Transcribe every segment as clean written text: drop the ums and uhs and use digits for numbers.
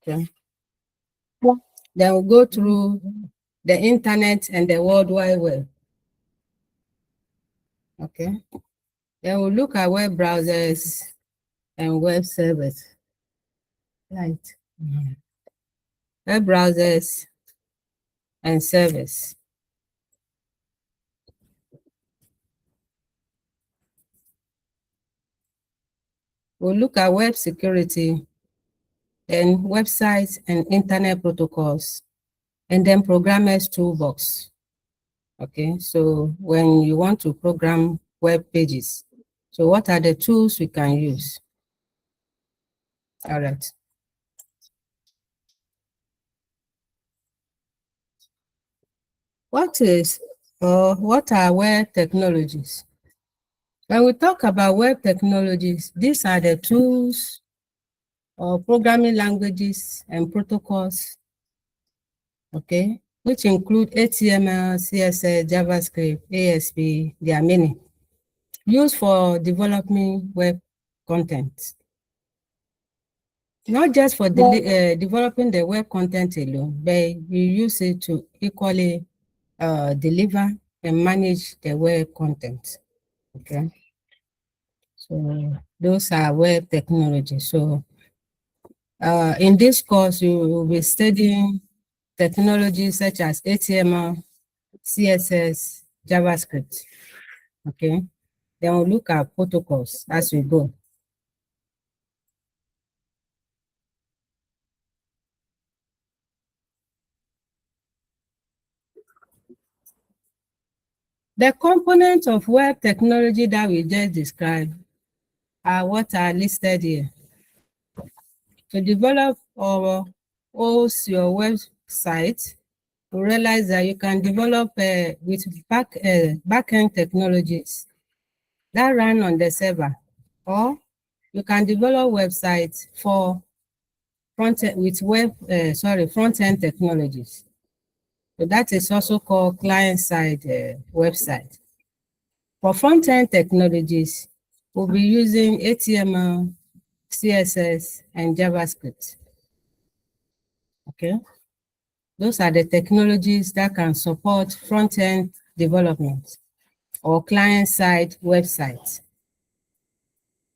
Okay. Then we'll go through the internet and the World Wide Web. Okay. Then we'll look at web browsers and web servers. Right. Web browsers and servers. We'll look at web security, then websites and internet protocols, and then programmers toolbox. Okay, so when you want to program web pages, so what are the tools we can use? All right. What are web technologies? When we talk about web technologies, these are the tools or programming languages and protocols, okay, which include HTML, CSS, JavaScript, ASP, there are many, used for developing web content. Not just for developing the web content alone, but you use it to equally deliver and manage the web content. Okay. So those are web technologies. So in this course, you will be studying technologies such as HTML, CSS, JavaScript. Okay. Then we'll look at protocols as we go. The components of web technology that we just described are what are listed here. To develop or host your website, you realize that you can develop with backend technologies that run on the server, or you can develop websites for front-end with front-end technologies. So that is also called client-side website. For front-end technologies, we'll be using HTML, CSS, and JavaScript. Okay. Those are the technologies that can support front-end development or client-side websites.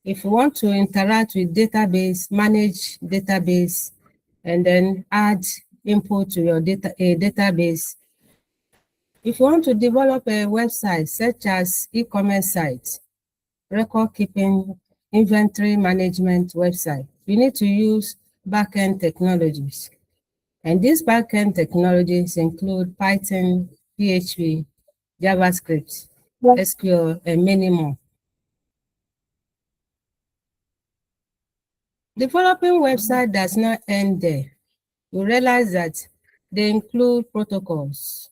If you want to interact with database, manage database, and then add input to your database. If you want to develop a website such as e-commerce sites, record keeping, inventory management website, you need to use backend technologies. And these backend technologies include Python, PHP, JavaScript, SQL, and many more. Developing website does not end there. You realize that they include protocols.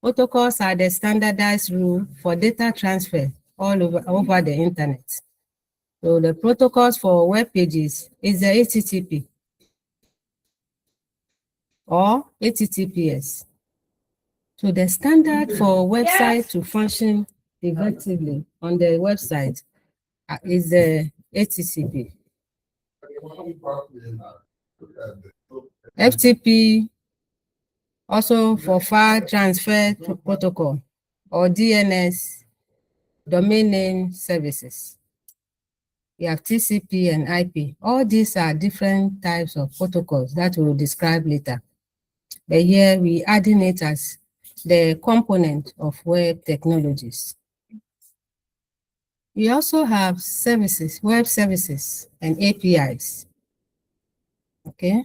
Protocols are the standardized rule for data transfer all over the internet. So the protocols for web pages is the HTTP or HTTPS. So the standard for website to function effectively on the website is the HTTP. FTP also for file transfer protocol or DNS, domain name services. We have TCP and IP. All these are different types of protocols that we'll describe later. But here we adding it as the component of web technologies. We also have services, web services and APIs. Okay.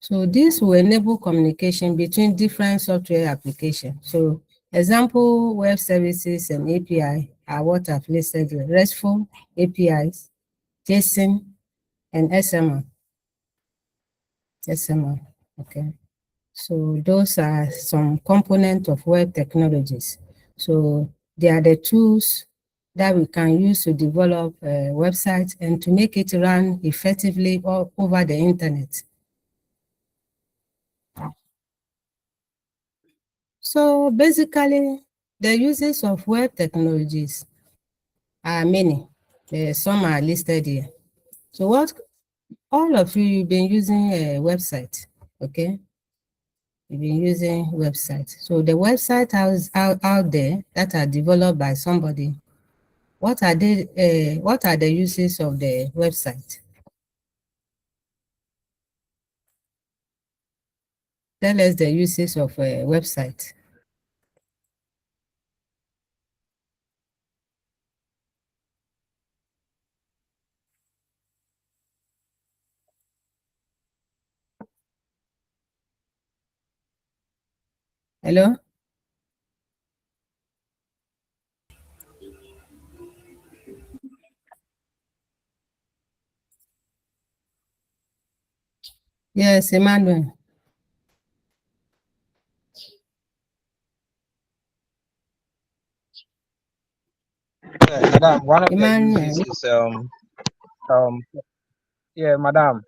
So this will enable communication between different software applications. So example web services and API are what I've listed here: RESTful APIs, JSON, and XML. Okay. So those are some components of web technologies. So they are the tools that we can use to develop websites and to make it run effectively all over the internet. So basically, the uses of web technologies are many. Some are listed here. So what all of you, you've been using a website, okay? You've been using website. So the website out there that are developed by somebody, what are they? What are the uses of the website? Tell us the uses of a website. Hello? Yes, Emmanuel. Madam, one of the Emmanuel, uses is um yeah, madam,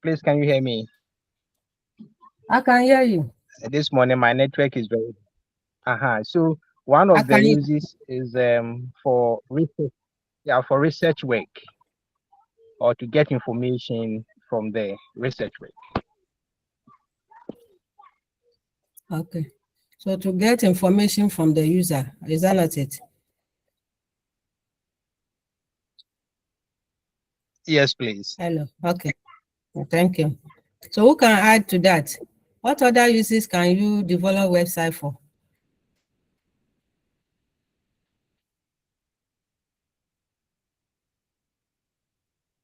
please can you hear me? I can hear you. This morning my network is very so one I of the can hear. uses is for research, yeah, for research work or to get information from the research work. Okay. So to get information from the user, is that not it? Yes, please. Hello. Okay. Thank you. So who can add to that? What other uses can you develop website for?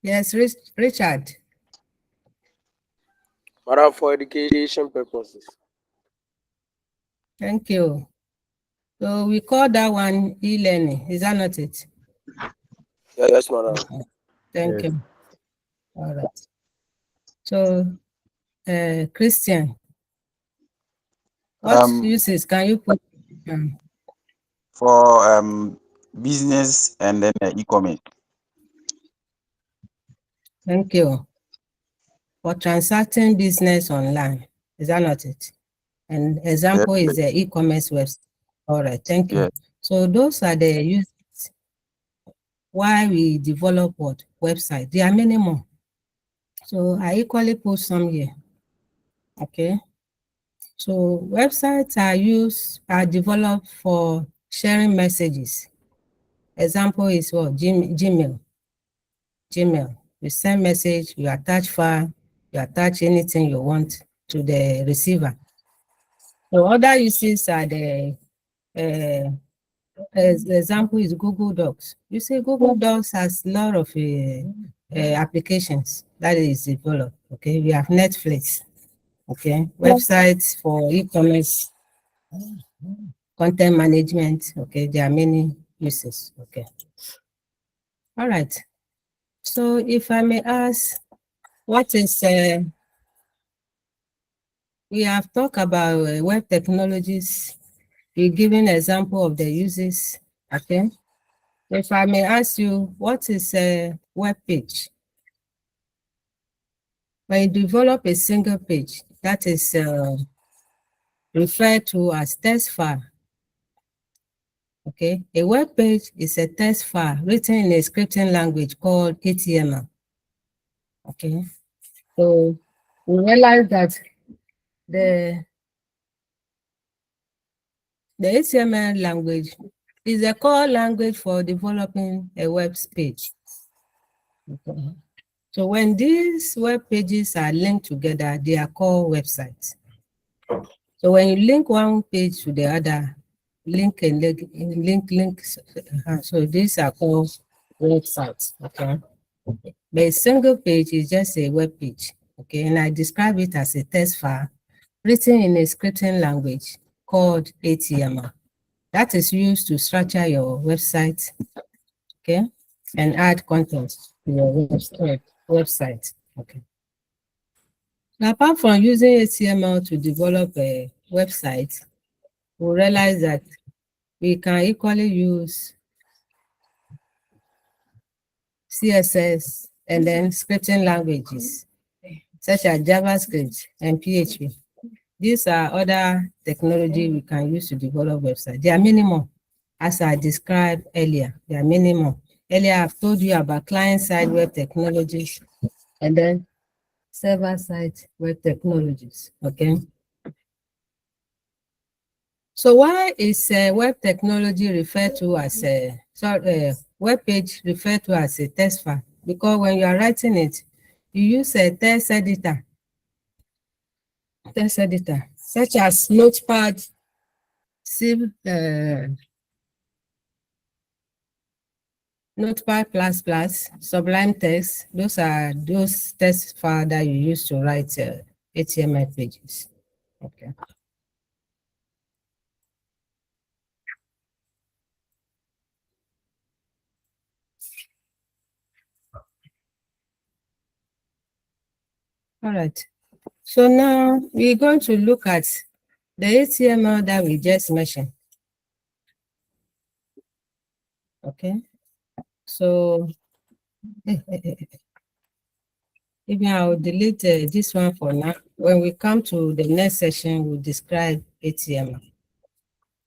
Yes, Richard. Madam, for education purposes. Thank you. So we call that one e-learning. Is that not it? Yes, madam. Thank Yes. you. All right. So, Christian, what uses can you put? For business and then e-commerce. Thank you. For transacting business online. Is that not it? And example is the e-commerce website. All right, thank you. Yes. So those are the uses why we develop what website. There are many more. So I equally put some here. Okay. So websites are developed for sharing messages. Example is what? Gmail. Gmail. You send message, you attach file, you attach anything you want to the receiver. So other uses are the example is Google Docs. You see, Google Docs has a lot of applications that is developed. Okay, we have Netflix. Okay, websites for e-commerce, content management. Okay, there are many uses. Okay, all right. So if I may ask, what is we have talked about web technologies. You giving example of the uses. Okay. If I may ask you, what is a web page? When you develop a single page, that is referred to as text file. Okay, a web page is a text file written in a scripting language called HTML. Okay, so we realize that the HTML language is a core language for developing a web page. Okay. So when these web pages are linked together, they are called websites. So when you link one page to the other, link and link. So these are called websites. Okay. But a single page is just a web page. Okay. And I describe it as a text file written in a scripting language called HTML. That is used to structure your website, okay, and add content to your website. Okay. Now, apart from using HTML to develop a website, we realize that we can equally use CSS and then scripting languages such as JavaScript and PHP. These are other technology we can use to develop websites. There are many more, as I described earlier. There are many more. Earlier, I've told you about client-side web technologies and then server-side web technologies, okay? So why is web technology referred to as a, web page referred to as a text file? Because when you are writing it, you use a text editor, such as Notepad, Civ, Notepad++, Sublime Text. Those are those text files that you use to write HTML pages. Okay. All right. So now we're going to look at the HTML that we just mentioned. Okay. So even I'll delete this one for now. When we come to the next session, we'll describe HTML.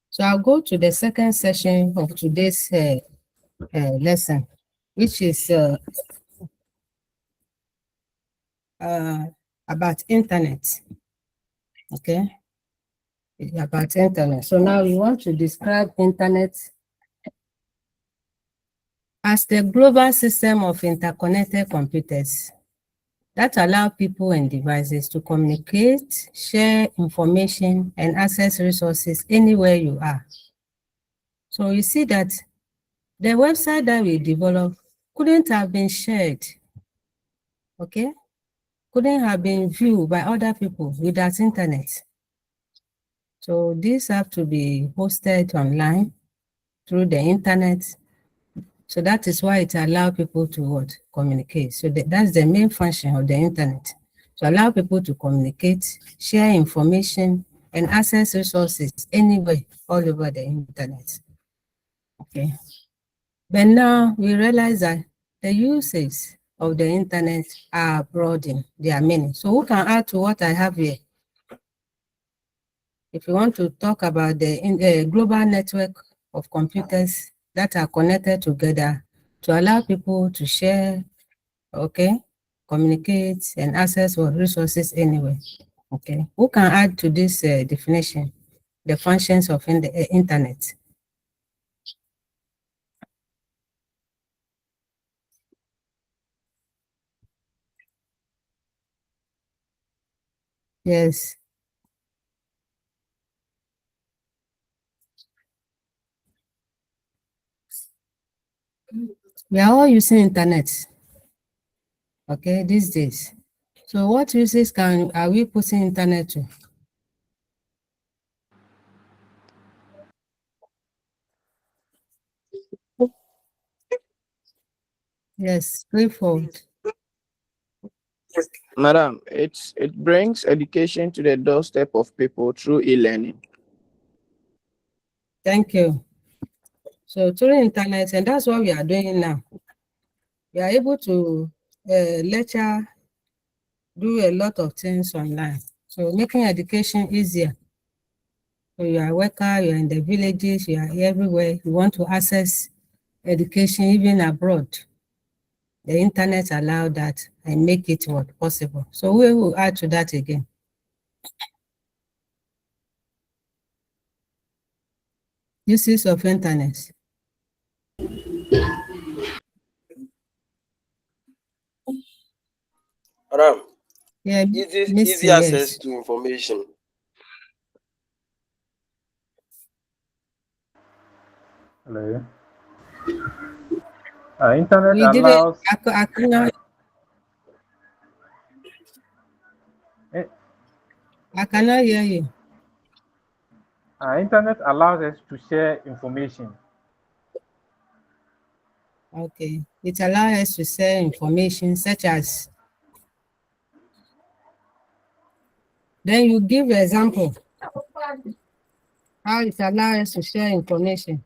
So I'll go to the second session of today's lesson, which is about internet. Okay, it's about internet. So now we want to describe internet as the global system of interconnected computers that allow people and devices to communicate, share information, and access resources anywhere you are. So you see that the website that we developed couldn't have been shared, okay? Couldn't have been viewed by other people without internet. So these have to be hosted online through the internet. So that is why it allows people to what? Communicate. So that's the main function of the internet, to allow people to communicate, share information, and access resources anywhere, all over the internet. Okay. But now we realize that the uses of the internet are broadened. There are many. So who can add to what I have here? If you want to talk about the global network of computers that are connected together to allow people to share, okay, communicate, and access resources anywhere. Okay, who can add to this definition, the functions of the internet? Yes. We are all using internet, okay, these days. So what uses are we putting internet to? Yes, straightforward. Madam, it brings education to the doorstep of people through e-learning. Thank you. So through internet, and that's what we are doing now. We are able to lecture, do a lot of things online. So making education easier. So you are a worker, you are in the villages, you are everywhere. You want to access education even abroad. The internet allow that and make it what possible. So we will add to that again. Uses of internet. Madam, Yeah, easy Missy, access yes. to information. Hello. Internet We did it. allows I cannot eh, hear you. internet allows us to share information. Okay. It allows us to share information such as, then you give example how it allows us to share information.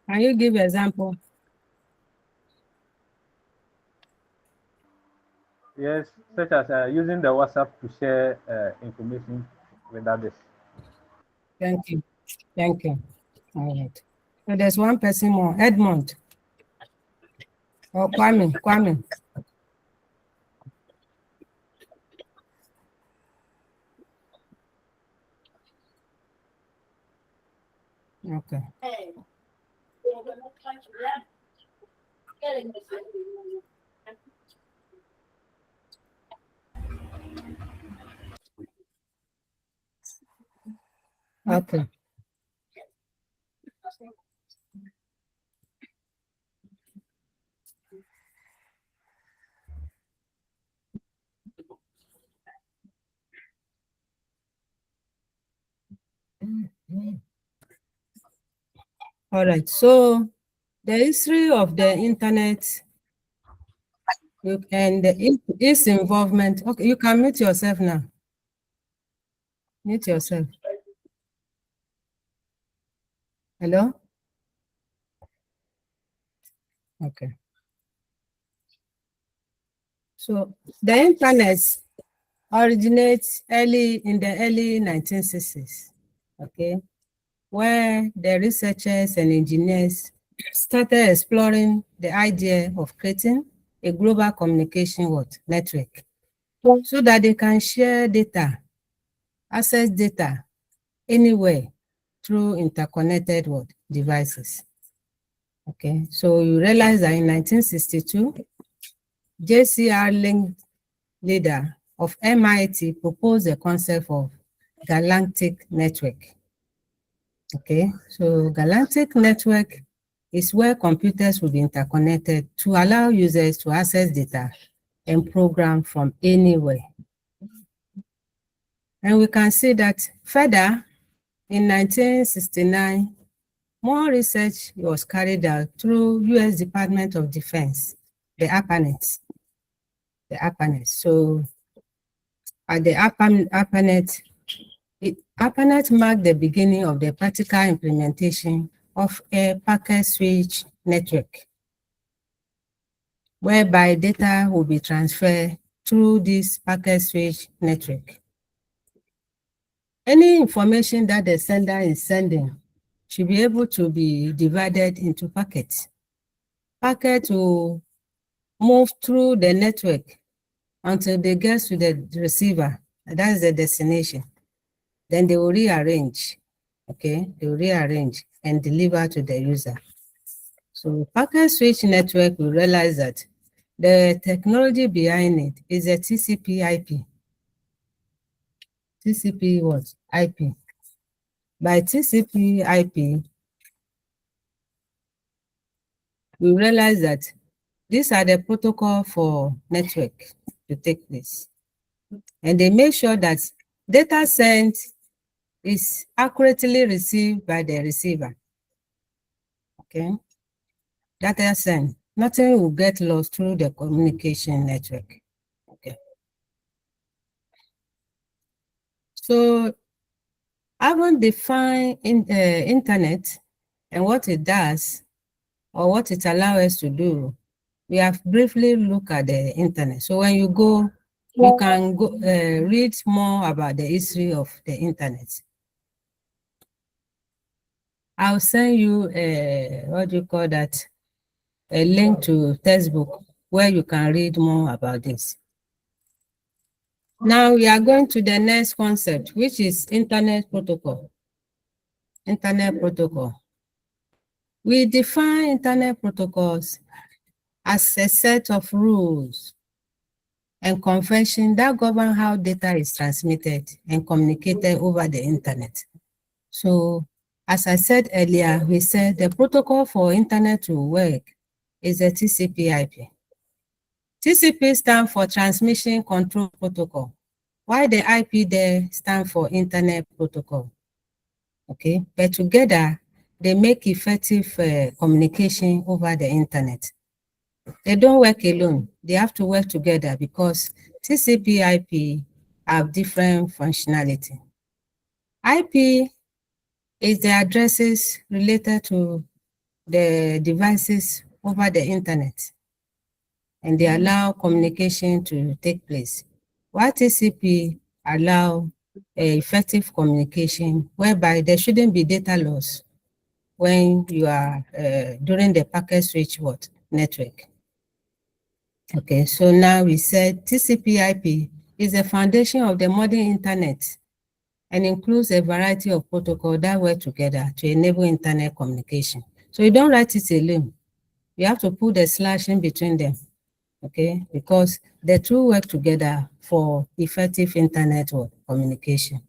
Can you give example? Yes, such as using the WhatsApp to share information with others. Thank you. Thank you. All right. So there's one person more, Edmond. Or Kwame. Okay. Okay. All right. So the history of the internet and its involvement. Okay, you can mute yourself now. Mute yourself. Hello? Okay. So the internet originates in the early 1960s, okay, where the researchers and engineers started exploring the idea of creating a global communication network so that they can share data, access data anywhere through interconnected devices. Okay, so you realize that in 1962, J.C.R. leader of MIT proposed the concept of galactic network. Okay, so galactic network is where computers will be interconnected to allow users to access data and program from anywhere. And we can see that further in 1969, more research was carried out through US Department of Defense, the ARPANET. So at the ARPANET marked the beginning of the practical implementation of a packet switch network, whereby data will be transferred through this packet switch network. Any information that the sender is sending should be able to be divided into packets. Packet will move through the network until they get to the receiver. That's the destination. Then they will rearrange, okay? They will rearrange and deliver to the user. So packet switch network, we realize that the technology behind it is a TCP/IP. TCP what? IP. By TCP/IP, we realize that these are the protocol for network to take place. And they make sure that data sent is accurately received by the receiver. Okay. Data sent, nothing will get lost through the communication network. Okay. So having defined internet and what it does or what it allows us to do, we have briefly looked at the internet. So when you go, you can go read more about the history of the internet. I'll send you what do you call that? A link to textbook where you can read more about this. Now we are going to the next concept, which is internet protocol. Internet protocol. We define internet protocols as a set of rules and conventions that govern how data is transmitted and communicated over the internet. So, as I said earlier, we said the protocol for internet to work is the TCP/IP. TCP stands for Transmission Control Protocol, while the IP there stands for Internet Protocol. Okay, but together they make effective communication over the internet. They don't work alone, they have to work together because TCP/IP have different functionality. IP is the addresses related to the devices over the internet, and they allow communication to take place. While TCP allow effective communication whereby there shouldn't be data loss when you are during the packet switch network. Okay, so now we said TCP/IP is the foundation of the modern internet and includes a variety of protocols that work together to enable internet communication. So you don't write it alone. You have to put a slash in between them, okay? Because the two work together for effective internet communication.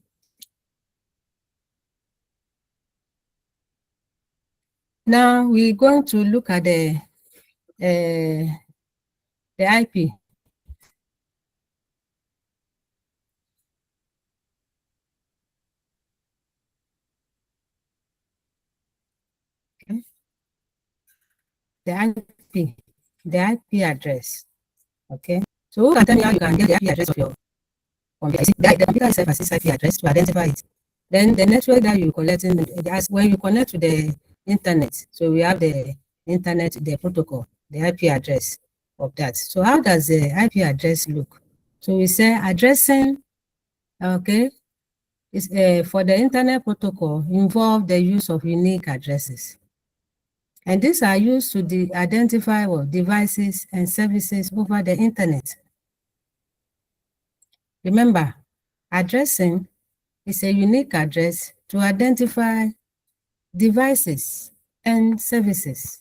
Now we're going to look at the IP. Okay. The IP address. Okay. So who can tell me how you can get the IP address of your computer? The computer itself has IP address to identify it. Then the network that you're collecting, when you connect to the internet, so we have the internet, the protocol, the IP address of that. So how does the IP address look? So we say addressing, okay, is for the internet protocol involve the use of unique addresses. And these are used to identify devices and services over the internet. Remember, addressing is a unique address to identify devices and services.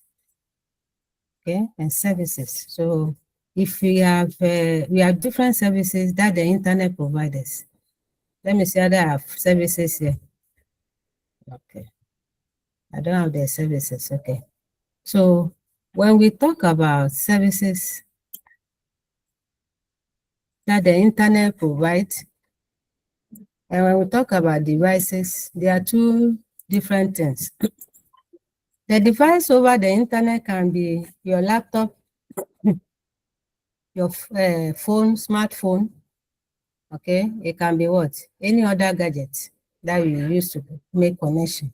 Okay, and services. So if we have different services that the internet provides. Let me see how they have services here. Okay, I don't have the services. Okay, so when we talk about services that the internet provides, and when we talk about devices, there are two different things. The device over the internet can be your laptop, your phone, smartphone. Okay, it can be what? Any other gadget that you use to make connection.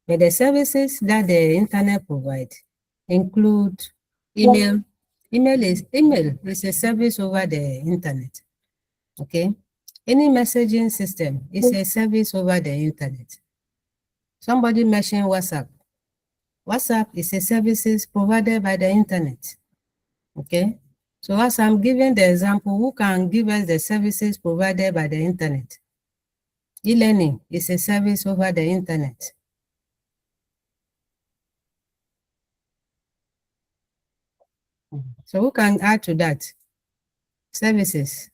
But the services that the internet provides include email. Email is a service over the internet. Okay, any messaging system is a service over the internet. Somebody mentioned WhatsApp. WhatsApp is a services provided by the internet. Okay, so as I'm giving the example, who can give us the services provided by the internet? E-learning is a service over the internet. So who can add to that? Services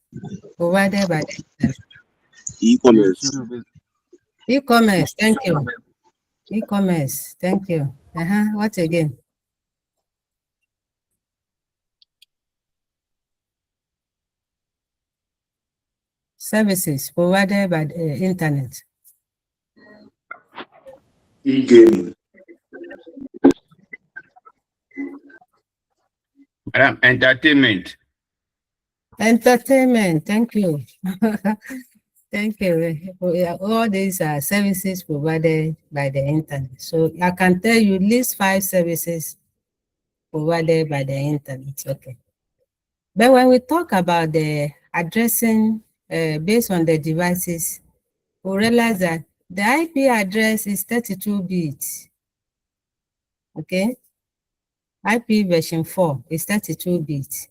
provided by the internet. E-commerce. E-commerce, thank you. E-commerce, thank you. What again? Services provided by the internet. E-gaming. Madam, entertainment. Entertainment, thank you. Thank you. All these are services provided by the internet. So I can tell you list 5 services provided by the internet. Okay. But when we talk about the addressing based on the devices, we realize that the IP address is 32 bits. Okay. IP version 4 is 32 bits.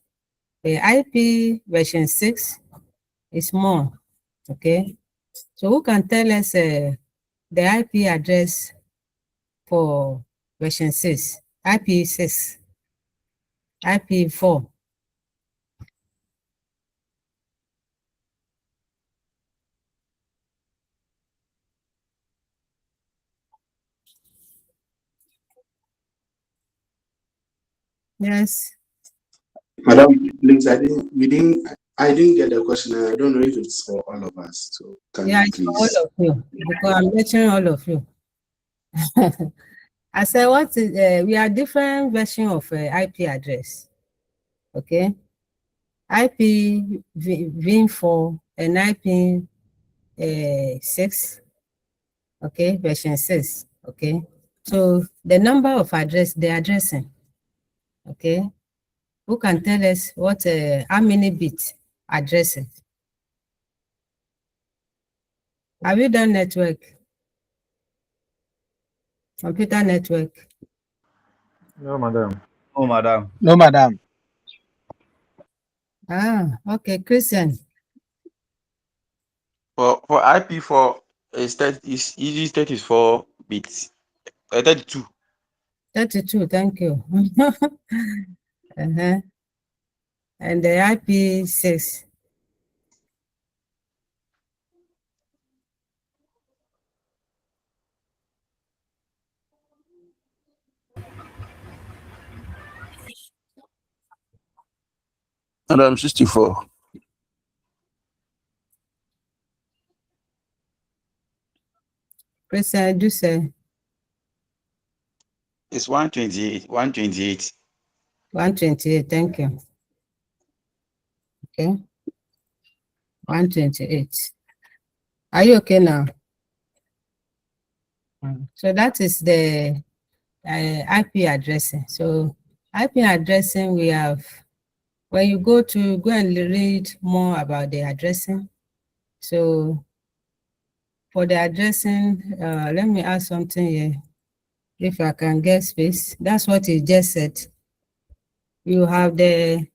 The IP version 6 is more. Okay. So who can tell us the IP address for version 6? IP 6, IP 4. Yes. Madam, please, I didn't get the question. I don't know if it's for all of us. So can Yeah, you it's for please? all of you because I'm letting all of you. I said, what is, we are different version of IP address. Okay. IP v4 and IP 6. Okay, version 6. Okay. So the number of address, the addressing. Okay. Who can tell us what how many bits addressing? Have you done network? Computer network? No, madam. Oh, madam. No, madam. Okay, Christian. For IP4 is easy 34 bits. 32. 32, thank you. And the IP6. Madam 64. Christian, do say It's 128. 128. 128, thank you. Okay. 128. Are you okay now? So that is the IP addressing. So IP addressing, we have, when you go and read more about the addressing. So for the addressing, let me add something here. If I can get space, that's what he just said. You have the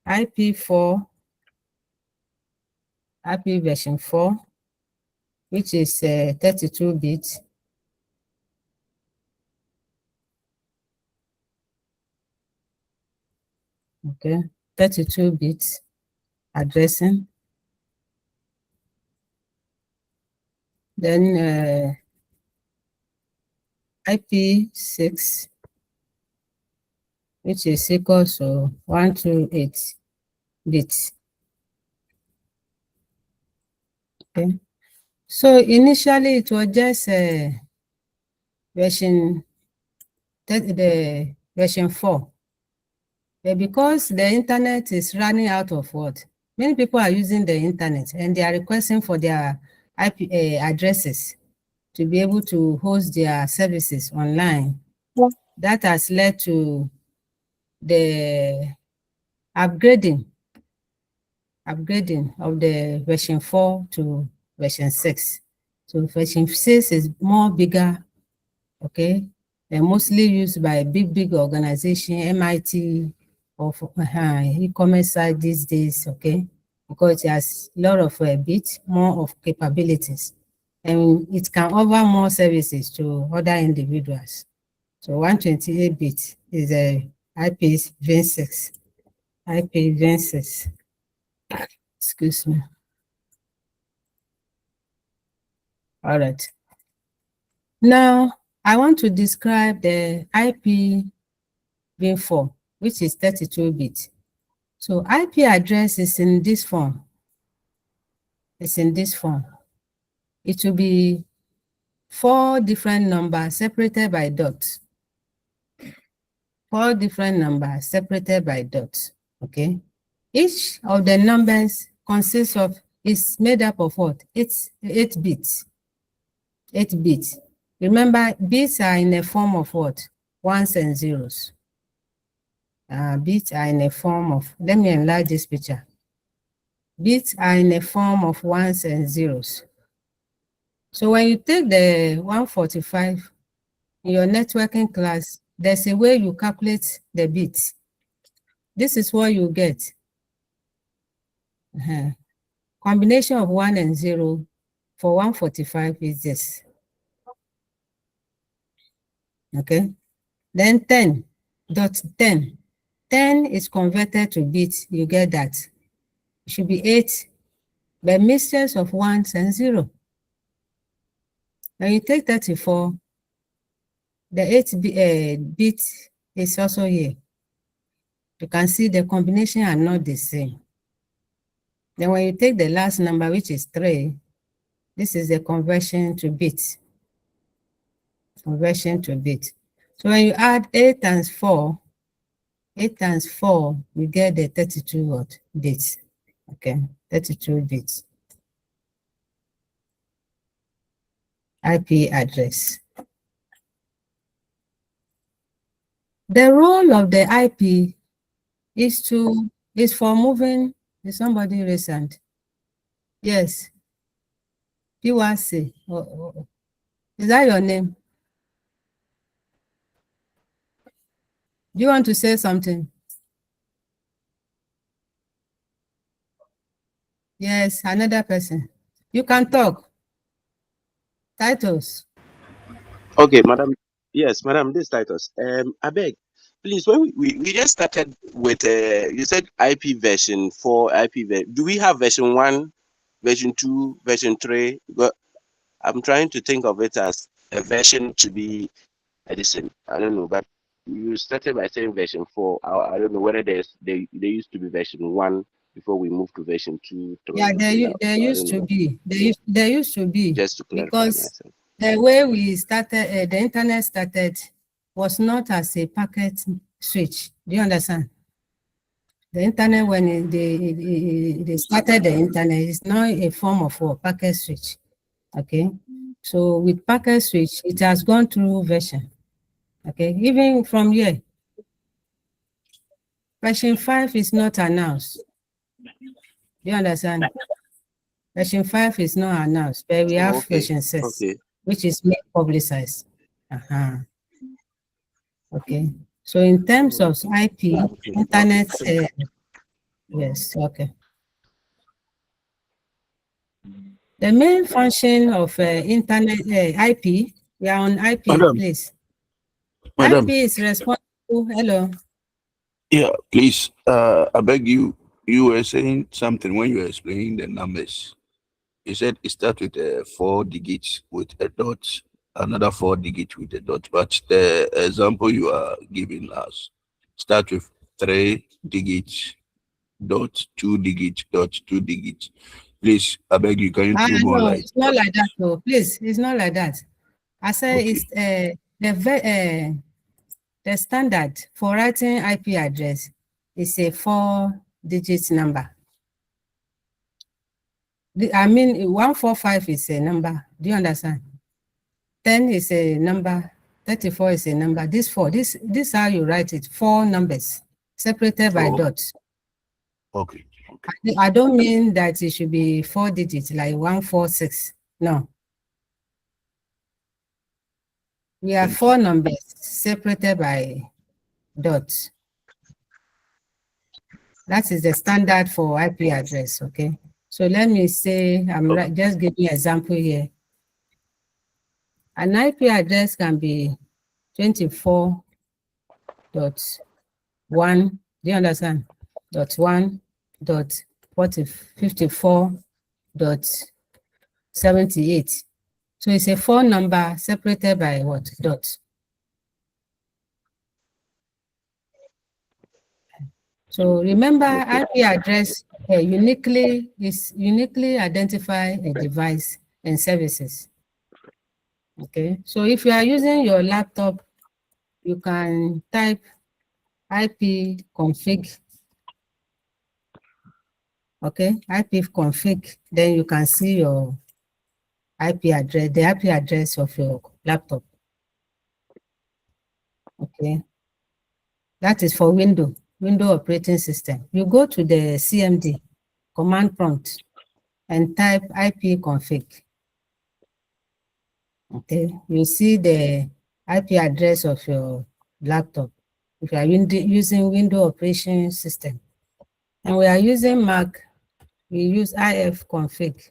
IP4, IP version 4, which is 32 bits. Okay, 32 bits addressing. Then IP6, which is equal to 128 bits. Okay. So initially it was just version 4. But because the internet is running out of what? Many people are using the internet and they are requesting for their IP addresses to be able to host their services online. Yeah. That has led to the upgrading of the version 4 to version 6. So version 6 is more bigger, okay, and mostly used by big organization, MIT, or e-commerce site these days, okay, because it has a lot of bits, more of capabilities, and it can offer more services to other individuals. So 128 bits is a IPv6. IPv6. Excuse me. All right. Now, I want to describe the IPv4, which is 32 bits. So IP address is in this form. It's in this form. It will be 4 different numbers separated by dots. 4 different numbers separated by dots, okay? Each of the numbers is made up of what? 8 bits. 8 bits. Remember, bits are in a form of what? Ones and zeros. Bits are in a form of, let me enlarge this picture. Bits are in a form of ones and zeros. So when you take the 145 in your networking class, there's a way you calculate the bits. This is what you get. Combination of 1 and 0 for 145 is this. Okay. Then 10.10. 10 is converted to bits. You get that. It should be 8, but mixtures of 1s and 0. When you take 34, the 8 bit is also here. You can see the combination are not the same. Then when you take the last number, which is 3, this is the conversion to bits. Conversion to bits. So when you add 8 times 4, 8 times 4, you get the 32 bits. Okay, 32 bits. IP address. The role of the IP is for moving. Is somebody recent? Yes. PYC. Is that your name? Do you want to say something? There's another person. You can talk. Titles. Okay, madam. Yes, madam, this Titus. I beg, please, when we just started with you said IP version 4, do we have version 1, version 2, version 3? But I'm trying to think of it as a version to be addition. I don't know, but you started by saying version 4. I don't know whether there used to be version 1 before we moved to version 2, 3. Yeah, there I used don't to know. be. There used to be. Just to clarify Because myself. the way we started, the internet started was not as a packet switch. Do you understand? The internet, when they started the internet, is not a form of a packet switch. Okay. So with packet switch, it has gone through version. Okay. Even from here, version 5 is not announced. Do you understand? Version 5 is not announced, but we have Okay. version 6, Okay. which is made publicized. Okay. So in terms of IP, internet, yes, okay. The main function of internet IP, we are on IP, Madam. please. Madam. IP is responsible. Hello. Yeah, please. I beg you. You were saying something when you were explaining the numbers. You said it starts with 4 digits with a dot, another 4 digits with a dot. But the example you are giving us start with 3 digits, dot, 2 digits, dot, 2 digits. Please, I beg you, can you throw more No, light? it's not like that, though. Please, it's not like that. I say Okay. it's the standard for writing IP address is a 4-digit number. I mean, 145 is a number. Do you understand? 10 is a number. 34 is a number. This is how you write it. 4 numbers separated by dots. Okay. I don't mean that it should be 4 digits like 146. No. We have 4 numbers separated by dots. That is the standard for IP address, okay? So let me say, just giving an example here. An IP address can be 24.1, do you understand? .1, .54.78. So it's a 4 number separated by what? Dot. So remember, IP address uniquely identify a device and services. Okay, so if you are using your laptop, you can type IP config. Okay, IP config, then you can see your IP address, the IP address of your laptop. Okay, that is for Windows operating system. You go to the CMD command prompt and type IP config. Okay, you see the IP address of your laptop. If you are using Windows operation system, and we are using Mac, we use ifconfig.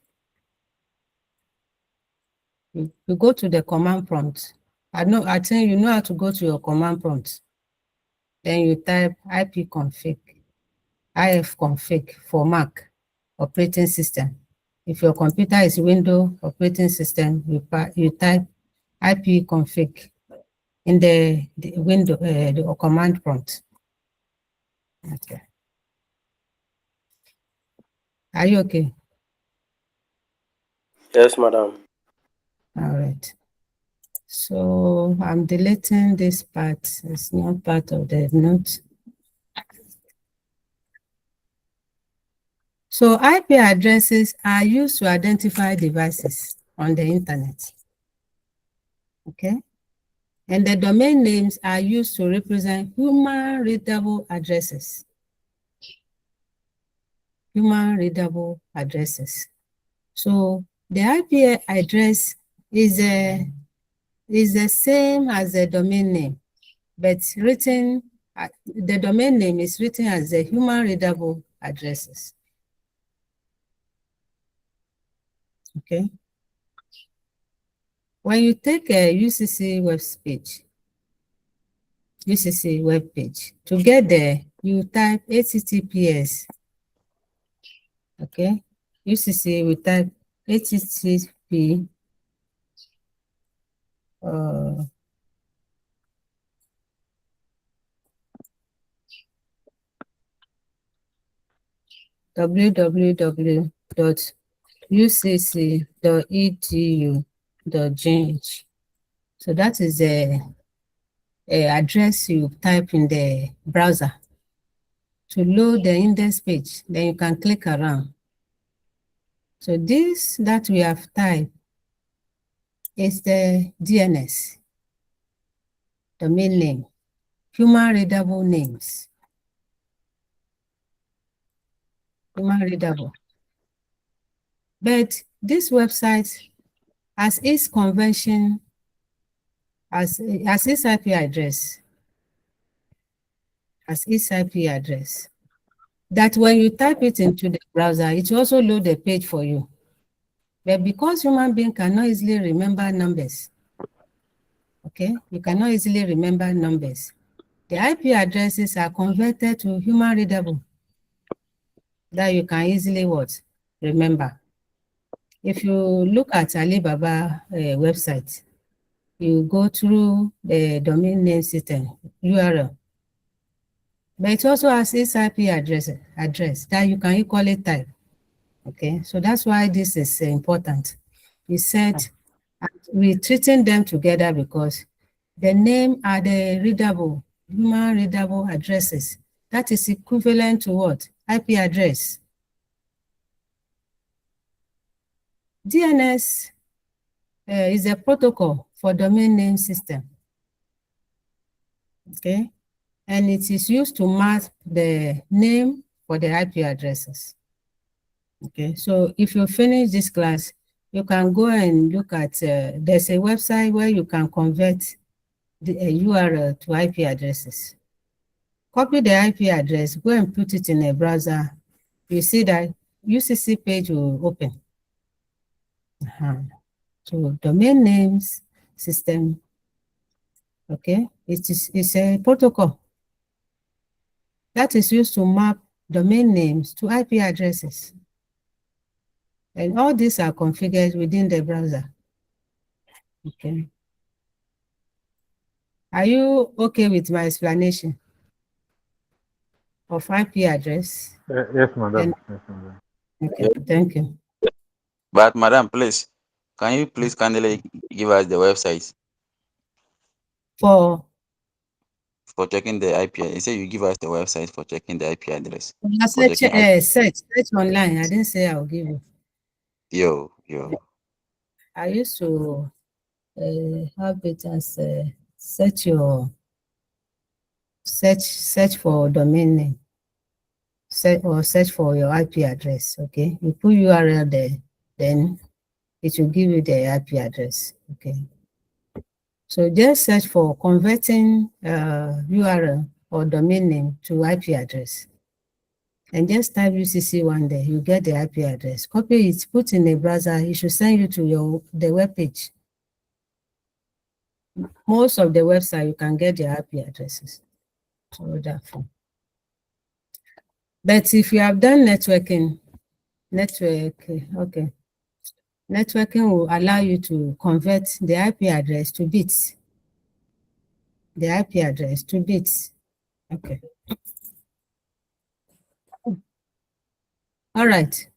You go to the command prompt. I think you know how to go to your command prompt. Then you type ifconfig for Mac operating system. If your computer is Windows operating system, you type ifconfig in the window, the command prompt. Okay. Are you okay? Yes, madam. All right. So I'm deleting this part. It's not part of the note. So IP addresses are used to identify devices on the internet. Okay. And the domain names are used to represent human readable addresses. Human readable addresses. So the IP address is the same as the domain name, but written, the domain name is written as the human readable addresses. Okay. When you take a UCC web page, to get there, you type HTTPS. Okay. UCC, we type HTTP www.ucc.edu.gh. So that is the address you type in the browser to load the index page. Then you can click around. So this that we have typed is the DNS, domain name, human readable names. Human readable. But this website has its convention, as its IP address, that when you type it into the browser, it will also load the page for you. But because human being cannot easily remember numbers, okay, you cannot easily remember numbers, the IP addresses are converted to human readable that you can easily what? Remember. If you look at Alibaba website, you go through the domain name system, URL. But it also has its IP address that you can equally type. Okay, so that's why this is important. We said we're treating them together because the name are the readable, human readable addresses. That is equivalent to what? IP address. DNS is a protocol for domain name system. Okay, and it is used to map the name for the IP addresses. Okay, so if you finish this class, you can go and look at, there's a website where you can convert the URL to IP addresses. Copy the IP address, go and put it in a browser. You see that UCC page will open. So domain names system, okay, it's a protocol that is used to map domain names to IP addresses. And all these are configured within the browser. Okay. Are you okay with my explanation of IP address? Yes, madam. Yes, madam. Okay, thank you. But madam, please, can you please kindly give us the website For checking the IP? You say you give us the website for checking the IP address. search online. I didn't say I'll give you. Yo. I used to have it as search for domain name. Search for your IP address. Okay, you put URL there, then it will give you the IP address. Okay, so just search for converting URL or domain name to IP address, and just type UCC one day. You get the IP address. Copy it, put in a browser. It should send you to the web page. Most of the website you can get the IP addresses. So therefore. But if you have done networking, okay. Networking will allow you to convert the IP address to bits. The IP address to bits. Okay. All right.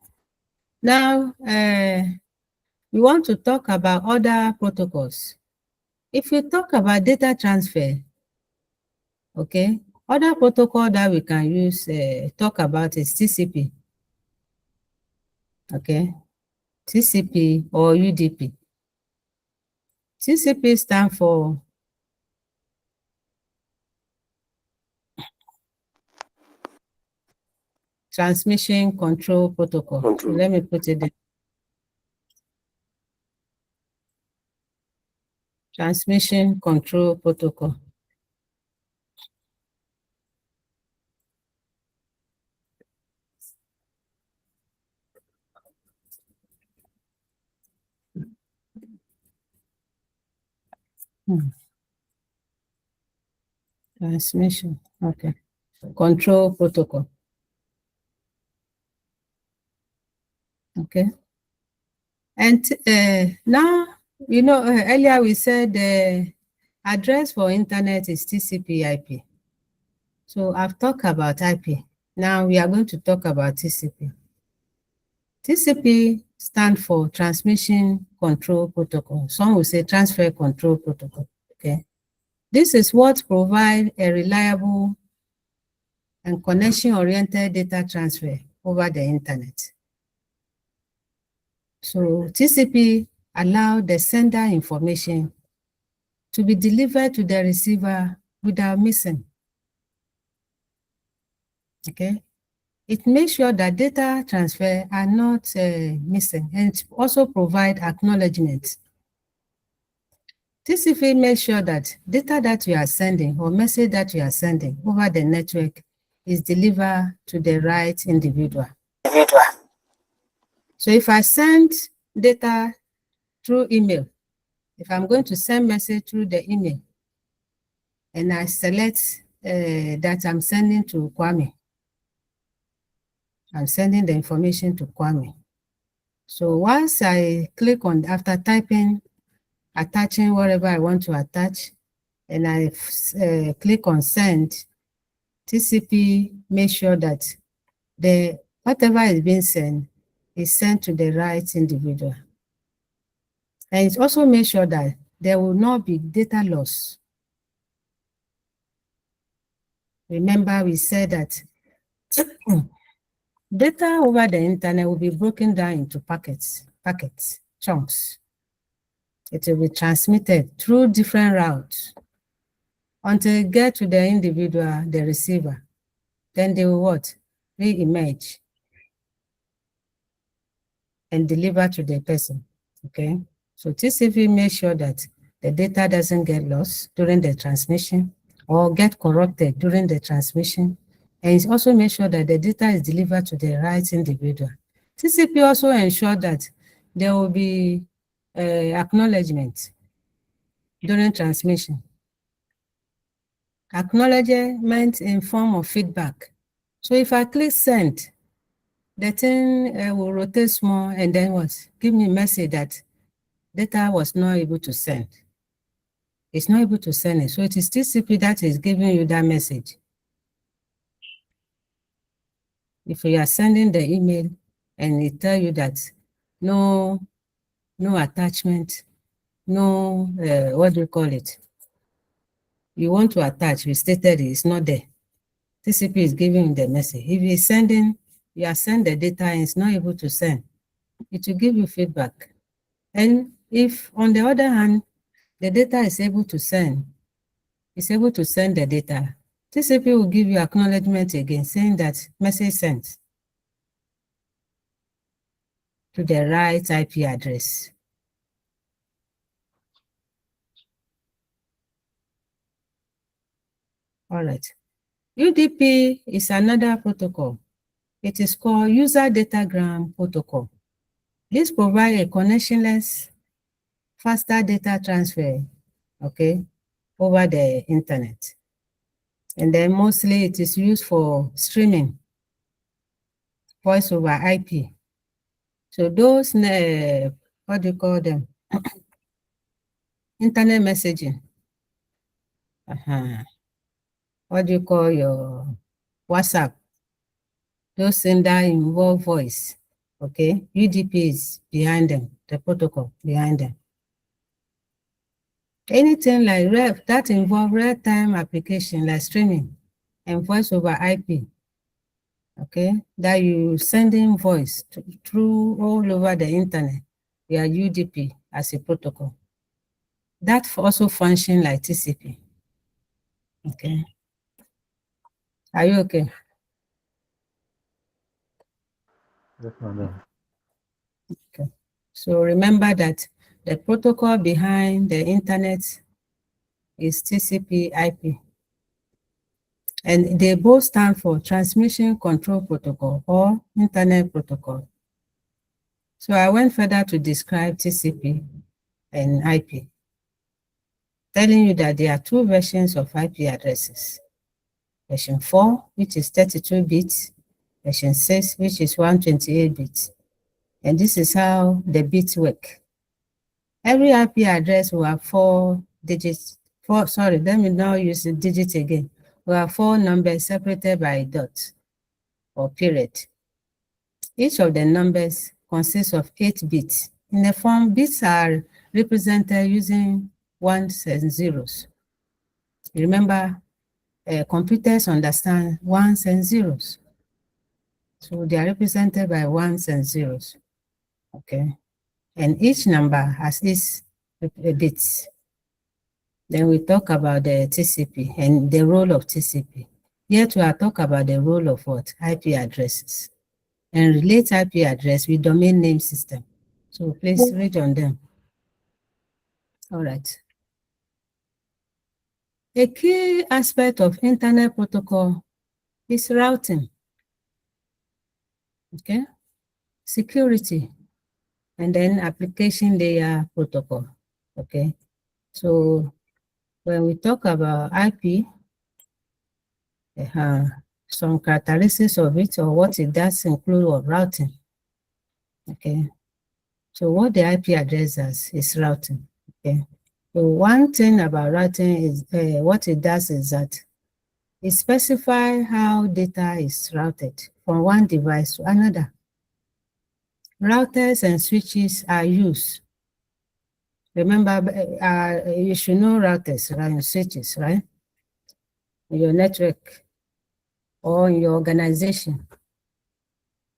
Now, we want to talk about other protocols. If we talk about data transfer, okay, other protocol that we can use, talk about is TCP. Okay, TCP or UDP. TCP stands for Transmission Control Protocol. So let me put it there. Transmission Control Protocol. Transmission, okay. Control protocol. Okay. And now, you know, earlier we said the address for internet is TCP/IP. So I've talked about IP. Now we are going to talk about TCP. TCP stands for Transmission Control Protocol. Some will say Transfer Control Protocol. Okay. This is what provides a reliable and connection-oriented data transfer over the internet. So TCP allows the sender information to be delivered to the receiver without missing. Okay. It makes sure that data transfer are not missing, and also provide acknowledgement. TCP makes sure that data that you are sending or message that you are sending over the network is delivered to the right individual. So if I send data through email, if I'm going to send message through the email, and I select that I'm sending to Kwame, I'm sending the information to Kwame. So once I click on, after typing, attaching whatever I want to attach, and I click on send, TCP makes sure that whatever is being sent is sent to the right individual. And it also makes sure that there will not be data loss. Remember, we said that data over the internet will be broken down into packets, chunks. It will be transmitted through different routes until it gets to the individual, the receiver. Then they will what? Re-image and deliver to the person, okay? So TCP makes sure that the data doesn't get lost during the transmission or get corrupted during the transmission. And it also makes sure that the data is delivered to the right individual. TCP also ensures that there will be acknowledgement during transmission. Acknowledgement in form of feedback. So if I click send, the thing will rotate small and then what? Give me a message that data was not able to send. It's not able to send it. So it is TCP that is giving you that message. If you are sending the email and it tells you that no attachment, no, what do you call it? You want to attach, you stated it's not there. TCP is giving you the message. If you're sending, you are sending the data and it's not able to send, it will give you feedback. And if, on the other hand, the data is able to send, it's able to send the data, TCP will give you acknowledgement again, saying that message sent to the right IP address. All right. UDP is another protocol. It is called User Datagram Protocol. This provides a connectionless, faster data transfer, okay, over the internet. And then mostly it is used for streaming, voice over IP. So those, what do you call them? Internet messaging. What do you call your WhatsApp? Those things that involve voice, okay? UDP is behind them, the protocol behind them. Anything like that involve real-time application like streaming and voice over IP, okay? That you sending voice through all over the internet, via UDP as a protocol. That also function like TCP, okay? Are you okay? Yes, madam. Okay. So remember that the protocol behind the internet is TCP/IP. And they both stand for Transmission Control Protocol or Internet Protocol. So I went further to describe TCP and IP. telling you that there are two versions of IP addresses. Version 4, which is 32 bits, version 6, which is 128 bits. And this is how the bits work. Every IP address will have 4 digits. Let me not use the digit again. We have 4 numbers separated by a dot or period. Each of the numbers consists of 8 bits. In the form, bits are represented using ones and zeros. Remember, computers understand ones and zeros. So they are represented by ones and zeros. Okay. And each number has its bits. Then we talk about the TCP and the role of TCP. Yet we are talking about the role of what? IP addresses. And relate IP address with domain name system. So please read on them. All right. A key aspect of internet protocol is routing. Okay. Security, and then application layer protocol. Okay. So when we talk about IP, some characteristics of it or what it does include of routing. Okay. So what the IP address does is routing. Okay. So one thing about routing is what it does is that it specifies how data is routed from one device to another. Routers and switches are used. Remember, you should know routers, right, and switches, right? In your network or in your organization,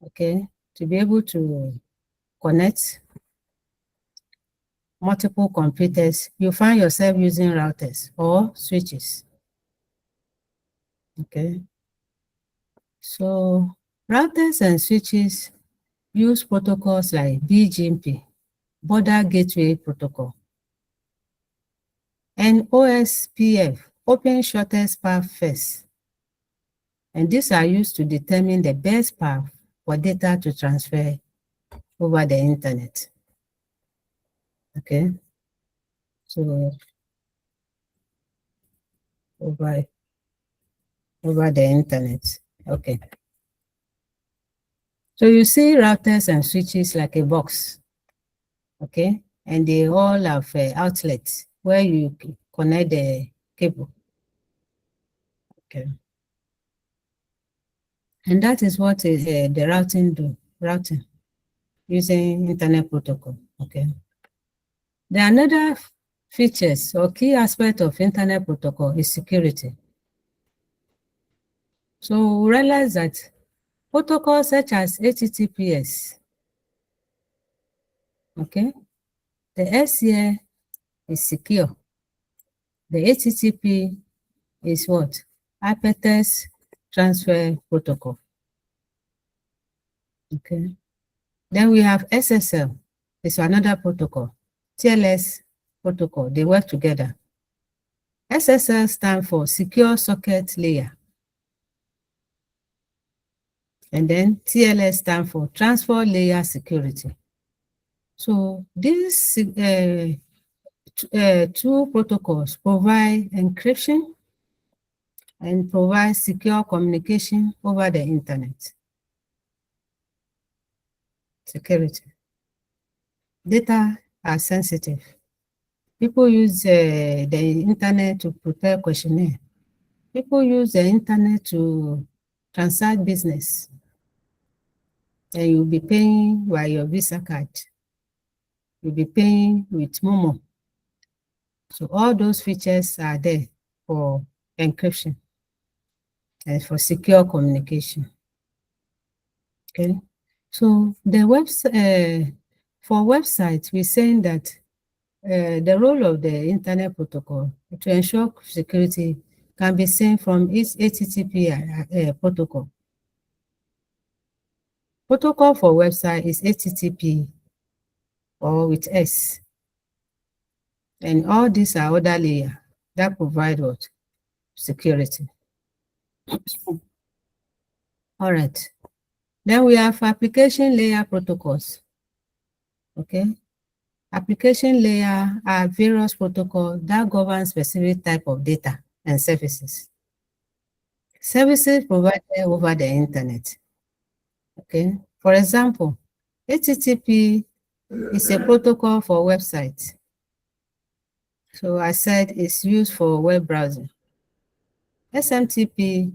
okay? To be able to connect multiple computers, you find yourself using routers or switches, okay? So routers and switches use protocols like BGP, Border Gateway Protocol, and OSPF, Open Shortest Path First. And these are used to determine the best path for data to transfer over the internet. Okay, so over the internet. Okay. So you see routers and switches like a box. Okay, and they all have outlets where you connect the cable. Okay. And that is what the routing using internet protocol. Okay. The another features or key aspect of internet protocol is security. So we realize that protocols such as HTTPS, okay, the S here is secure. The HTTP is what? Hypertext Transfer Protocol. Okay. Then we have SSL. It's another protocol. TLS protocol. They work together. SSL stands for Secure Socket Layer. And then TLS stands for Transfer Layer Security. So these two protocols provide encryption and provide secure communication over the internet. Security. Data are sensitive. People use the internet to prepare questionnaire. People use the internet to transact business. And you'll be paying by your Visa card. You'll be paying with Momo. So all those features are there for encryption and for secure communication. Okay. So the website, for websites, we're saying that the role of the internet protocol to ensure security can be seen from its HTTP protocol. Protocol for website is HTTP or with S. And all these are other layers that provide what? Security. All right. Then we have application layer protocols. Okay. Application layer are various protocols that govern specific type of data and services. Services provided over the internet. Okay. For example, HTTP is a protocol for websites. So I said it's used for web browsing. SMTP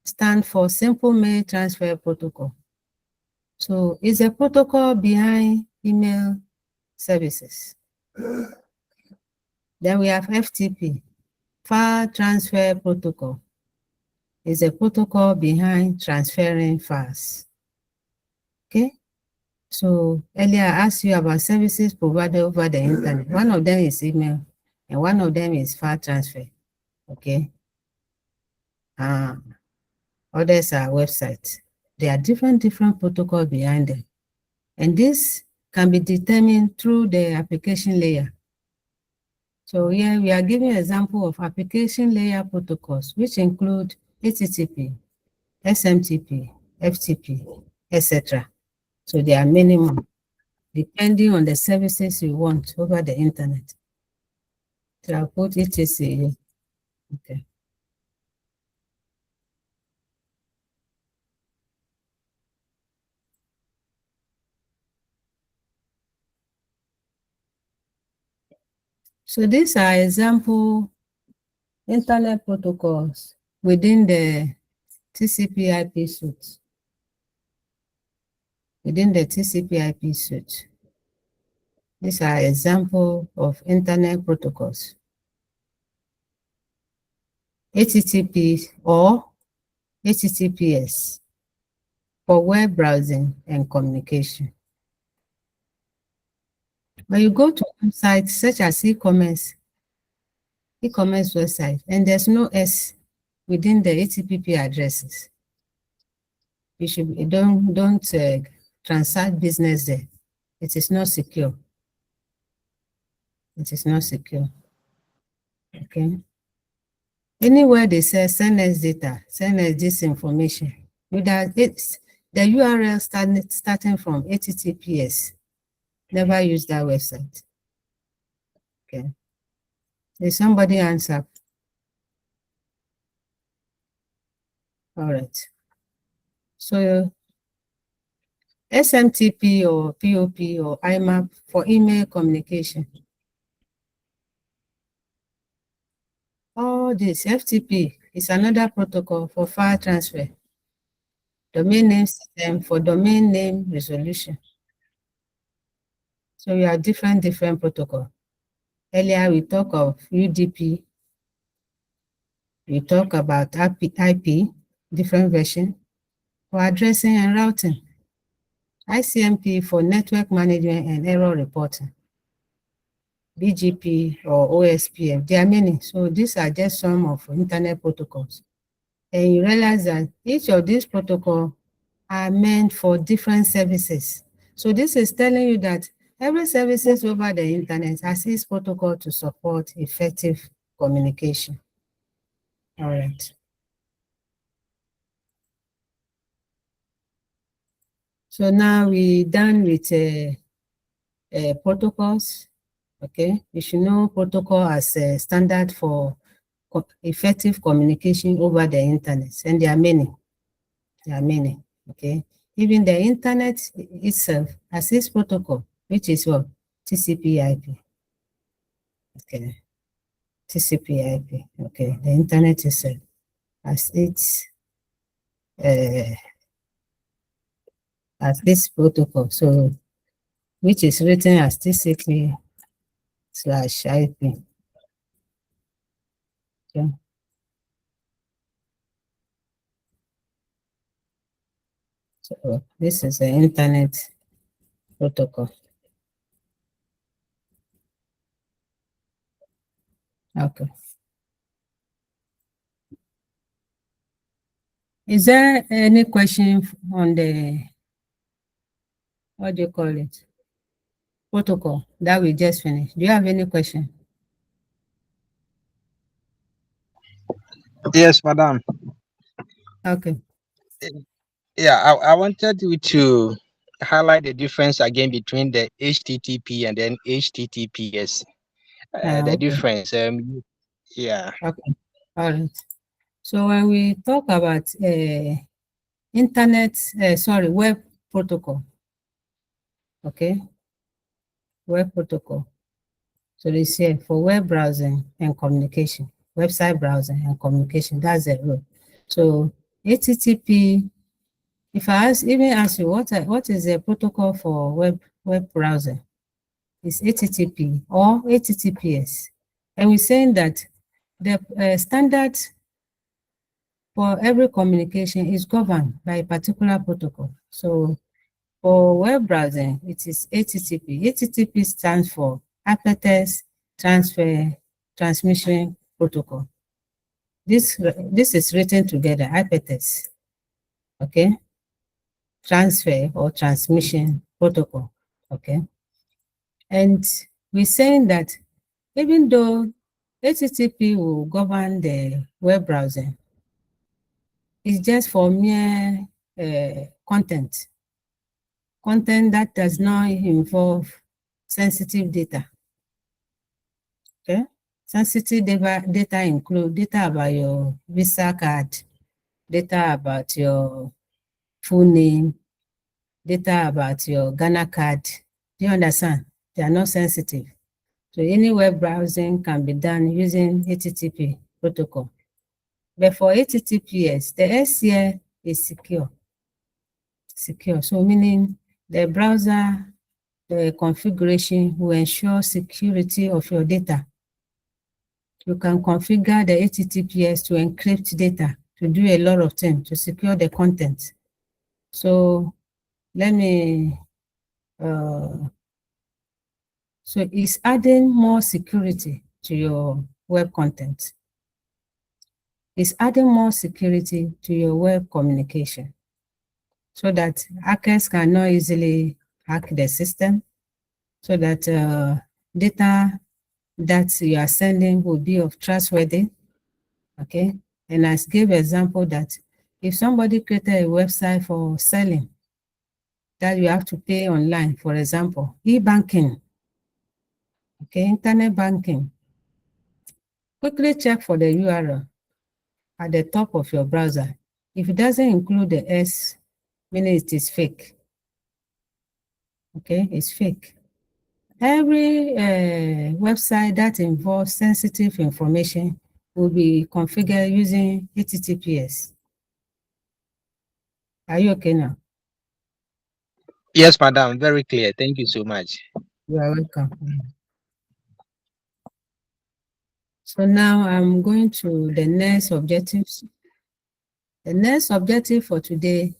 stands for Simple Mail Transfer Protocol. So it's a protocol behind email services. Then we have FTP, File Transfer Protocol. It's a protocol behind transferring files. Okay. So earlier I asked you about services provided over the internet. One of them is email, and one of them is file transfer. Okay. Others are websites. There are different protocols behind them. And this can be determined through the application layer. So here we are giving an example of application layer protocols, which include HTTP, SMTP, FTP, etc. So there are many more, depending on the services you want over the internet. So I'll put etc here. Okay. So these are example internet protocols within the TCP/IP suite. Within the TCP/IP suite, these are examples of internet protocols. HTTP or HTTPS for web browsing and communication. When you go to websites such as e-commerce website, and there's no S within the HTTP addresses, you should don't transact business there. It is not secure. It is not secure. Okay. Anywhere they say send us data, send us this information, without it's the URL starting from HTTPS. Never use that website. Okay. Did somebody answer? All right. So SMTP or POP or IMAP for email communication. All this FTP is another protocol for file transfer. Domain name system for domain name resolution. So we have different protocol. Earlier we talked of UDP. We talk about IP, different version for addressing and routing. ICMP for network management and error reporting. BGP or OSPF, there are many. So these are just some of internet protocols. And you realize that each of these protocols are meant for different services. So this is telling you that every services over the internet has its protocol to support effective communication. All right. So now we're done with protocols. Okay, you should know protocol as a standard for effective communication over the internet, and there are many. There are many. Okay, even the internet itself has its protocol, which is what? TCP/IP. Okay, TCP/IP. Okay, the internet itself has its protocol. So, which is written as TCP/IP. Okay. So this is the internet protocol. Okay. Is there any question on the, what do you call it, protocol that we just finished? Do you have any question? Yes, madam. Okay. Yeah, I wanted you to highlight the difference again between the HTTP and then HTTPS. The Okay. difference. Yeah. Okay. All right. So when we talk about web protocol, okay, web protocol. So they say for web browsing and communication, website browsing and communication, that's the rule. So HTTP, if I even ask you what is the protocol for web browsing, it's HTTP or HTTPS. And we're saying that the standard for every communication is governed by a particular protocol. So for web browsing, it is HTTP. HTTP stands for Hypertext Transfer Transmission Protocol. This is written together, hypertext, okay? Transfer or transmission protocol, okay? And we're saying that even though HTTP will govern the web browsing, it's just for mere content that does not involve sensitive data. Okay? Sensitive data include data about your Visa card, data about your full name, data about your Ghana card. Do you understand? They are not sensitive. So any web browsing can be done using HTTP protocol. But for HTTPS, the S here is secure. Secure. So meaning the browser, the configuration will ensure security of your data. You can configure the HTTPS to encrypt data, to do a lot of things, to secure the content. So let me, so it's adding more security to your web content. It's adding more security to your web communication so that hackers cannot easily hack the system, so that data that you are sending will be of trustworthy, okay? And I gave example that if somebody created a website for selling that you have to pay online, for example, e-banking, okay, internet banking, quickly check for the URL at the top of your browser. If it doesn't include the S, meaning it is fake, okay, it's fake. Every website that involves sensitive information will be configured using HTTPS. Are you okay now? Yes, madam. Very clear. Thank you so much. You are welcome. So now I'm going to the next objectives. The next objective for today,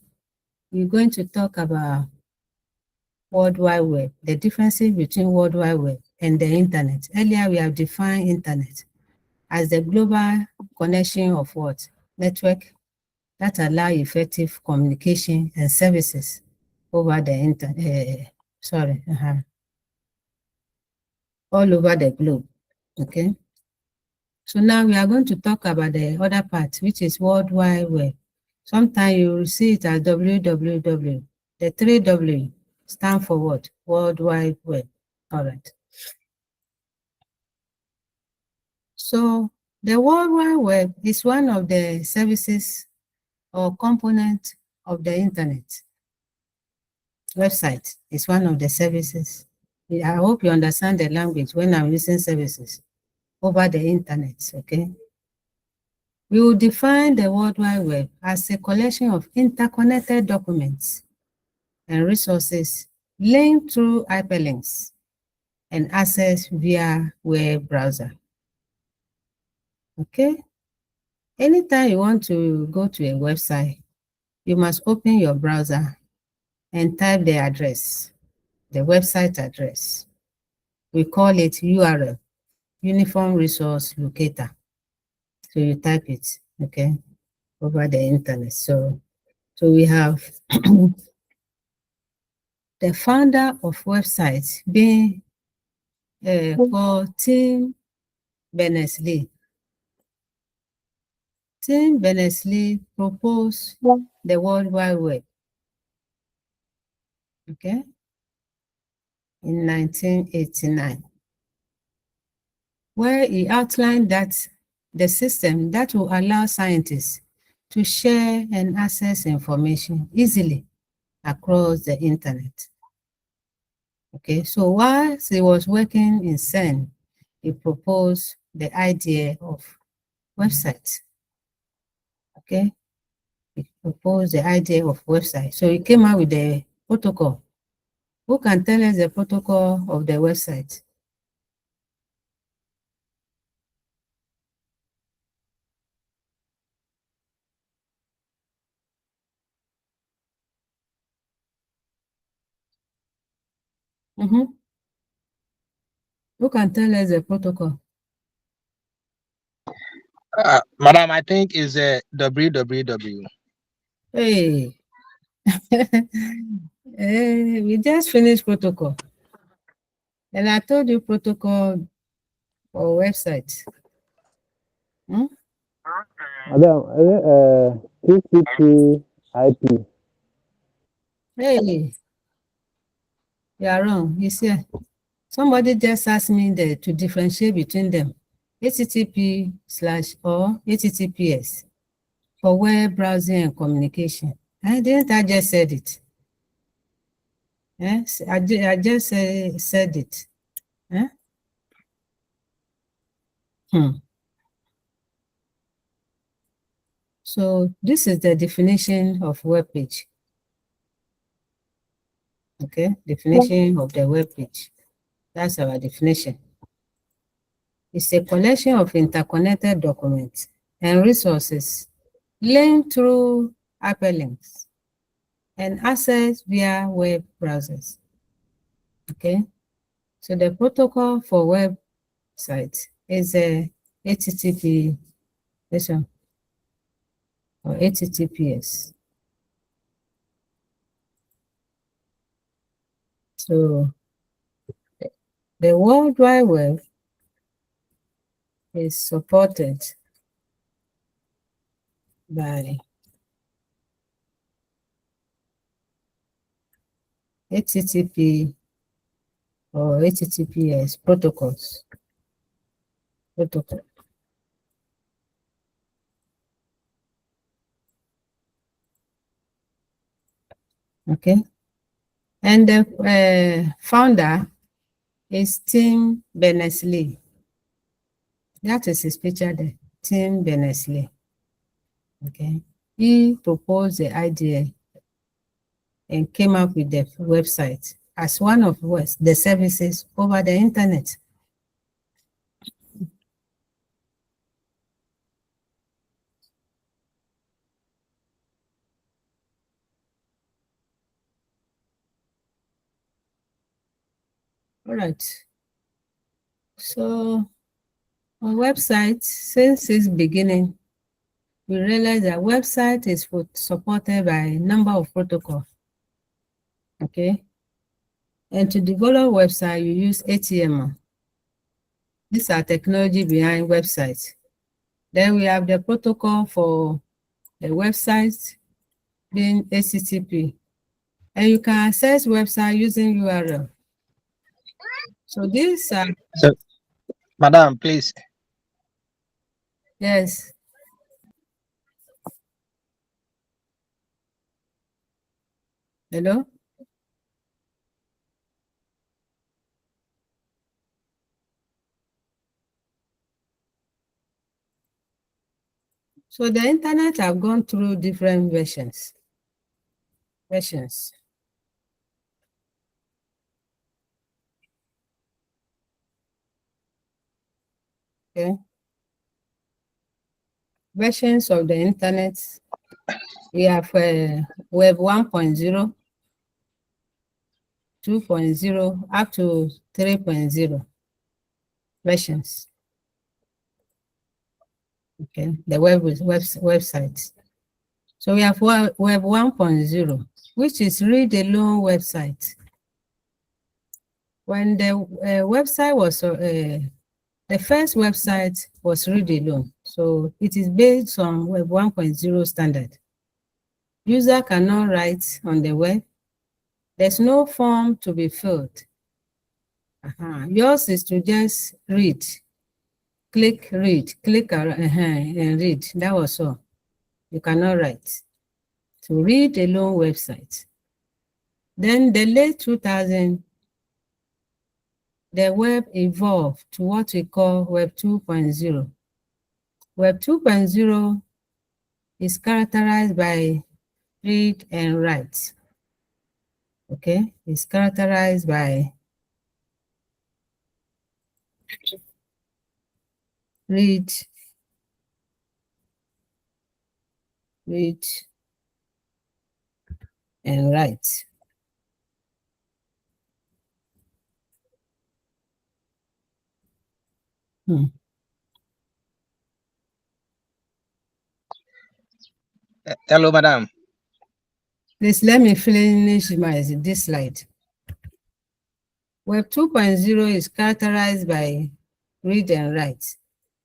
we're going to talk about World Wide Web, the differences between World Wide Web and the internet. Earlier, we have defined internet as the global connection of what? Network that allow effective communication and services over the internet, all over the globe, okay? So now we are going to talk about the other part, which is World Wide Web. Sometimes you will see it as www. The 3W stand for what? World Wide Web. All right. So the World Wide Web is one of the services or component of the internet. Website is one of the services. I hope you understand the language when I'm using services over the internet, okay? We will define the World Wide Web as a collection of interconnected documents and resources linked through hyperlinks and accessed via web browser. Okay? Anytime you want to go to a website, you must open your browser and type the address, the website address. We call it URL, Uniform Resource Locator. So you type it, okay, over the internet. So we have the founder of websites being called Tim Berners-Lee. Tim Berners-Lee proposed the World Wide Web. okay, in 1989, where he outlined that the system that will allow scientists to share and access information easily across the internet. Okay, so whilst he was working in CERN, he proposed the idea of websites. Okay, he proposed the idea of website. So he came out with the protocol. Who can tell us the protocol of the website? Who can tell us the protocol? Madam, I think is a www. Hey, we just finished protocol. And I told you protocol or website. Madam, TCP IP. Hey, you are wrong. You see, somebody just asked me to differentiate between them. HTTP/ or HTTPS for web browsing and communication. Didn't I just said it? Yes, I just said it. So this is the definition of web page. Okay, definition of the web page. That's our definition. It's a collection of interconnected documents and resources linked through hyperlinks and accessed via web browsers. Okay, so the protocol for websites is a HTTP, this one, or HTTPS. So the World Wide Web is supported by HTTP or HTTPS protocols. Okay, and the founder is Tim Berners-Lee. That is his picture there, Tim Berners-Lee. Okay, he proposed the idea and came up with the website as one of the services over the internet. All right. So on websites, since its beginning, we realize that website is supported by a number of protocols. Okay. And to develop website, you use HTML. These are technology behind websites. Then we have the protocol for the website being HTTP. And you can access website using URL. So these are... So, Madam, please. Yes. Hello? So the internet have gone through different versions. Okay. Versions of the internet. We have Web 1.0, 2.0, up to 3.0 versions. Okay, the websites. So we have Web 1.0, which is read-alone website. When the website was, the first website was read-alone. So it is based on Web 1.0 standard. User cannot write on the web, There's no form to be filled. Yours is to just read. Click read, click and read. That was all. You cannot write. To read alone website. Then the late 2000, the web evolved to what we call Web 2.0. Web 2.0 is characterized by read and write. Okay, it's characterized by read, and write. Hello, madam. Please let me finish this slide. Web 2.0 is characterized by read and write.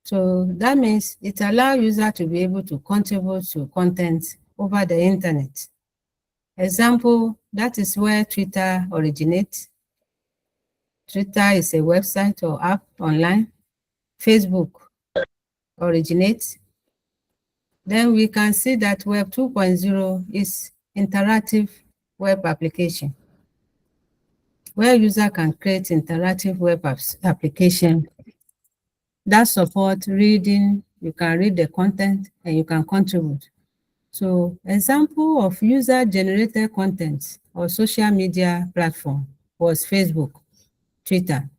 So that means it allows users to be able to contribute to content over the internet. Example, that is where Twitter originates. Twitter is a website or app online. Facebook originates. Then we can see that Web 2.0 is interactive web application, where user can create interactive web application that support reading. You can read the content and you can contribute. So example of user-generated content or social media platform was Facebook, Twitter.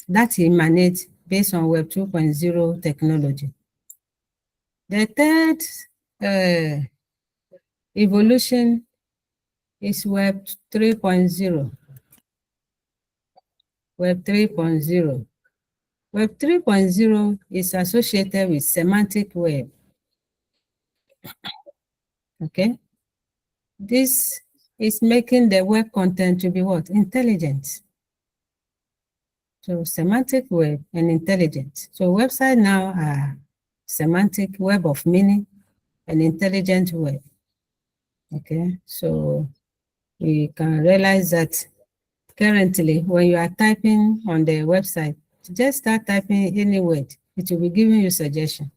That emanates based on Web 2.0 technology. The third evolution is Web 3.0. Web 3.0. Web 3.0 is associated with semantic web. Okay? This is making the web content to be what? Intelligent. So semantic web and intelligent. So website now are semantic web of meaning and intelligent web. Okay, so we can realize that currently when you are typing on the website, just start typing any word, it will be giving you suggestion.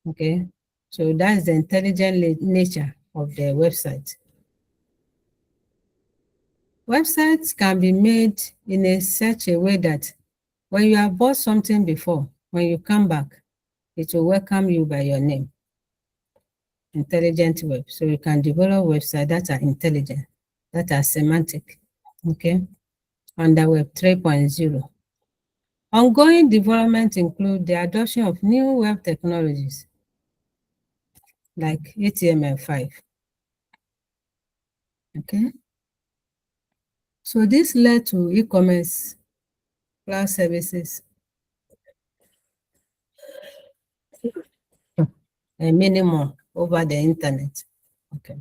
Okay, so that's the intelligent nature of the website. Websites can be made in such a way that when you have bought something before, when you come back, it will welcome you by your name. Intelligent web. So you can develop websites that are intelligent, that are semantic. Okay, under Web 3.0. Ongoing development include the adoption of new web technologies like HTML5. Okay, so this led to e-commerce, cloud services, and many more over the internet. Okay.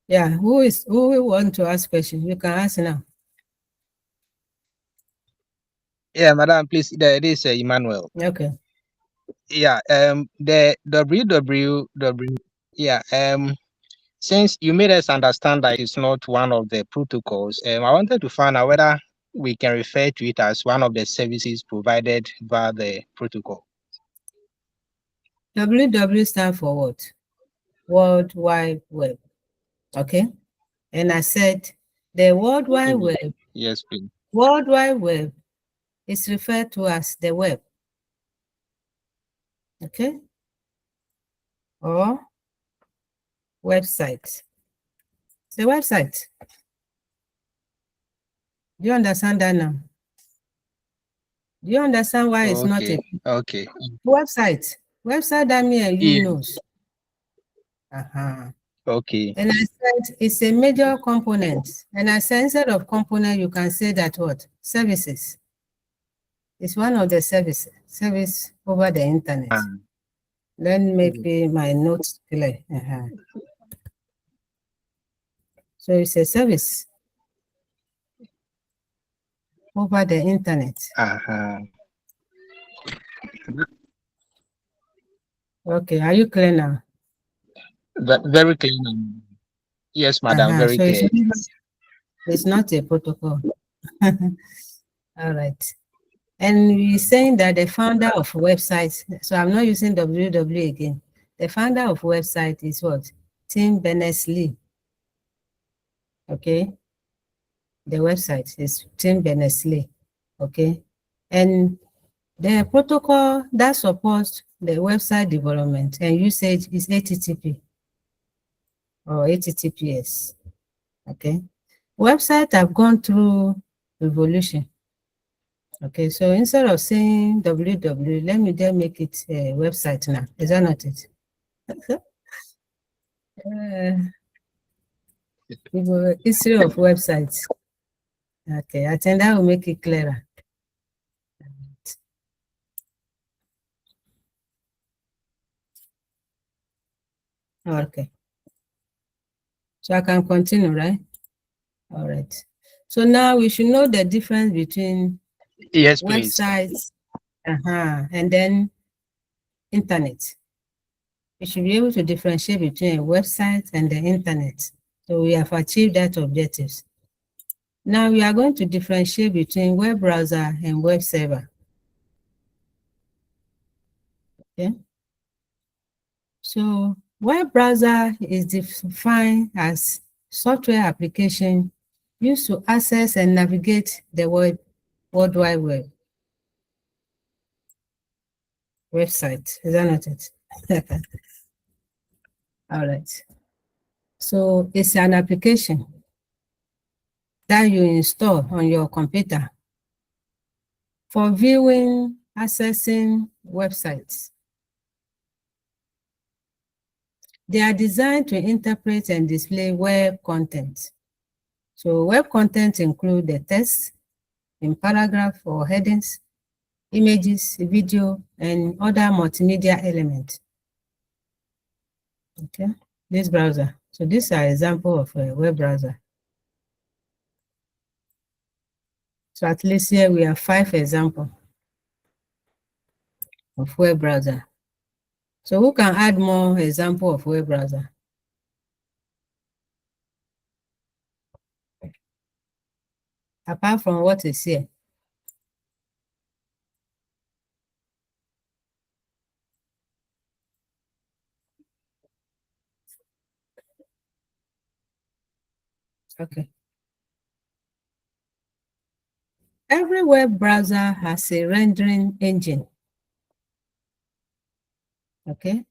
Yeah, who will want to ask questions? You can ask now. Yeah, madam, please. This is Emmanuel. Okay. Yeah. The www. Yeah. Since you made us understand that it's not one of the protocols, I wanted to find out whether we can refer to it as one of the services provided via the protocol. www stands for what? World Wide Web. Okay. And I said the World Wide Web. Yes, please. World Wide Web is referred to as the web. Okay. Or website. The website. Do you understand that now? Do you understand why it's not a okay website? Website that me and you knows. Okay. And I said it's a major component. And I said instead of component, you can say that what? Services. It's one of the service over the internet. Then make my notes clear. So it's a service over the internet. Okay, are you clear now? Very clear now. Yes, madam, very So clear. it's not a protocol. All right. And we're saying that the founder of websites, so I'm not using www again. The founder of website is what? Tim Berners-Lee. Okay. The website is Tim Berners-Lee. Okay. And the protocol that supports the website development and usage is HTTP or HTTPS. Okay. Websites have gone through evolution. Okay, so instead of saying www, let me just make it a website now. Is that not it? History of websites. Okay, I think that will make it clearer. Okay. So I can continue, right? All right. So now we should know the difference between Yes, please. websites and then internet. We should be able to differentiate between a website and the internet. So we have achieved that objectives. Now we are going to differentiate between web browser and web server. Okay. So web browser is defined as software application used to access and navigate the World Wide Web. Website, is that not it? All right. So it's an application that you install on your computer for viewing, accessing websites. They are designed to interpret and display web content. So web content include the text in paragraph or headings, images, video, and other multimedia elements. Okay, this browser. So these are example of a web browser. So at least here we have 5 examples of web browser. So who can add more example of web browser? Apart from what is here. Okay. Every web browser has a rendering engine. Okay.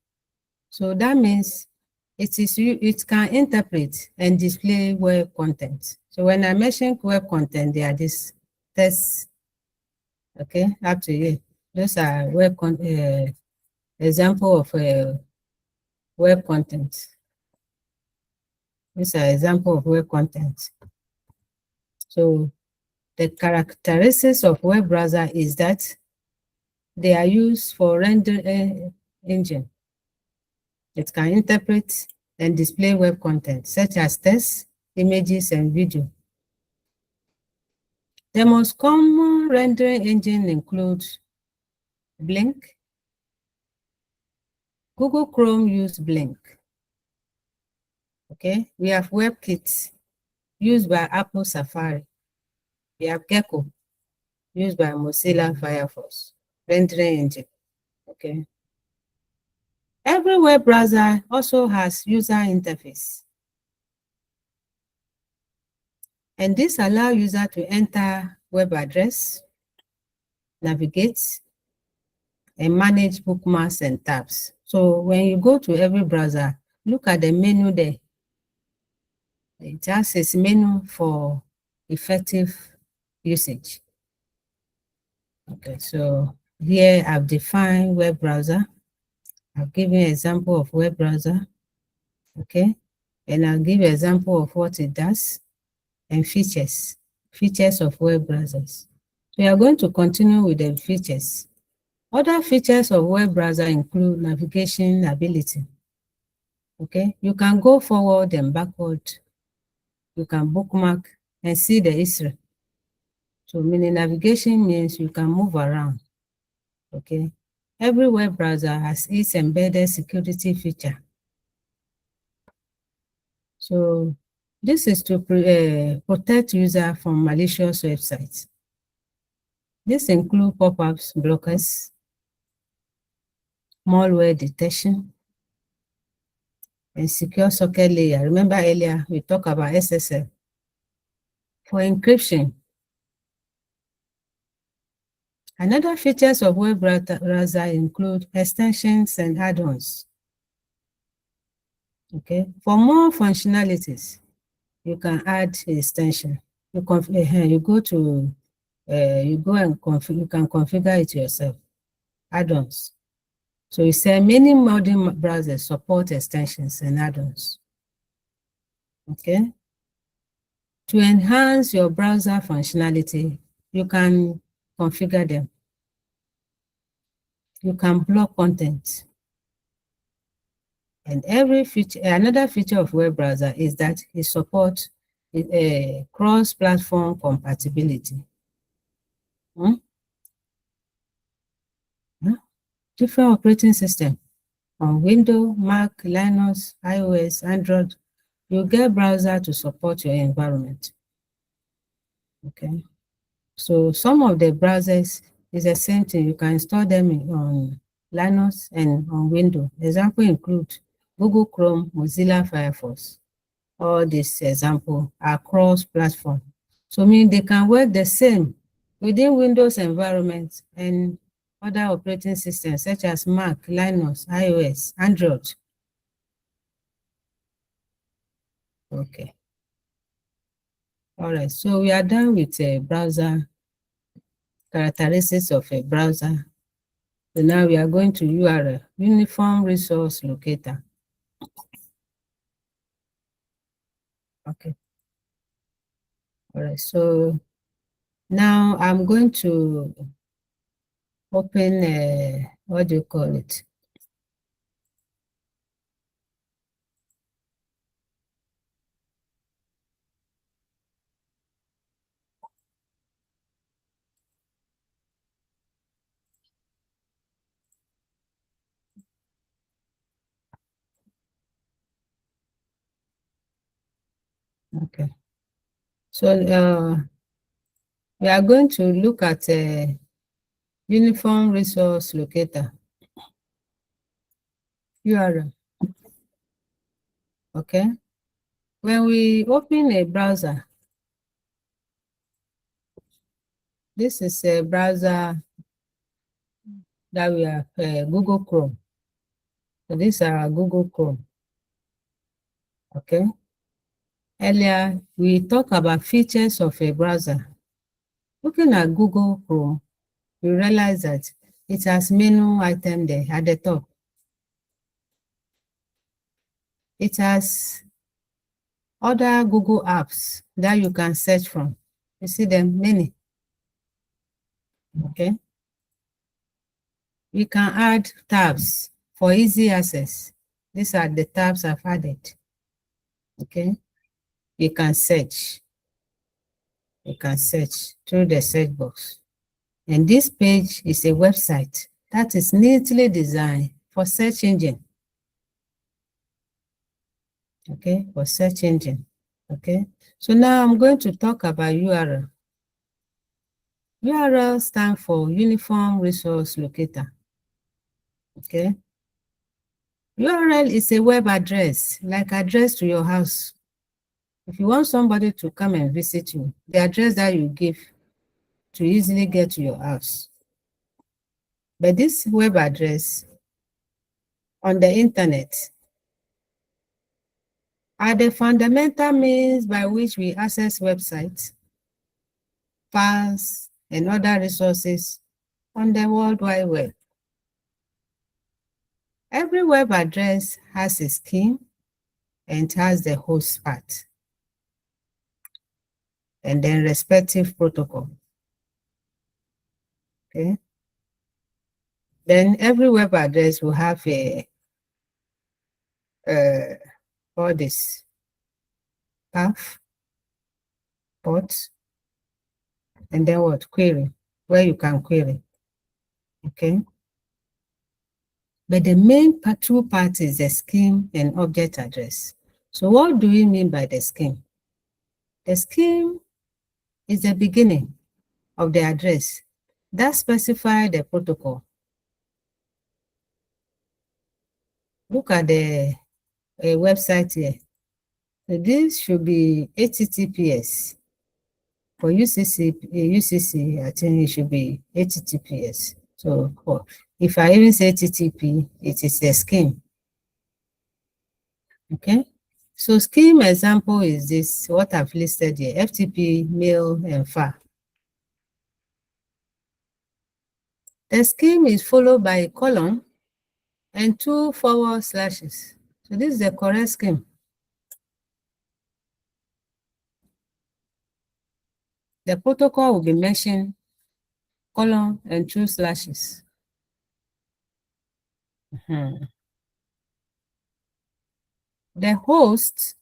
So that means it can interpret and display web content. So when I mention web content, they are this text. Okay, up to you. Those are example of web content. These are example of web content. So the characteristics of web browser is that they are used for render engine. It can interpret and display web content such as text, images, and video. The most common rendering engine includes Blink. Google Chrome use Blink. Okay, we have WebKit used by Apple Safari. We have Gecko used by Mozilla Firefox rendering engine. Okay. Every web browser also has user interface. And this allows user to enter web address, navigate, and manage bookmarks and tabs. So when you go to every browser, look at the menu there. It just says menu for effective usage. Okay, so here I've defined web browser. I've given an example of web browser. Okay, and I'll give an example of what it does and features of web browsers. We are going to continue with the features. Other features of web browser include navigation ability. Okay, you can go forward and backward. You can bookmark and see the history. So mini navigation means you can move around. Okay, every web browser has its embedded security feature. So this is to protect user from malicious websites. This includes pop-ups, blockers, malware detection, and secure socket layer. Remember earlier we talked about SSL. For encryption, another features of web browser include extensions and add-ons. Okay, for more functionalities, you can add extension. You go to you go and you can configure it yourself. Add-ons. So you say many modern browsers support extensions and add-ons. Okay. To enhance your browser functionality, you can configure them. You can block content. And every feature, another feature of web browser is that it supports cross-platform compatibility. Different operating system on Windows, Mac, Linux, iOS, Android. You get browser to support your environment. Okay. So some of the browsers is the same thing. You can install them on Linux and on Windows. Example include Google Chrome, Mozilla Firefox. All these examples are cross-platform. So mean they can work the same within Windows environment and other operating systems such as Mac, Linux, iOS, Android. Okay. All right, so we are done with a browser, characteristics of a browser. So now we are going to URL, Uniform Resource Locator. Okay. All right, so now I'm going to open, what do you call it? Okay. So we are going to look at a Uniform Resource Locator, URL. Okay. When we open a browser, this is a browser that we have Google Chrome. So this is our Google Chrome. Okay. Earlier, we talked about features of a browser. Looking at Google Chrome, we realize that it has menu item there at the top. It has other Google apps that you can search from. You see them many. Okay. We can add tabs for easy access. These are the tabs I've added. Okay. You can search. You can search through the search box. And this page is a website that is neatly designed for search engine. Okay, for search engine. Okay, so now I'm going to talk about URL. URL stands for Uniform Resource Locator. Okay, URL is a web address, like address to your house. If you want somebody to come and visit you, the address that you give to easily get to your house. But this web address on the internet are the fundamental means by which we access websites, files, and other resources on the World Wide Web. Every web address has a scheme and has the host part, and then respective protocol. Okay. Then every web address will have a all this path, port, and then what? Query, where you can query. Okay. But the main two parts is the scheme and object address. So what do we mean by the scheme? The scheme is the beginning of the address that specifies the protocol. Look at the website here. So this should be HTTPS. For UCC, I think it should be HTTPS. So if I even say HTTP, it is a scheme. Okay. So scheme example is this, what I've listed here, FTP, mail, and file. The scheme is followed by a colon and 2 forward slashes. So this is the correct scheme. The protocol will be mentioned, colon and 2 slashes. The host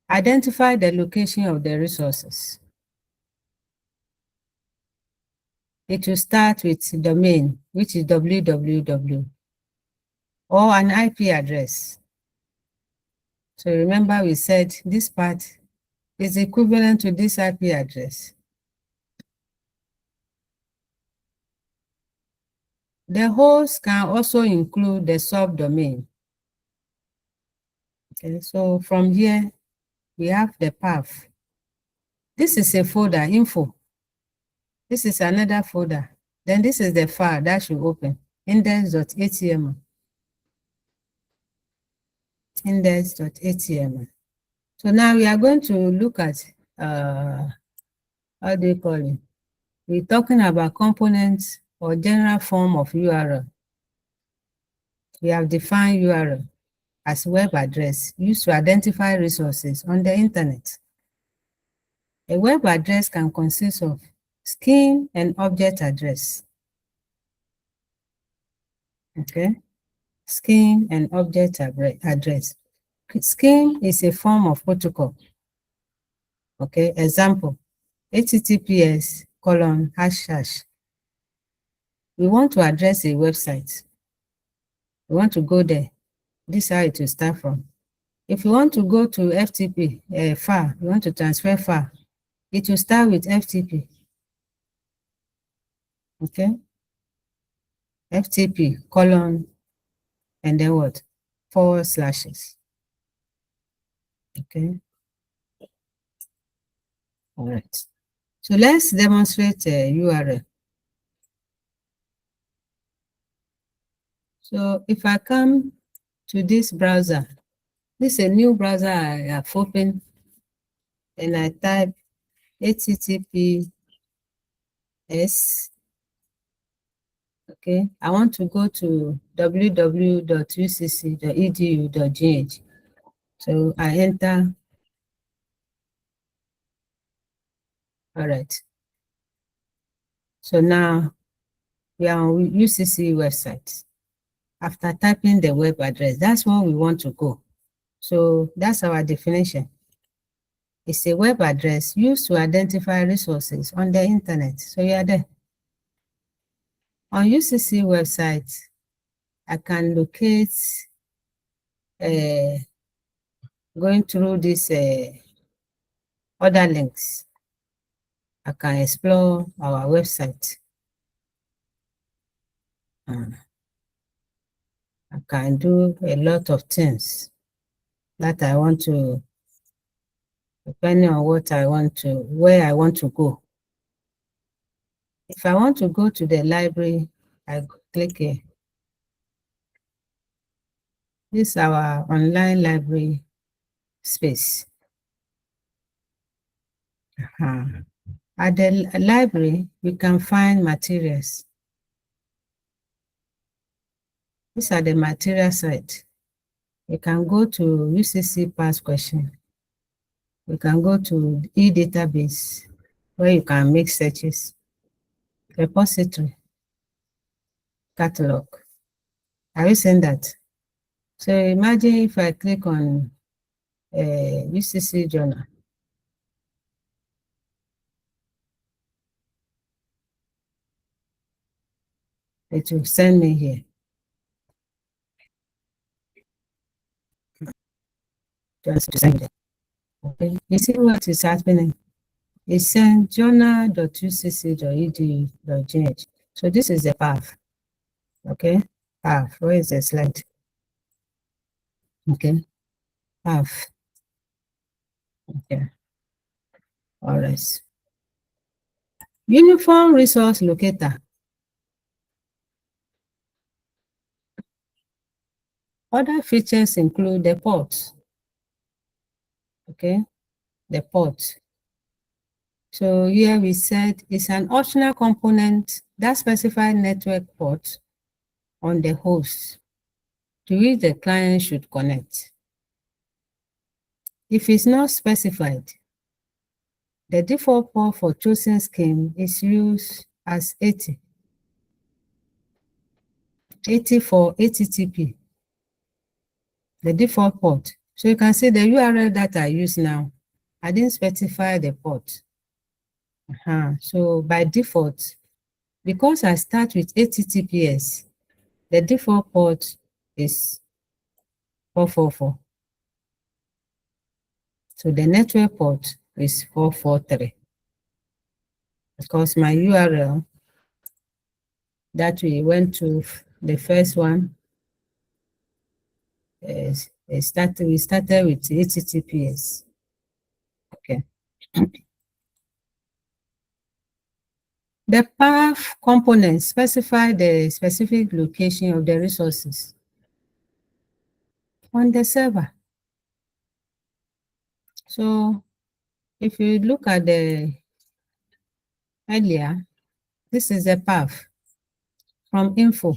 identify the location of the resources. It will start with domain, which is www, or an IP address. So remember we said this part is equivalent to this IP address. The host can also include the subdomain. Okay, so from here, we have the path. This is a folder, info. This is another folder. Then this is the file that should open, index.html. Index.html. So now we are going to look at, how do you call it? We're talking about components or general form of URL. We have defined URL as web address used to identify resources on the internet. A web address can consist of scheme and object address. Okay, scheme and object address. Scheme is a form of protocol. Okay, example, HTTPS : // We want to address a website. We want to go there. This is how it will start from. If you want to go to FTP file, you want to transfer file, it will start with FTP. Okay, FTP : and then what? 4 slashes. Okay. All right. So let's demonstrate a URL. So if I come to this browser, this is a new browser I have opened, and I type HTTPS. Okay, I want to go to www.ucc.edu.gh. So I enter. All right. So now we are on UCC website. After typing the web address, that's where we want to go. So that's our definition. It's a web address used to identify resources on the internet. So you are there. On UCC website, I can locate, going through these other links. I can explore our website. I can do a lot of things that I want to, depending on what I want to, where I want to go. If I want to go to the library, I click here. This is our online library space. At the library, we can find materials. These are the material site. You can go to UCC past question. You can go to e-database, where you can make searches. Repository, catalog. Have you seen that? So imagine if I click on UCC journal. It will send me here. to send it. Okay, you see what is happening? It's sent journal.ucc.edu.gh. So this is the path. Okay, path. Where is the slide? Okay, path. Okay, all right. Uniform resource locator. Other features include the port. Okay, the port. So here we said it's an optional component that specifies network port on the host to which the client should connect. If it's not specified, the default port for chosen scheme is used as 80. 80 for HTTP, the default port. So you can see the URL that I use now. I didn't specify the port. So by default, because I start with HTTPS, the default port is 444. So the network port is 443. Because my URL that we went to, the first one, we started with HTTPS. Okay. The path components specify the specific location of the resources on the server. So if you look at the earlier, this is the path from info.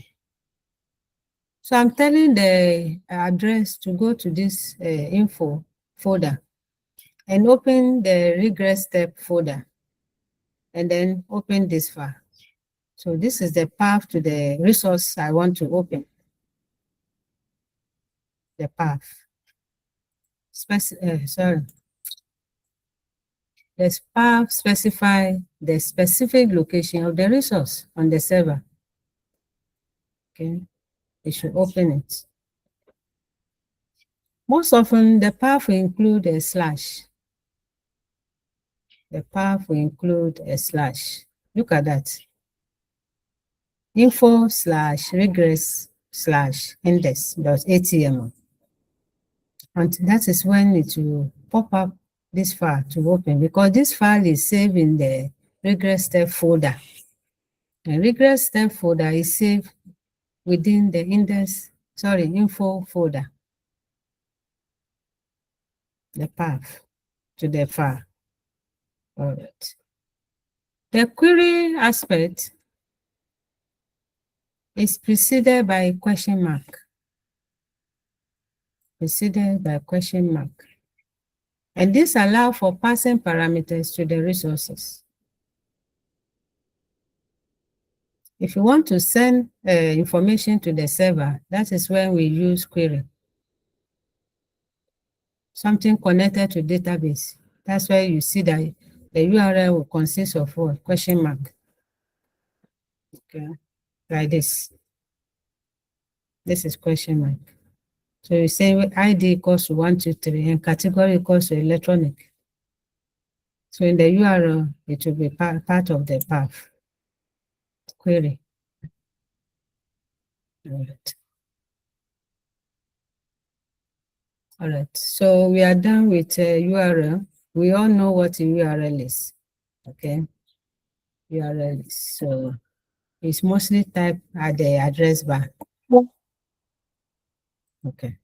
So I'm telling the address to go to this info folder and open the regress step folder and then open this file. So this is the path to the resource I want to open. The path. The path specify the specific location of the resource on the server. Okay, you should open it. Most often, the path will include a slash. The path will include a slash. Look at that. info/regress/index.html. And that is when it will pop up this file to open, because this file is saved in the regress step folder. The regress step folder is saved within the info folder. The path to the file. All right. The query aspect is preceded by a question mark. Preceded by a question mark. And this allows for passing parameters to the resources. If you want to send information to the server, that is when we use query. Something connected to database. That's why you see that the URL will consist of what? Question mark. Okay, like this. This is question mark. So you say ID equals to 123 and category equals to electronic. So in the URL, it will be part of the path. Query. All right. All right. So we are done with URL. We all know what a URL is. Okay. URL is, so it's mostly typed at the address bar. Okay.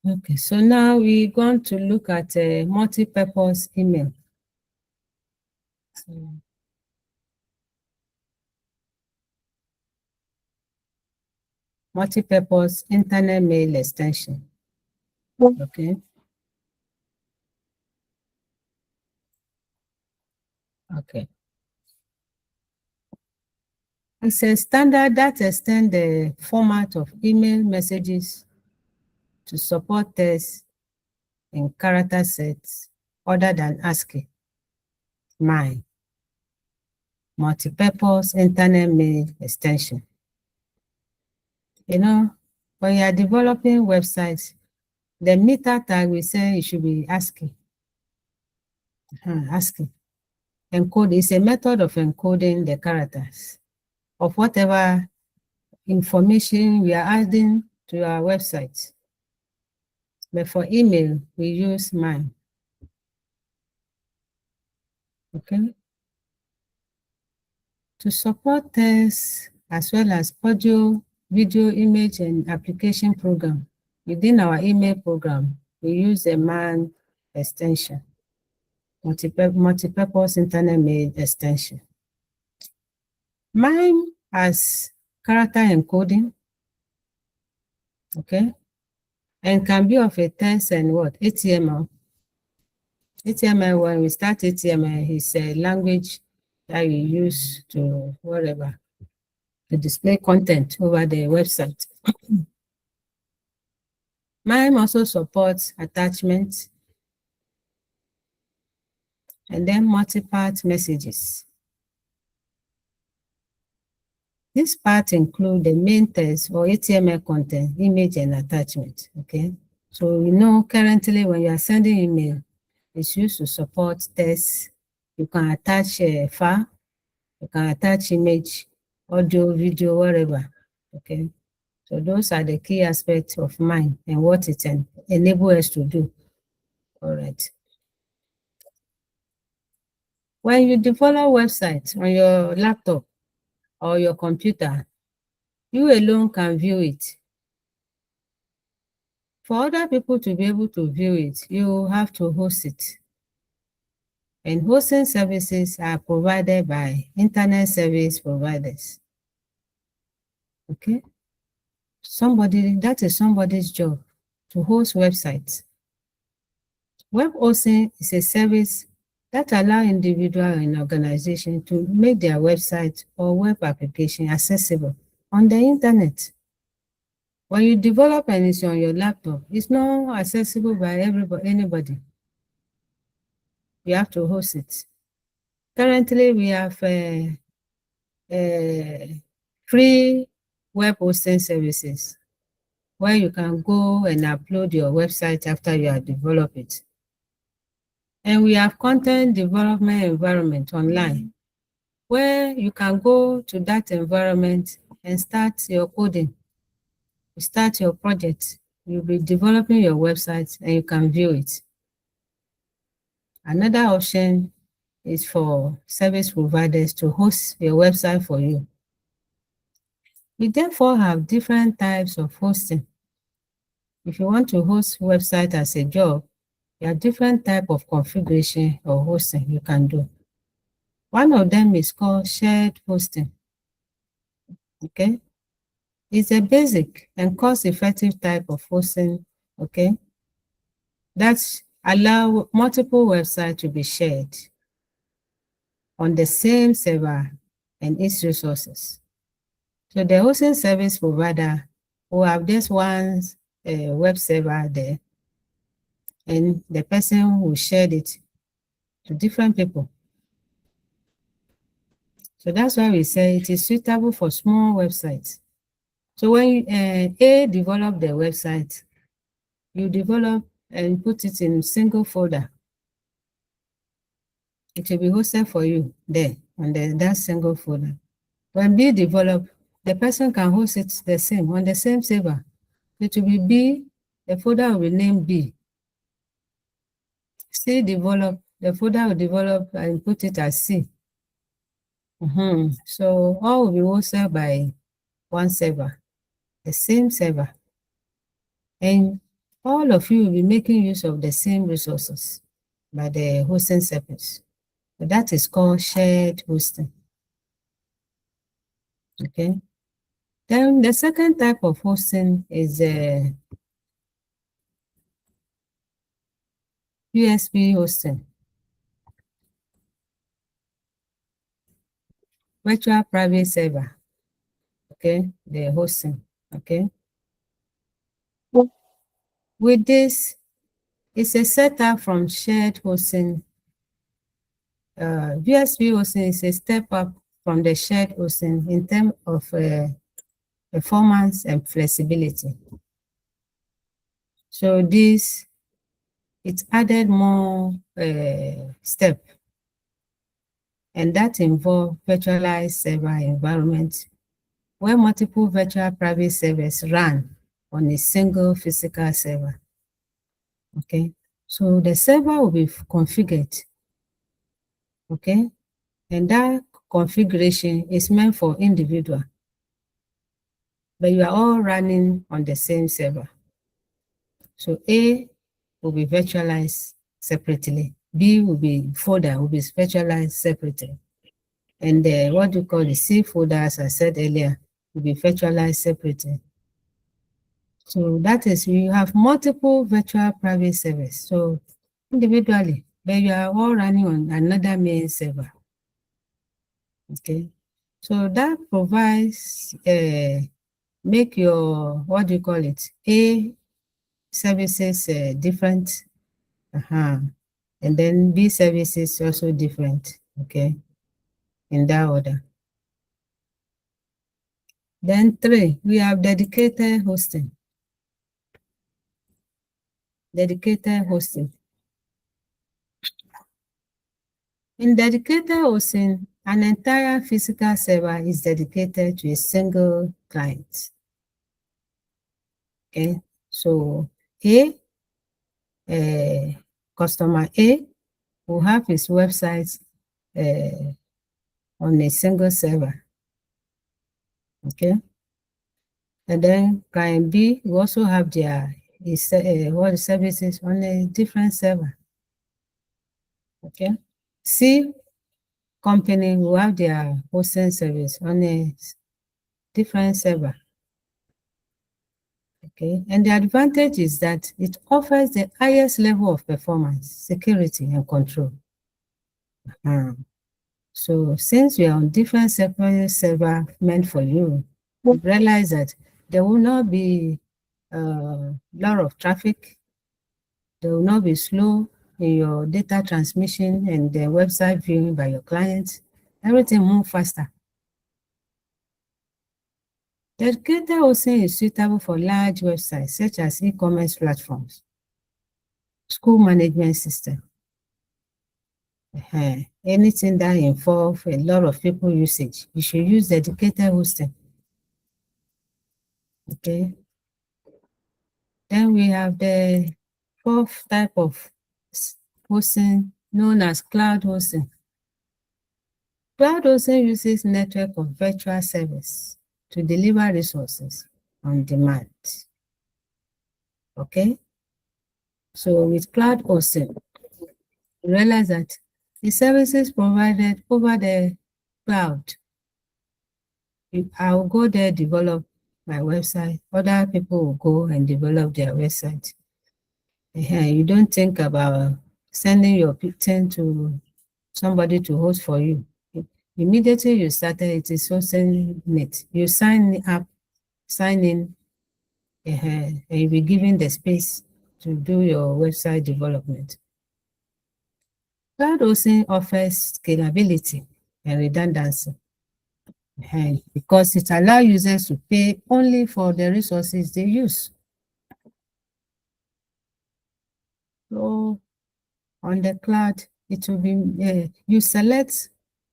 Okay, so now we're going to look at a multi-purpose email. So, multi-purpose internet mail extension. Okay. Okay. It's a standard that extends the format of email messages to support text in character sets other than ASCII. MIME. Multi-purpose internet mail extension. You know, when you are developing websites, The meta tag, we say it should be ASCII. ASCII. Encode is a method of encoding the characters of whatever information we are adding to our website. But for email, we use MIME. Okay. To support text as well as audio, video, image, and application program, within our email program, we use a MAN extension, multi-purpose internet mail extension. MIME has character encoding, okay, and can be of a text and what? HTML. HTML, when we start HTML, is a language that you use to whatever, to display content over the website. MIME also supports attachments and then multi-part messages. This part include the main text or HTML content, image, and attachment, okay? So we know currently when you are sending email, it's used to support text. You can attach a file, you can attach image, audio, video, whatever, okay? So those are the key aspects of MIME and what it enables us to do. All right. When you develop website on your laptop or your computer, you alone can view it. For other people to be able to view it, you have to host it. And hosting services are provided by internet service providers. Okay? That is somebody's job to host websites. Web hosting is a service that allows individuals and organizations to make their website or web application accessible on the internet. When you develop anything on your laptop, it's not accessible by anybody. You have to host it. Currently, we have free web hosting services where you can go and upload your website after you have developed it. And we have content development environment online where you can go to that environment and start your coding. You start your project. You'll be developing your website and you can view it. Another option is for service providers to host your website for you. We therefore have different types of hosting. If you want to host website as a job, there are different types of configuration or hosting you can do. One of them is called shared hosting. Okay? It's a basic and cost-effective type of hosting, okay, that allows multiple websites to be shared on the same server and its resources. So the hosting service provider will have just one web server there, and the person will share it to different people. So that's why we say it is suitable for small websites. So when you develop the website, you develop and put it in single folder. It will be hosted for you there on that single folder. When B develop, the person can host it on the same server. It will be B, the folder will be named B. C develop, the folder will develop and put it as C. So all will be hosted by one server, the same server. And all of you will be making use of the same resources by the hosting service. So that is called shared hosting. Okay. Then the second type of hosting is USB hosting. Virtual private server. Okay, the hosting. Okay. With this, it's a setup from shared hosting. USB hosting is a step up from the shared hosting in terms of performance and flexibility. So this, it added more step, and that involved virtualized server environment where multiple virtual private servers ran on a single physical server. Okay, so the server will be configured. Okay, and that configuration is meant for individual, but you are all running on the same server. So A will be virtualized separately. B will be folder will be virtualized separately. And what you call the C folder, as I said earlier, will be virtualized separately. So that is, you have multiple virtual private servers. So individually, but you are all running on another main server. Okay. So that provides, make your, what do you call it? A services different. And then B services also different. Okay. In that order. Then 3, we have dedicated hosting. Dedicated hosting. In dedicated hosting, an entire physical server is dedicated to a single client. Okay, so customer A will have his website on a single server. Okay, and then client B will also have their all the services on a different server. Okay, C company will have their hosting service on a different server. Okay, and the advantage is that it offers the highest level of performance, security, and control. So since we are on different separate server meant for you, realize that there will not be a lot of traffic. There will not be slow in your data transmission and the website viewing by your clients. Everything move faster. Dedicated hosting is suitable for large websites such as e-commerce platforms, school management system, anything that involves a lot of people usage. You should use dedicated hosting. Okay. Then we have the 4th type of hosting known as cloud hosting. Cloud hosting uses network of virtual service to deliver resources on demand. Okay. So with cloud hosting, you realize that the services provided over the cloud, I'll go there, develop my website. Other people will go and develop their website. You don't think about sending your thing to somebody to host for you. Immediately you started, it is hosting it. You sign up, sign in, and you'll be given the space to do your website development. Cloud hosting offers scalability and redundancy because it allows users to pay only for the resources they use. So on the cloud, it will be, you select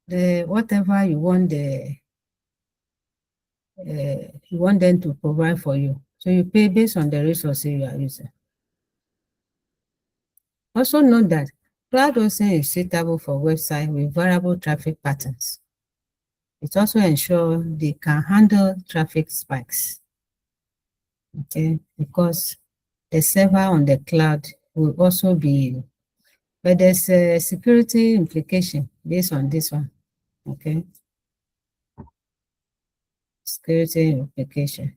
the whatever you want you want them to provide for you. So you pay based on the resources you are using. Also note that cloud hosting is suitable for websites with variable traffic patterns. It also ensures they can handle traffic spikes. Okay, because the server on the cloud will also be, but there's a security implication based on this one. Okay, security implication.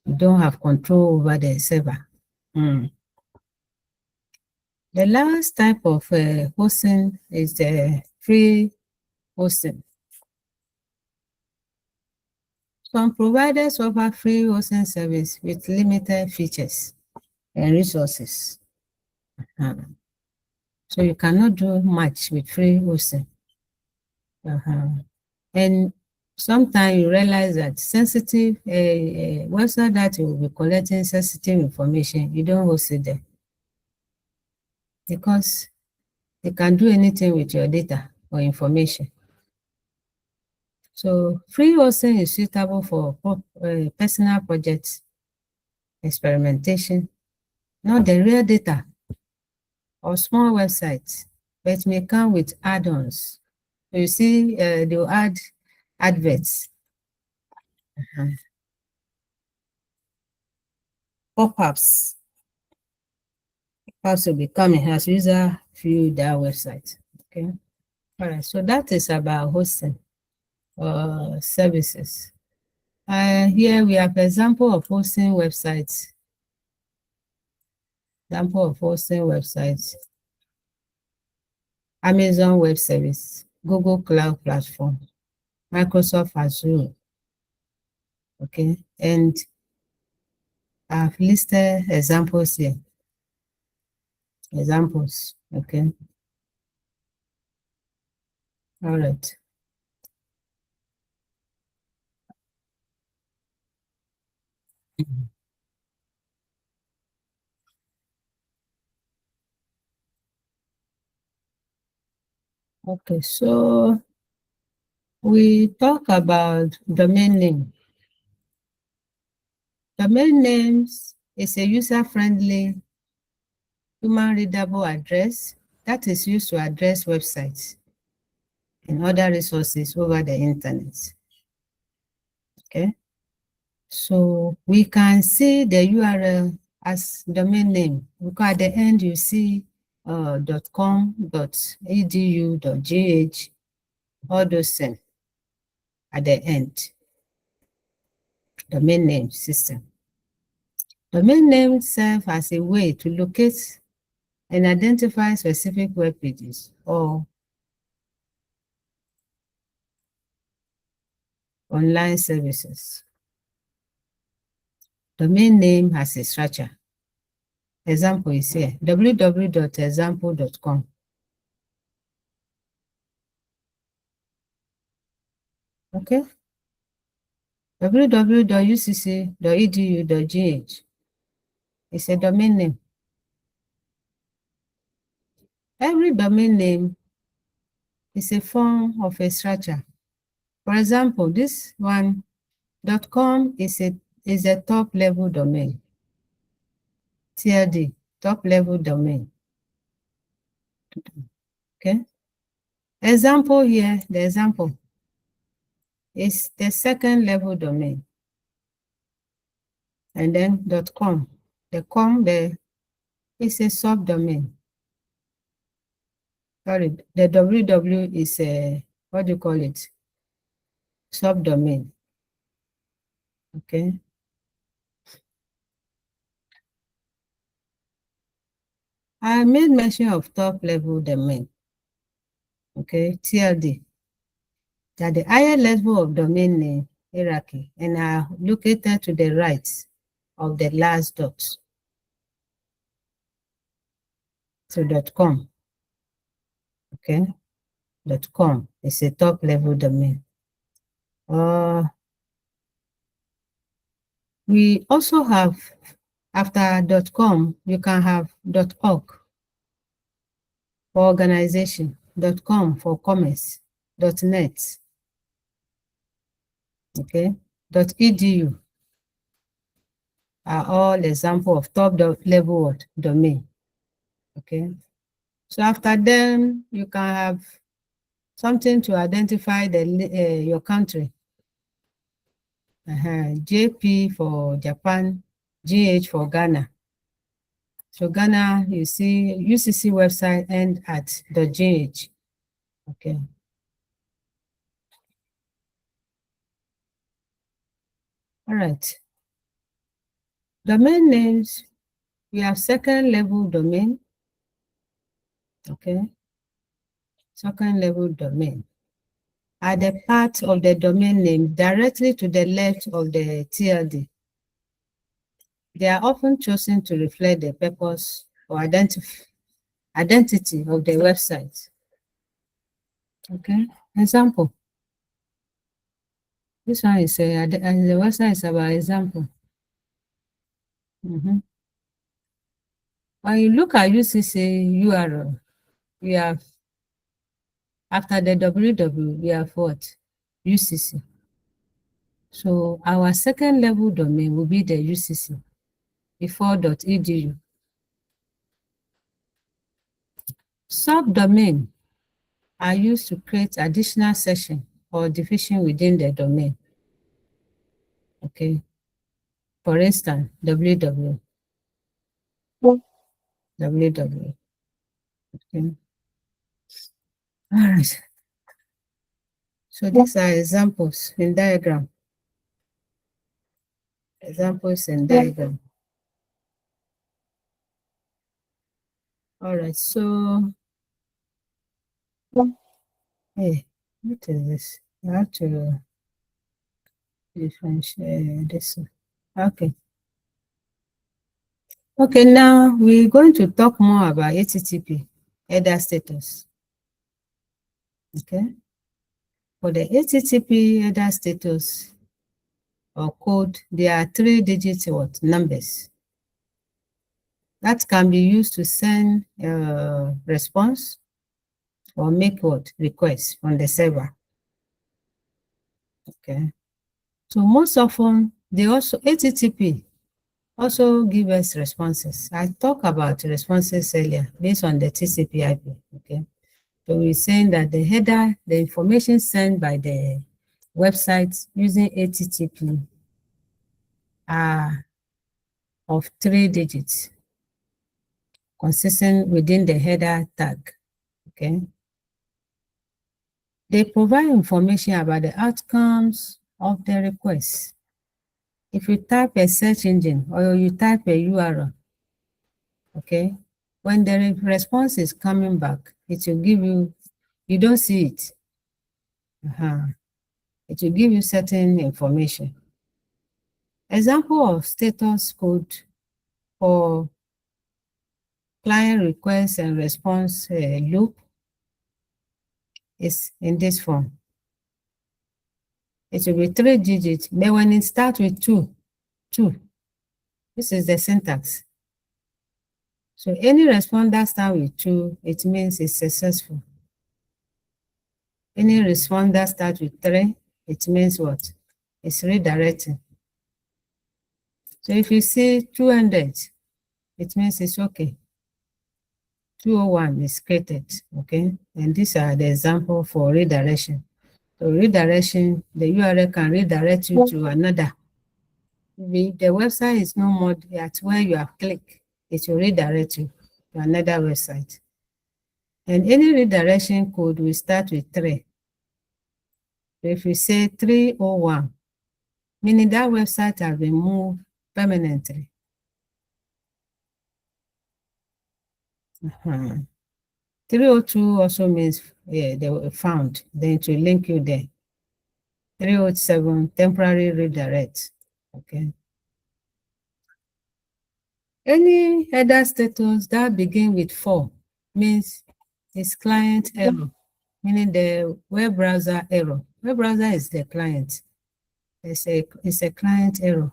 You don't have control over the server. The last type of hosting is the free hosting. Some providers offer free hosting service with limited features and resources. So you cannot do much with free hosting. And sometimes you realize that sensitive website that will be collecting sensitive information, you don't host it there because they can do anything with your data or information. So free hosting is suitable for personal projects, experimentation, not the real data or small websites, but may come with add-ons. You see, they'll add adverts, pop-ups. Pop-ups will be coming as user view their website. Okay. All right. So that is about hosting services. Here we have example of hosting websites. Example of hosting websites. Amazon Web Service, Google Cloud Platform, Microsoft Azure. Okay, and I've listed examples here. Examples, okay. All right. Okay, so we talk about domain name. Domain names is a user-friendly, human-readable address that is used to address websites and other resources over the internet. Okay, so we can see the URL as domain name because at the end you see .com, .edu, .gh, all those things at the end. Domain name system. Domain name serve as a way to locate and identify specific web pages or online services. Domain name has a structure. Example is here, www.example.com. Okay. www.ucc.edu.gh is a domain name. Every domain name is a form of a structure. For example, this one, .com is a top level domain. TLD, top level domain. Okay. Example here, the example is the second level domain. And then .com, the com there is a subdomain. Sorry, the www is a, what do you call it? Subdomain. Okay. I made mention of top level domain. Okay, TLD. That the higher level of domain name hierarchy and are located to the right of the last dot. So .com. Okay. .com is a top level domain. We also have, after .com, you can have .org for organization, .com for commerce, .net, okay, .edu are all examples of top level domain, okay. So after them, you can have something to identify the your country. JP for Japan, GH for Ghana. So Ghana, you see UCC website end at .gh. Okay. All right. Domain names, we have second level domain. Okay. Second level domain are the part of the domain name directly to the left of the TLD. They are often chosen to reflect the purpose or identity of the website. Okay. Example. This one is and the website is about example. When you look at UCC URL, we have after the www, we have what? UCC. So our second level domain will be the UCC before .edu. Subdomain are used to create additional section or division within the domain. Okay. For instance, www. www. Okay. All right. So these are examples in diagram. Examples in diagram. All right. So, hey, what is this? I have to differentiate this. Okay. Okay, now we're going to talk more about HTTP header status. Okay. For the HTTP header status or code, there are 3-digit numbers that can be used to send a response or make requests from the server. Okay. So most often, they also HTTP also give us responses. I talked about responses earlier based on the TCP/IP. Okay. So we're saying that the header, the information sent by the website using HTTP are of 3 digits, consistent within the header tag. Okay. They provide information about the outcomes of the request. If you type a search engine or you type a URL, okay, when the response is coming back, it will give you, you don't see it. It will give you certain information. Example of status code for client request and response loop is in this form. It will be 3 digits, but when it starts with 2, this is the syntax. So any response that starts with 2, it means it's successful. Any response that starts with 3, it means what? It's redirecting. So if you see 200, it means it's okay. 201 is created, okay? And these are the example for redirection. So redirection, the URL can redirect you to another. If the website is no more at where you have clicked, it will redirect you to another website. And any redirection code will start with 3. So if you say 301, meaning that website has been moved permanently. 302 also means they were found, then to link you there. 307, temporary redirect. Okay. Any header status that begin with 4 means it's client error, meaning the web browser error. Web browser is the client. It's a client error.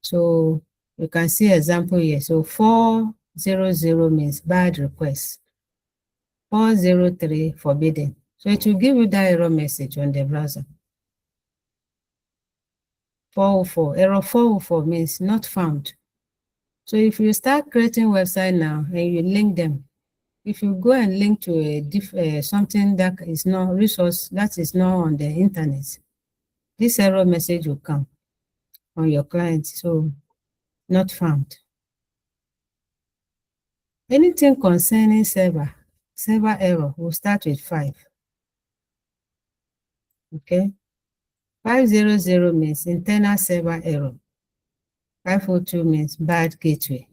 So you can see example here. So 400 means bad request. 403 forbidden. So it will give you that error message on the browser. 404, error 404 means not found. So if you start creating website now and you link them, if you go and link to a something that is not resource that is not on the internet, this error message will come on your client. So not found. Anything concerning server error will start with 5. Okay. 500 means internal server error. 502 means bad gateway.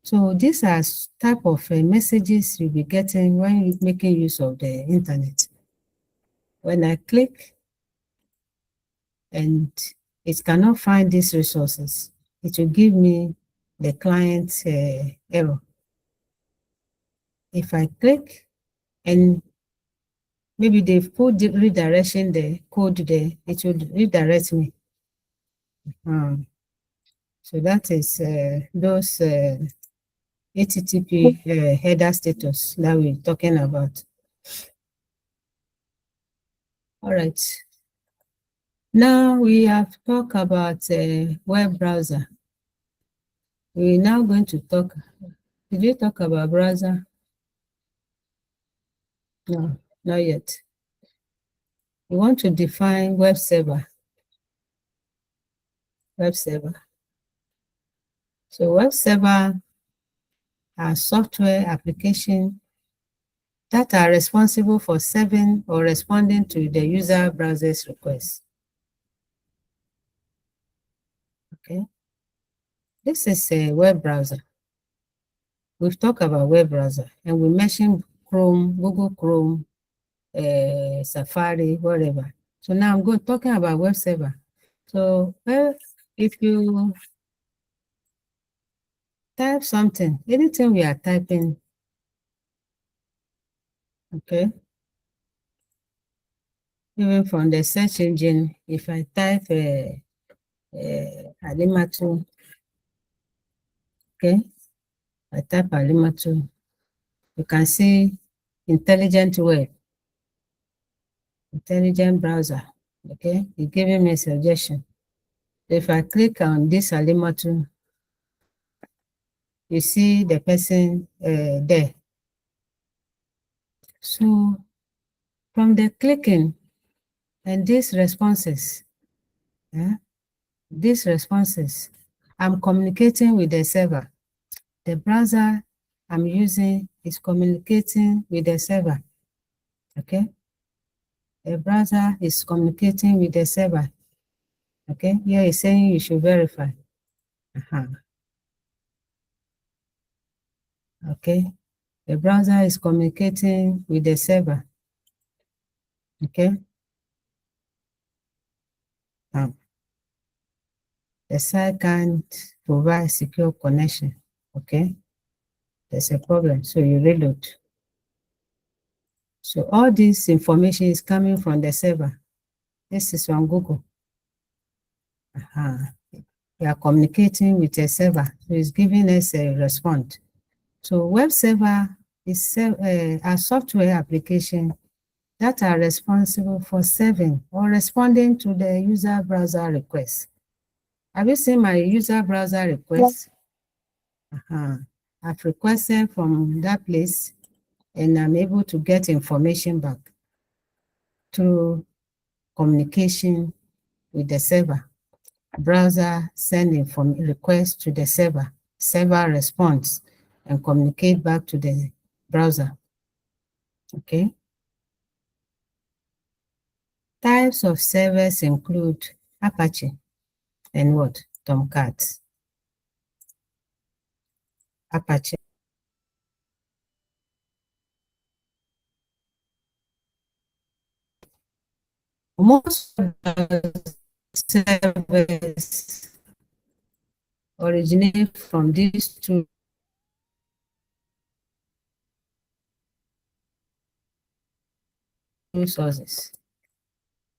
So these are type of messages you'll be getting when you're making use of the internet. When I click and it cannot find these resources, it will give me the client error. If I click and maybe they've put the redirection there, code there, it would redirect me. So that is those HTTP header status that we're talking about. All right. Now we have talked about web browser. We're now going to talk. Did we talk about browser? No, not yet. We want to define web server. Web server. So web server are software application that are responsible for serving or responding to the user browser's request. Okay. This is a web browser. We've talked about web browser and we mentioned Chrome, Google Chrome, Safari, whatever. So now I'm talking about web server. So if you type something, anything we are typing, okay, even from the search engine, if I type Alimatu, okay, I type Alimatu, you can see intelligent web, intelligent browser, okay, it's giving me a suggestion. If I click on this Alimatu, you see the person there. So from the clicking and these responses, I'm communicating with the server. The browser I'm using is communicating with the server. Okay? The browser is communicating with the server. Okay? Here it's saying you should verify. Okay? The browser is communicating with the server. Okay? The site can't provide secure connection. Okay? There's a problem, so you reload. So all this information is coming from the server. This is from Google. We are communicating with a server, so it's giving us a response. So web server is a software application that are responsible for serving or responding to the user browser request. Have you seen my user browser request? I've requested from that place and I'm able to get information back through communication with the server. Browser sending from request to the server. Server responds and communicate back to the browser. Okay. Types of servers include Apache and what? Tomcat. Apache. Most of the servers originate from these two sources.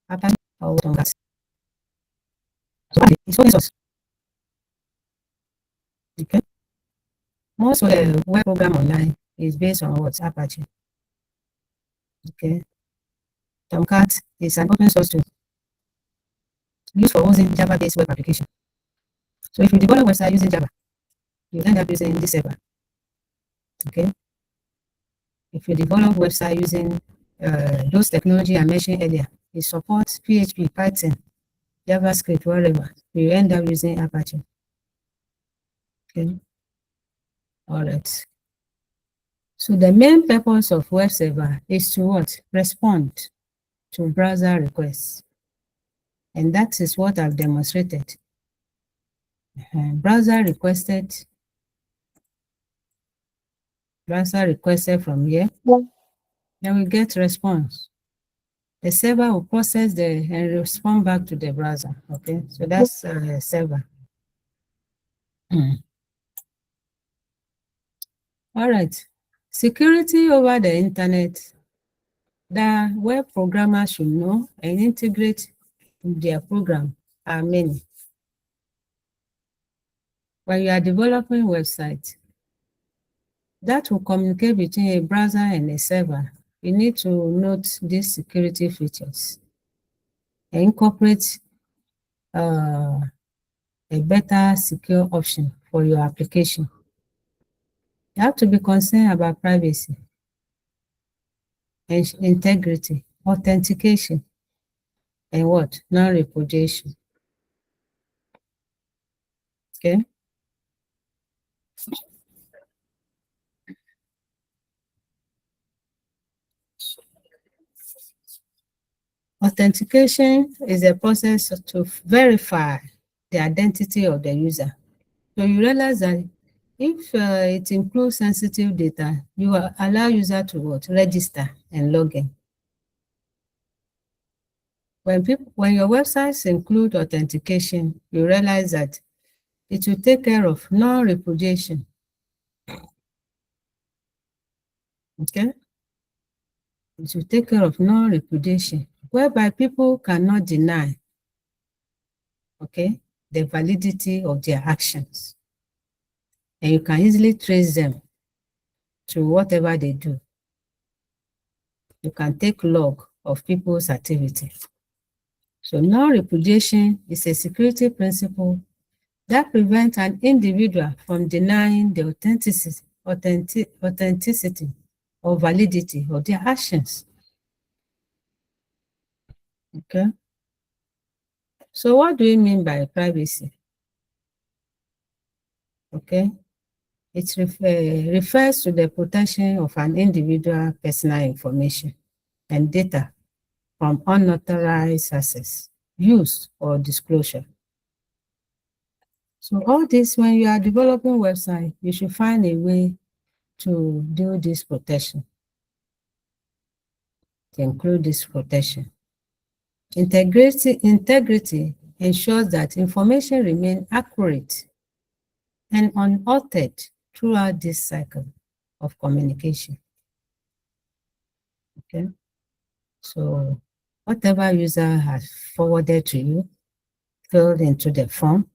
Apache or Tomcat. So it's open source. Okay. Most of the web program online is based on what? Apache. Okay. Tomcat is an open source tool used for hosting Java-based web application. So if you develop a website using Java, you end up using this server. Okay. If you develop a website using those technology I mentioned earlier, it supports PHP, Python, JavaScript, whatever, you end up using Apache. Okay. All right. So the main purpose of web server is to what? Respond to browser requests. And that is what I've demonstrated. Browser requested from here. Then we get response. The server will process and respond back to the browser. Okay, so that's server. All right. Security over the internet that web programmers should know and integrate in their program are many. When you are developing websites, that will communicate between a browser and a server. You need to note these security features and incorporate a better secure option for your application. You have to be concerned about privacy and integrity, authentication, and what? Non-repudiation. Okay. Authentication is a process to verify the identity of the user. So you realize that if it includes sensitive data, you allow user to what? Register and log in. When your websites include authentication, you realize that it will take care of non-repudiation. Okay? It will take care of non-repudiation, whereby people cannot deny, okay, the validity of their actions. And you can easily trace them to whatever they do. You can take log of people's activity. So non-repudiation is a security principle that prevents an individual from denying the authenticity or validity of their actions. Okay. So what do we mean by privacy? Okay. It refers to the protection of an individual personal information and data from unauthorized access, use, or disclosure. So all this, when you are developing website, you should find a way to do this protection, to include this protection. Integrity ensures that information remains accurate and unaltered throughout this cycle of communication. Okay, so whatever user has forwarded to you, filled into the form,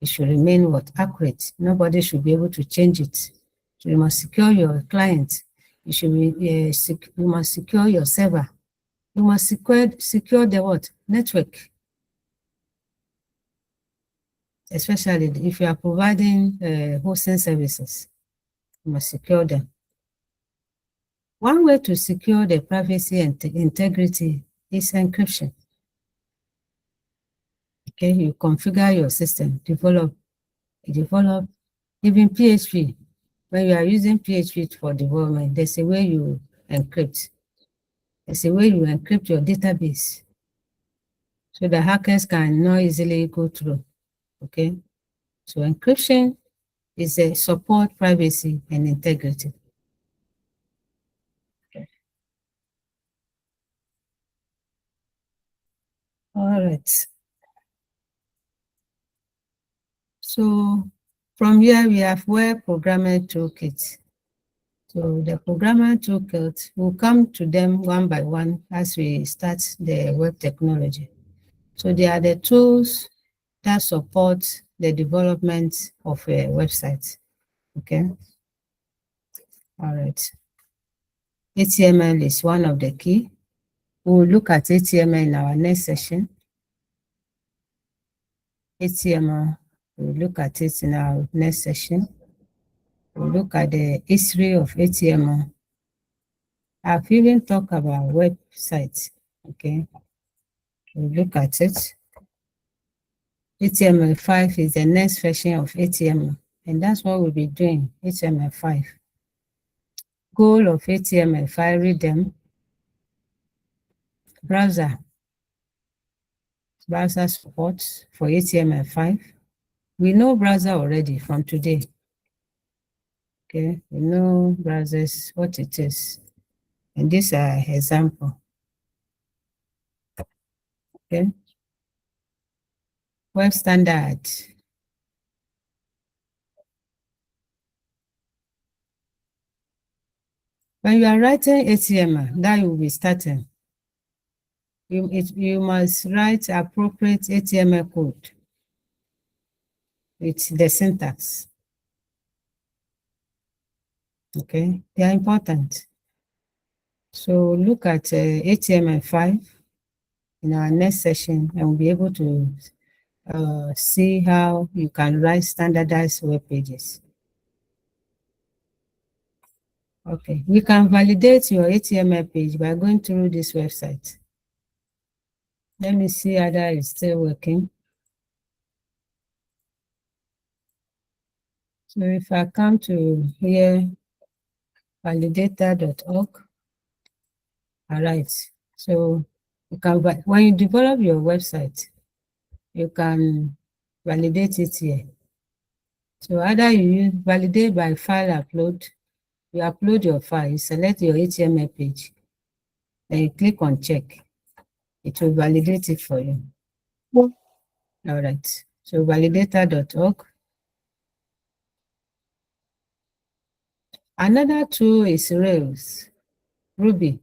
it should remain what? Accurate. Nobody should be able to change it. So you must secure your client. You must secure your server. You must secure the what? Network. Especially if you are providing hosting services, you must secure them. One way to secure the privacy and integrity is encryption. Okay, you configure your system, develop even PHP. When you are using PHP for development, there's a way you encrypt. There's a way you encrypt your database so the hackers can not easily go through. Okay, so encryption is a support privacy and integrity. Okay. All right. So from here we have web programmer toolkit. So the programmer toolkit will come to them one by one as we start the web technology. So they are the tools that support the development of a website. Okay. All right. HTML is one of the key. We'll look at HTML in our next session. HTML, we'll look at it in our next session. We'll look at the history of HTML. I've even talked about websites. Okay. We'll look at it. HTML5 is the next version of HTML, and that's what we'll be doing, HTML5. Goal of HTML5, read them. Browser support for HTML5. We know browser already from today. Okay, we know browsers, what it is. And these are example. Okay. Web standard. When you are writing HTML, that you will be starting. You must write appropriate HTML code with the syntax. Okay, they are important. So look at HTML5 in our next session, and we'll be able to see how you can write standardized web pages. Okay, we can validate your HTML page by going through this website. Let me see whether it's still working. So if I come to here, validator.org, all right. So you can, when you develop your website, you can validate it here. So either you use validate by file upload, you upload your file, you select your HTML page, then you click on check. It will validate it for you. All right. So validator.org. Another tool is Rails, Ruby,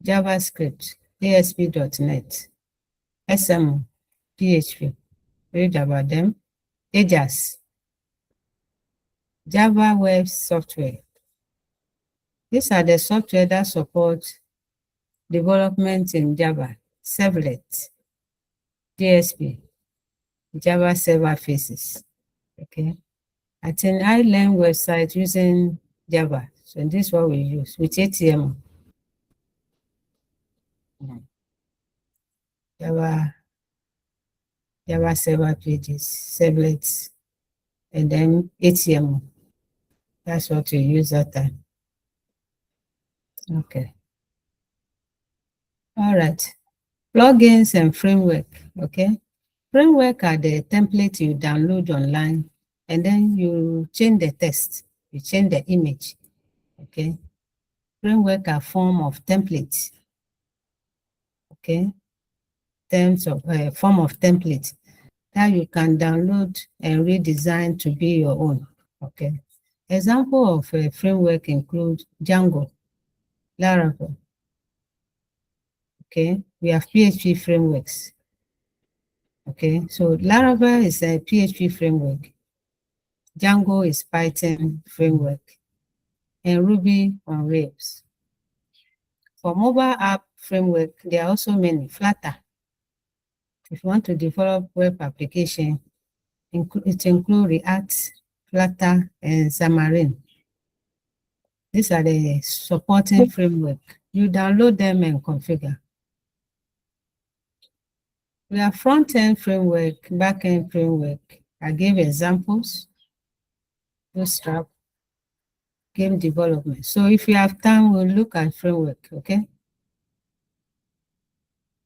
JavaScript, ASP.NET, SMO, PHP. Read about them. Ajax, Java Web Software. These are the software that support development in Java, Servlet, JSP, Java Server Faces. Okay. I think I learned website using Java. So this is what we use with HTML. Java Server Pages, Servlets, and then HTML. That's what we use that time. Okay. All right. Plugins and framework. Okay. Framework are the template you download online, and then you change the text, you change the image. Okay. Framework are form of templates. Okay. Terms of form of template that you can download and redesign to be your own. Okay. Example of a framework include Django, Laravel. Okay. We have PHP frameworks. Okay. So Laravel is a PHP framework. Django is Python framework, and Ruby on Rails. For mobile app framework, there are also many. Flutter. If you want to develop web application, it includes React, Flutter, and Xamarin. These are the supporting framework. You download them and configure. We have front-end framework, back-end framework. I gave examples. Bootstrap, game development. So if you have time, we'll look at framework, okay?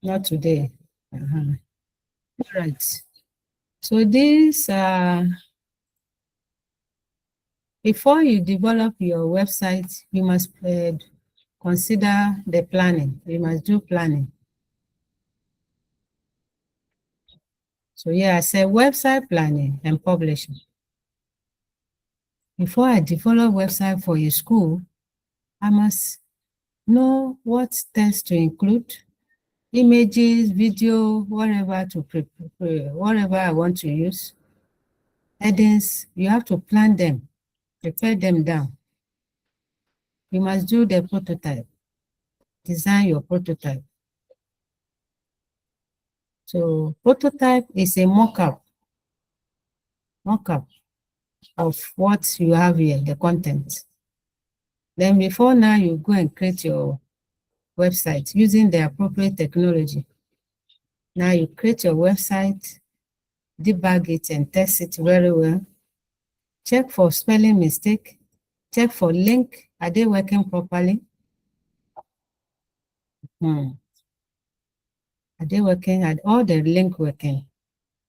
Not today. All right. So these before you develop your website, you must consider the planning. You must do planning. So yeah, I said website planning and publishing. Before I develop website for your school, I must know what text to include, images, video, whatever to prepare, whatever I want to use. Headings, you have to plan them, prepare them down. You must do the prototype, design your prototype. So prototype is a mock-up of what you have here, the content. Then before now, you go and create your website using the appropriate technology. Now you create your website, debug it and test it very well. Check for spelling mistake. Check for link. Are they working properly? Are they working? Are all the link working?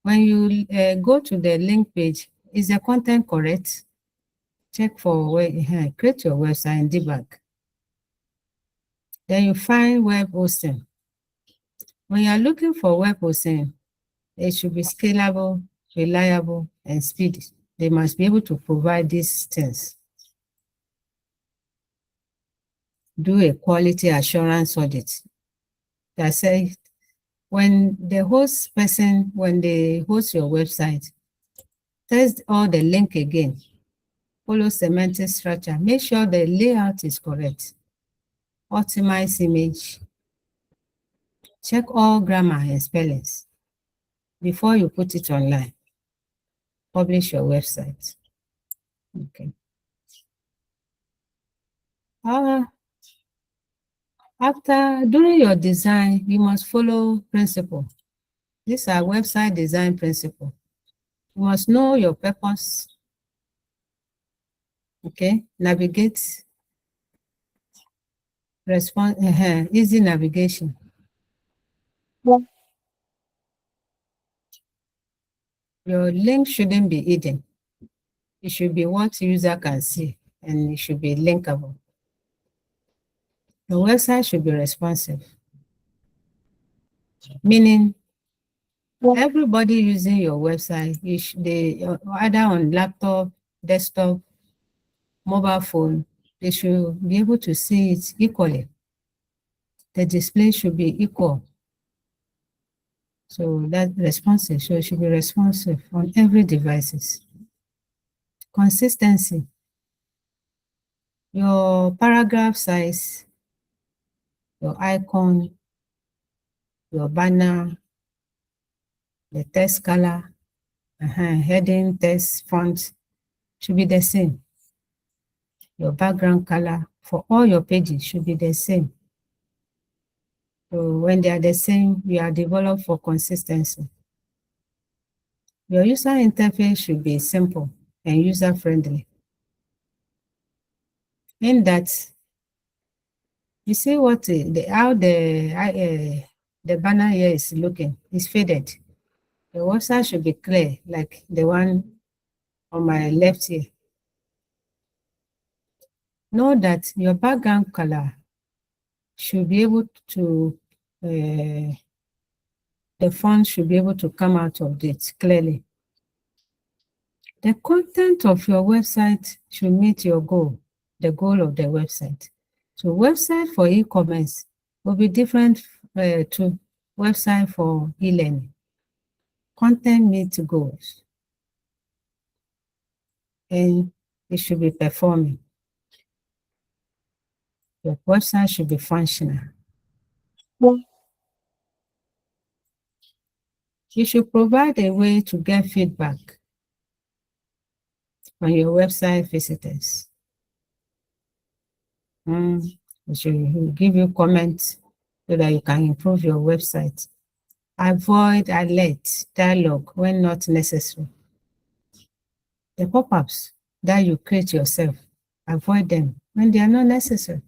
When you go to the link page, is the content correct? Check for where, create your website and debug. Then you find web hosting. When you are looking for web hosting, it should be scalable, reliable, and speedy. They must be able to provide these things. do a quality assurance audit. That says when they host your website, test all the link again, follow semantic structure, make sure the layout is correct, optimize image, check all grammar and spellings before you put it online. Publish your website. Okay. During your design, you must follow principle. These are website design principle. You must know your purpose. Okay, navigate, easy navigation. Your link shouldn't be hidden. It should be what user can see, and it should be linkable. Your website should be responsive, meaning everybody using your website, either on laptop, desktop, mobile phone, they should be able to see it equally. The display should be equal. So that's responsive. So it should be responsive on every devices. Consistency. Your paragraph size, your icon, your banner, the text color, heading, text, font should be the same. Your background color for all your pages should be the same. So when they are the same, you are developed for consistency. Your user interface should be simple and user-friendly. In that, you see what how the banner here is looking. It's faded. The website should be clear, like the one on my left here. Know that your background color should be able to, the font should be able to come out of it clearly. The content of your website should meet your goal, the goal of the website. So website for e-commerce will be different to website for e-learning. Content meets goals, and it should be performing. Your website should be functional. You should provide a way to get feedback on your website visitors. It should give you comments so that you can improve your website. Avoid alert dialogue when not necessary. The pop-ups that you create yourself, avoid them when they are not necessary.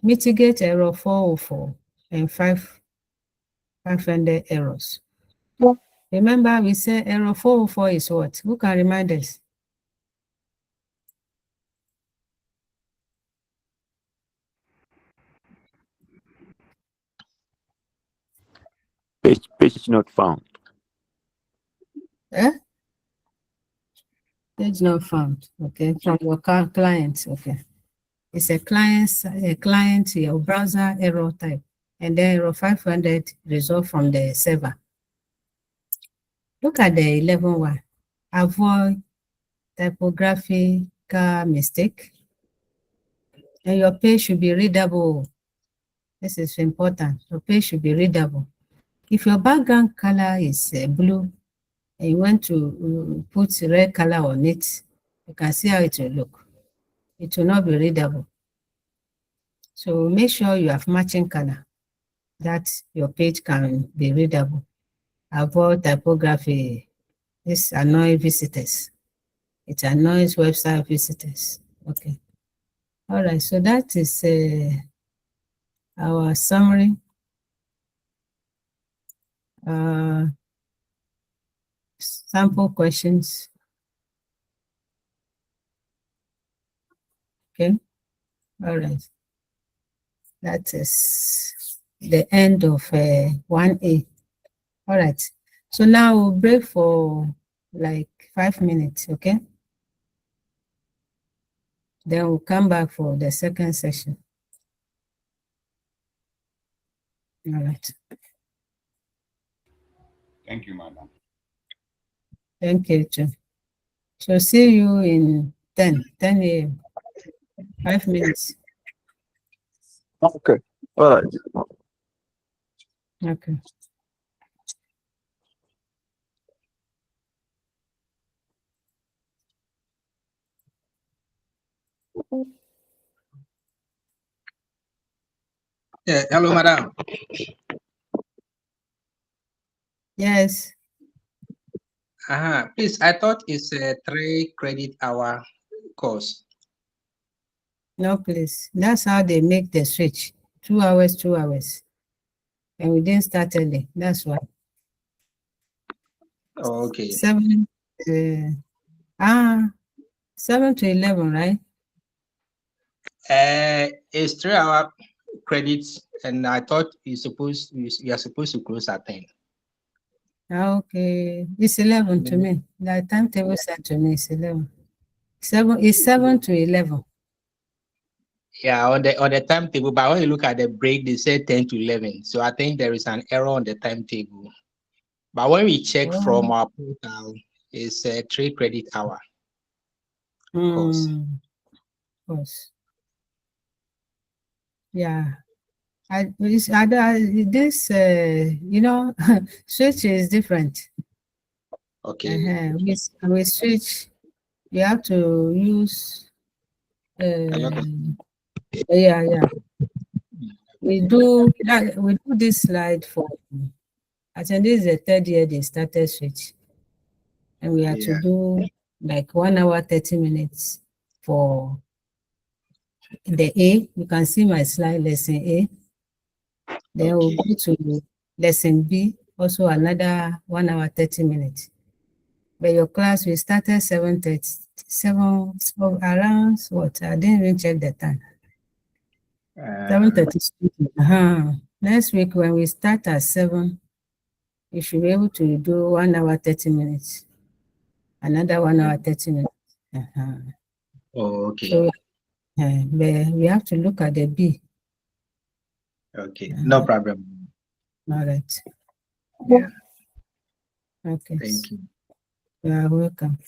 Mitigate error 404 and 500 errors. Remember, we say error 404 is what? Who can remind us? Page not found. Page not found. Okay, from your client. Okay, it's a client your browser error type, and then error 500 result from the server. Look at the 11 one. Avoid typographical mistake, and your page should be readable. This is important. Your page should be readable. If your background color is blue and you want to put red color on it, you can see how it will look. It will not be readable. So make sure you have matching color that your page can be readable. Avoid typography. This annoys visitors. It annoys website visitors. Okay. All right. So that is our summary. Sample questions. Okay. All right. That is the end of 1A. All right. So now we'll break for like 5 minutes, okay? Then we'll come back for the second session. All right. Thank you, madam. Thank you, too. So see you in 10 a.m. 5 minutes. Okay. All right. Okay. Yeah, hello, madam. Yes. Please, I thought it's a 3 credit hour course. No, please. That's how they make the switch. 2 hours, 2 hours. And we didn't start early. That's why. Okay. 7 to 11, right? It's 3 hour credits, and I thought you are supposed to close at 10. Okay. It's 11 to me. The timetable said to me is 11. 7 to 11. Yeah, on the timetable, but when you look at the break, they said 10 to 11. So I think there is an error on the timetable. But when we check from our portal, it's a 3 credit hour course. Of course. Yeah. This switch is different. Okay. We switch. You have to use. Yeah. We do that. We do this slide for. I think this is the third year they started switch, and we have to do like 1 hour 30 minutes for the A. You can see my slide lesson A. Then we'll go to lesson B, also another 1 hour 30 minutes. But your class we started 7:30, so around what? I didn't even check the time. 7:30. Next week when we start at 7, you should be able to do 1 hour 30 minutes. Another 1 hour 30 minutes. Okay. So but we have to look at the B. Okay. No problem. All right. Yeah. Okay. Thank you. You are welcome.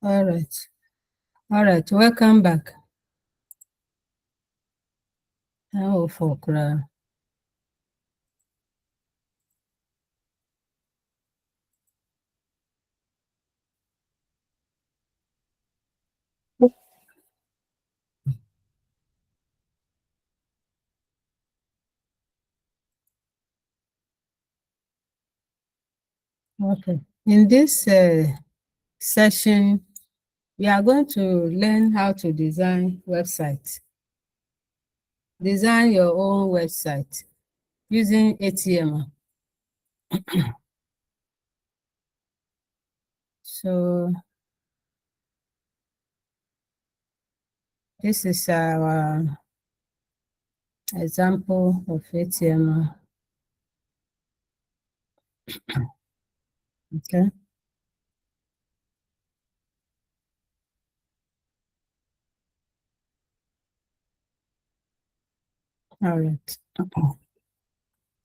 All right. All right. Welcome back. Oh, for cry. Okay. In this session, we are going to learn how to design websites. Design your own website using HTML. So this is our example of HTML. Okay. All right.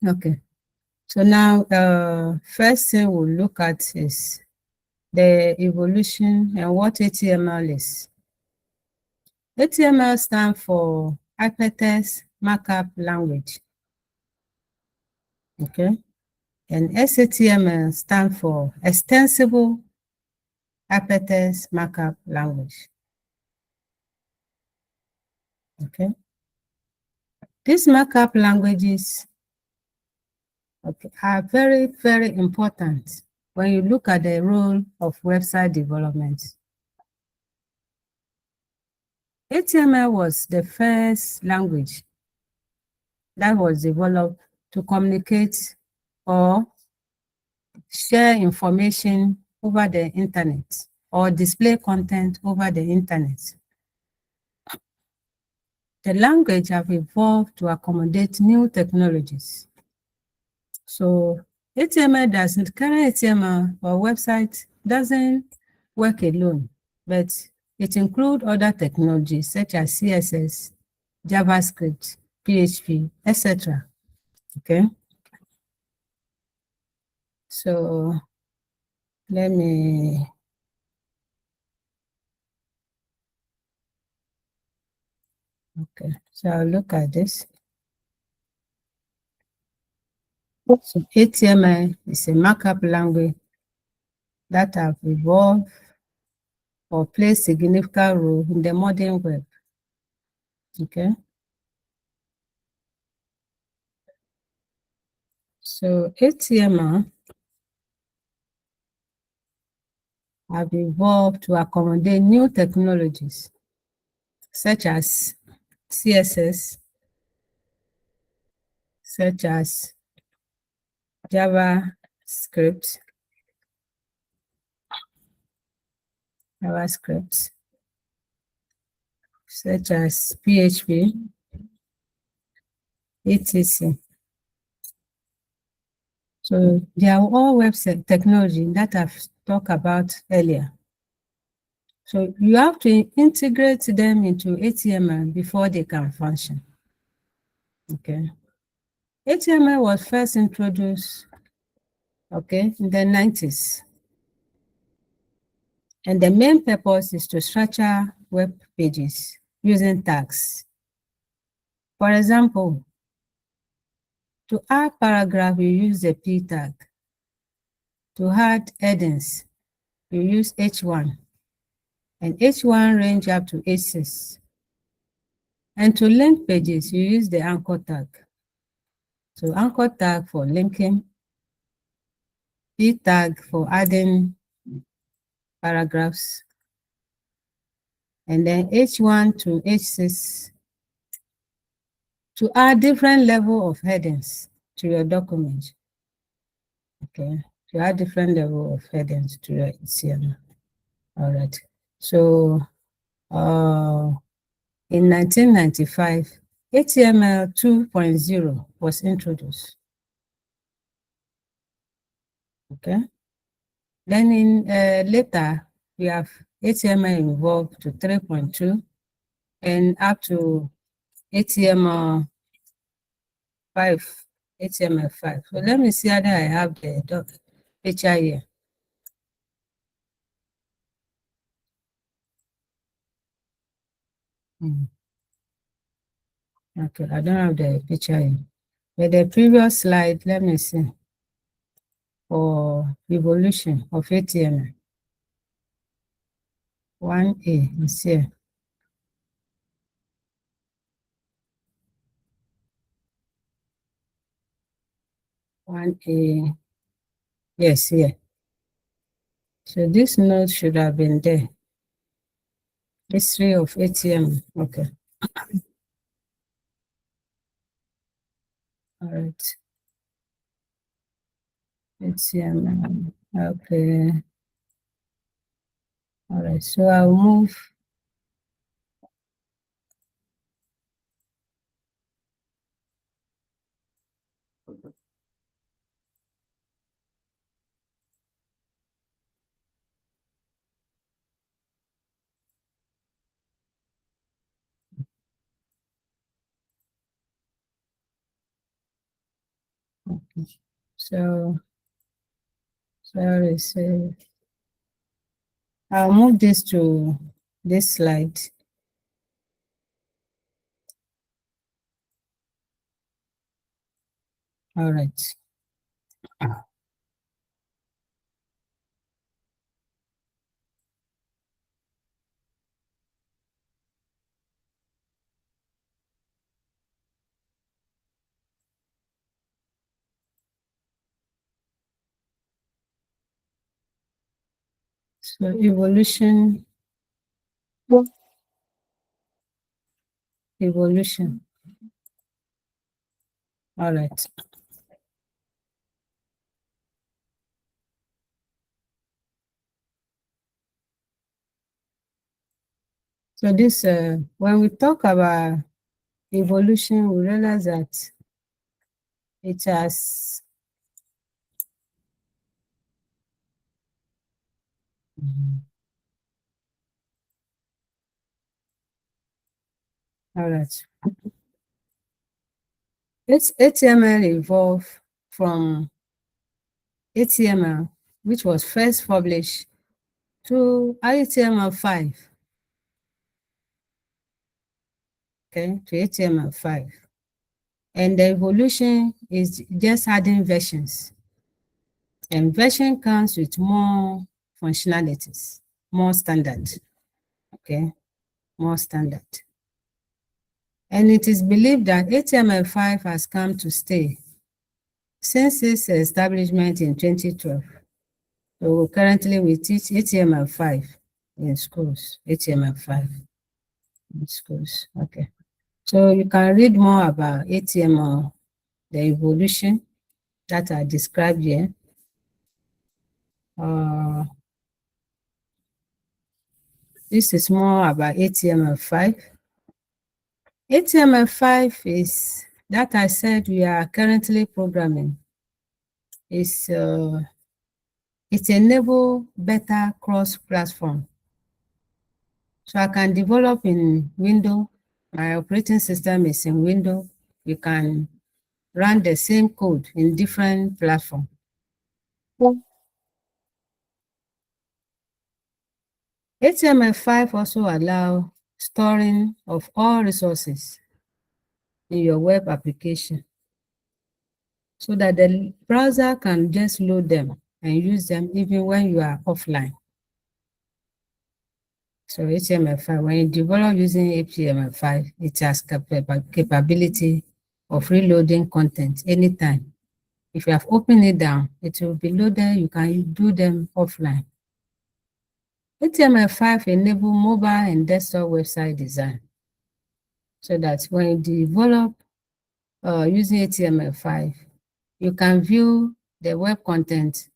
Okay. So now, first thing we'll look at is the evolution and what HTML is. HTML stands for Hypertext Markup Language. Okay. And XHTML stands for Extensible Hypertext Markup Language. Okay. These markup languages are very, very important when you look at the role of website development. HTML was the first language that was developed to communicate or share information over the internet or display content over the internet. The language have evolved to accommodate new technologies. So HTML doesn't, current HTML or website doesn't work alone, but it includes other technologies such as CSS, JavaScript, PHP, etc. Okay. So let me okay, so I'll look at this. So HTML is a markup language that have evolved or play significant role in the modern web. Okay. So HTML have evolved to accommodate new technologies such as CSS, such as JavaScript, such as PHP, etc. So they are all website technology that I've talked about earlier. So you have to integrate them into HTML before they can function. Okay. HTML was first introduced, okay, in the 90s. And the main purpose is to structure web pages using tags. For example, to add paragraph, you use the P tag. To add headings, you use H1. And H1 range up to H6. And to link pages, you use the anchor tag. So anchor tag for linking, P tag for adding paragraphs, and then H1 to H6 to add different level of headings to your document. Okay, to add different level of headings to your HTML. All right. So in 1995, HTML 2.0 was introduced. Okay. Then in later, we have HTML evolved to 3.2 and up to HTML 5. HTML5. So let me see how I have the picture here. Okay, I don't have the picture here. But the previous slide, let me see. For evolution of HTML. 1A is here. 1A, yes, here. So this node should have been there. History of HTML, okay. All right. HTML, okay. All right, so I'll move. Okay. So, sorry, so I'll move this to this slide. All right. So evolution. All right. So this, when we talk about evolution, we realize that it has all right. It's HTML evolved from HTML, which was first published, to HTML5. Okay, to HTML5. And the evolution is just adding versions. And version comes with more functionalities, more standard. Okay, more standard. And it is believed that HTML5 has come to stay since its establishment in 2012. So currently we teach HTML5 in schools, HTML5 in schools, okay. So you can read more about HTML, the evolution that I described here. This is more about HTML5. HTML5 is, that I said we are currently programming, is it enables better cross-platform. So I can develop in Windows. My operating system is in Windows. You can run the same code in different platforms. HTML5 also allows storing of all resources in your web application so that the browser can just load them and use them even when you are offline. So HTML5, when you develop using HTML5, it has capability of reloading content anytime. If you have opened it down, it will be loaded. You can do them offline. HTML5 enable mobile and desktop website design so that when you develop using HTML5, you can view the web content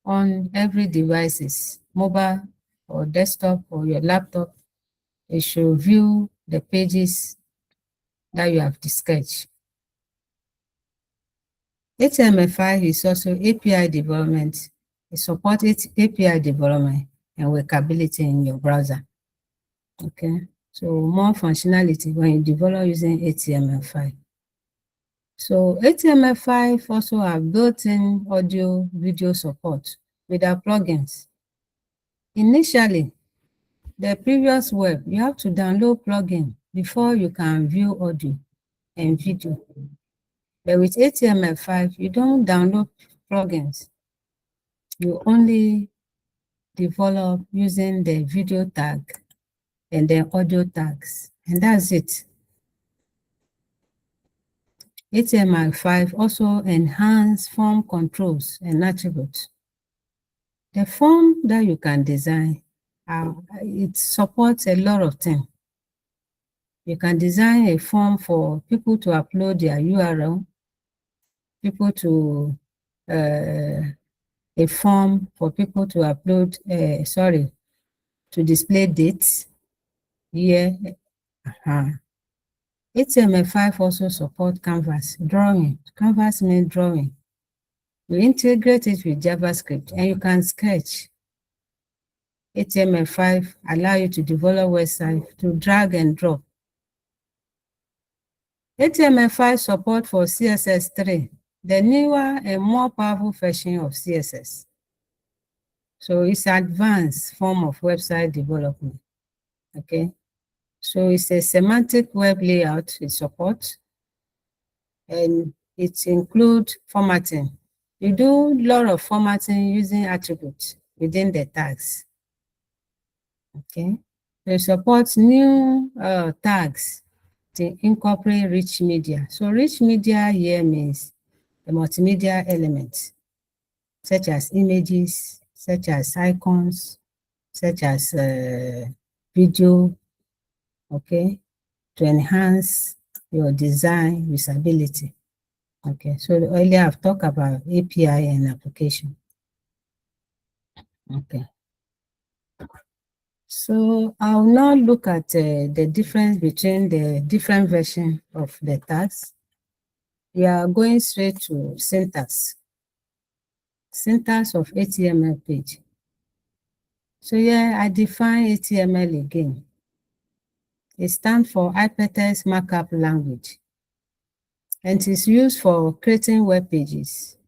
on every devices, mobile or desktop or your laptop. It should view the pages that you have sketched. HTML5 is also API development. It supports API development and workability in your browser. Okay, so more functionality when you develop using HTML5. So HTML5 also have built-in audio video support with our plugins. Initially, the previous web, you have to download plugin before you can view audio and video. But with HTML5, you don't download plugins. You only develop using the video tag and the audio tags, and that's it. HTML5 also enhance form controls and attributes. The form that you can design, it supports a lot of things. You can design a form for people to upload their URL, people to, a form for people to upload, to display dates here. HTML5 also support Canvas drawing. Canvas means drawing. You integrate it with JavaScript and you can sketch. HTML5 allow you to develop website to drag and drop. HTML5 support for CSS3, the newer and more powerful version of CSS. So it's advanced form of website development. Okay. So it's a semantic web layout it supports, and it includes formatting. You do a lot of formatting using attributes within the tags. Okay. It supports new tags to incorporate rich media. So rich media here means the multimedia elements, such as images, such as icons, such as video, okay, to enhance your design usability. Okay, so earlier I've talked about API and application. Okay. So I'll now look at the difference between the different versions of the tags. We are going straight to syntax. Syntax of HTML page. So here I define HTML again. It stands for Hypertext Markup Language, and it is used for creating web pages,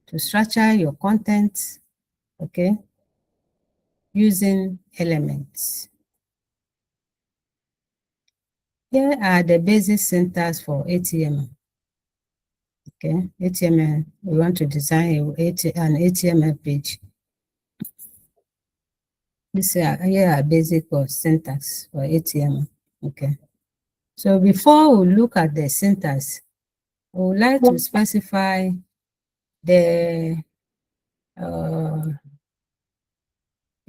to structure your content, okay, using elements. Here are the basic syntax for HTML. Okay, HTML, we want to design an HTML page. Here are basic syntax for HTML. Okay. So before we look at the syntax, we would like to specify the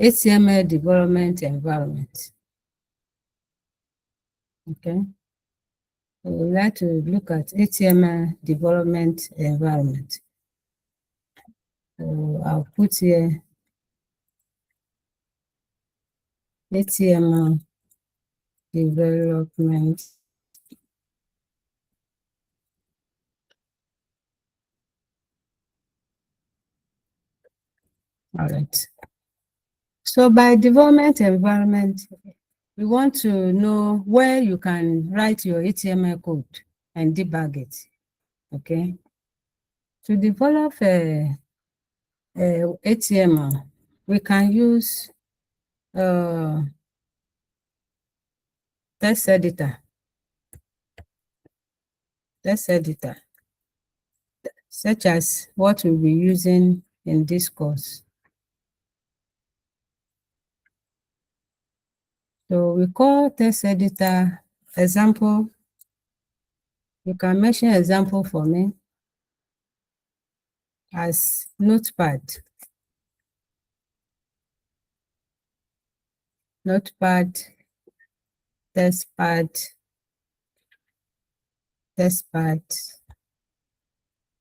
HTML development environment. Okay. We would like to look at HTML development environment. So I'll put here HTML development all right. So by development environment, we want to know where you can write your HTML code and debug it. Okay. To develop a HTML, we can use text editor, such as what we'll be using in this course. So we call text editor example. You can mention example for me as Notepad. Notepad, testpad.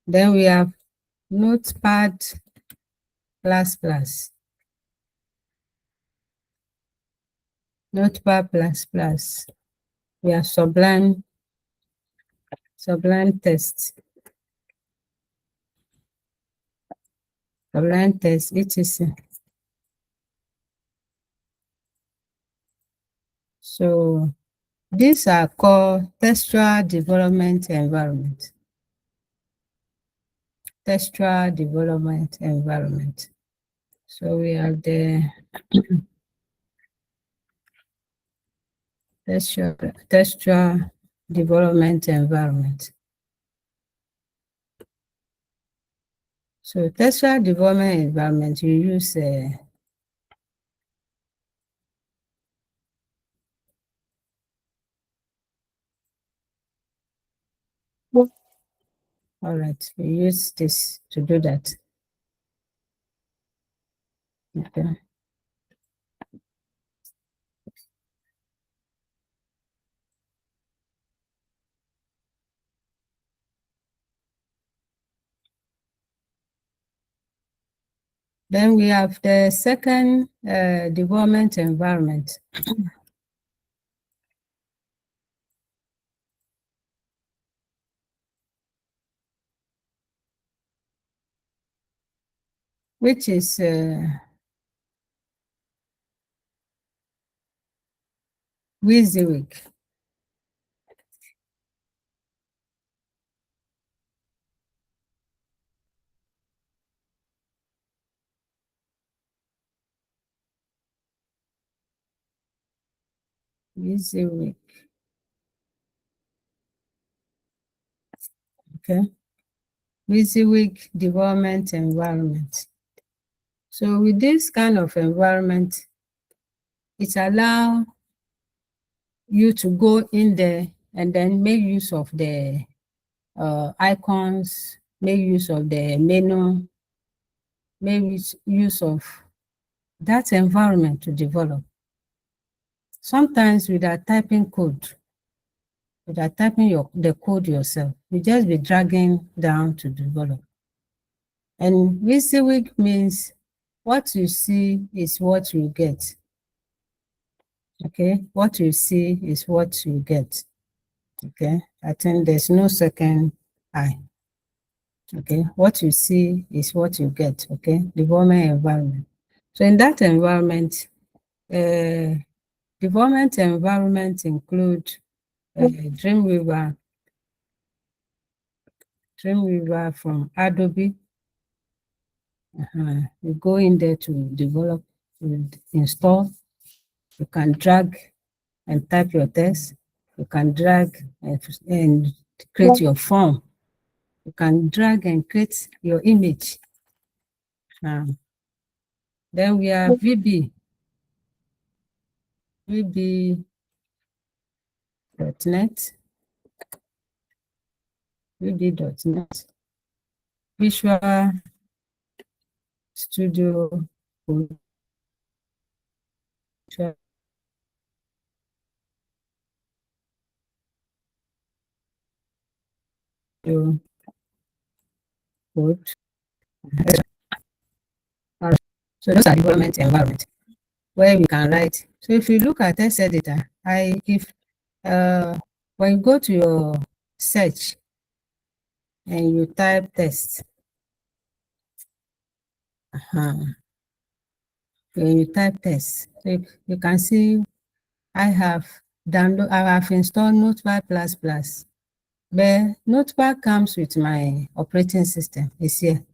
Then we have Notepad++. Notepad++. We have Sublime Text. Sublime Text, etc. So these are called textual development environment. Textual development environment. So we have the textual development environment. So textual development environment, you use all right, we use this to do that. Okay. Then we have the second development environment. Which is WYSIWYG. WYSIWYG. Okay. WYSIWYG development environment. So with this kind of environment, it allows you to go in there and then make use of the icons, make use of the menu, make use of that environment to develop. Sometimes without typing code, without typing the code yourself, you just be dragging down to develop. And WYSIWYG means what you see is what you get. Okay, what you see is what you get. Okay, I think there's no second I. Okay, what you see is what you get. Okay, development environment. So in that environment, development environment include Dreamweaver from Adobe. You go in there to develop, install. You can drag and type your text. You can drag and create your form. You can drag and create your image. Then we have VB.NET, VB.NET, Visual Studio Code, code. All right. So those are development environment where we can write. So if you look at text editor, when you go to your search and you type text, when you type text, you can see I have installed Notepad++. But Notepad comes with my operating system. It's here.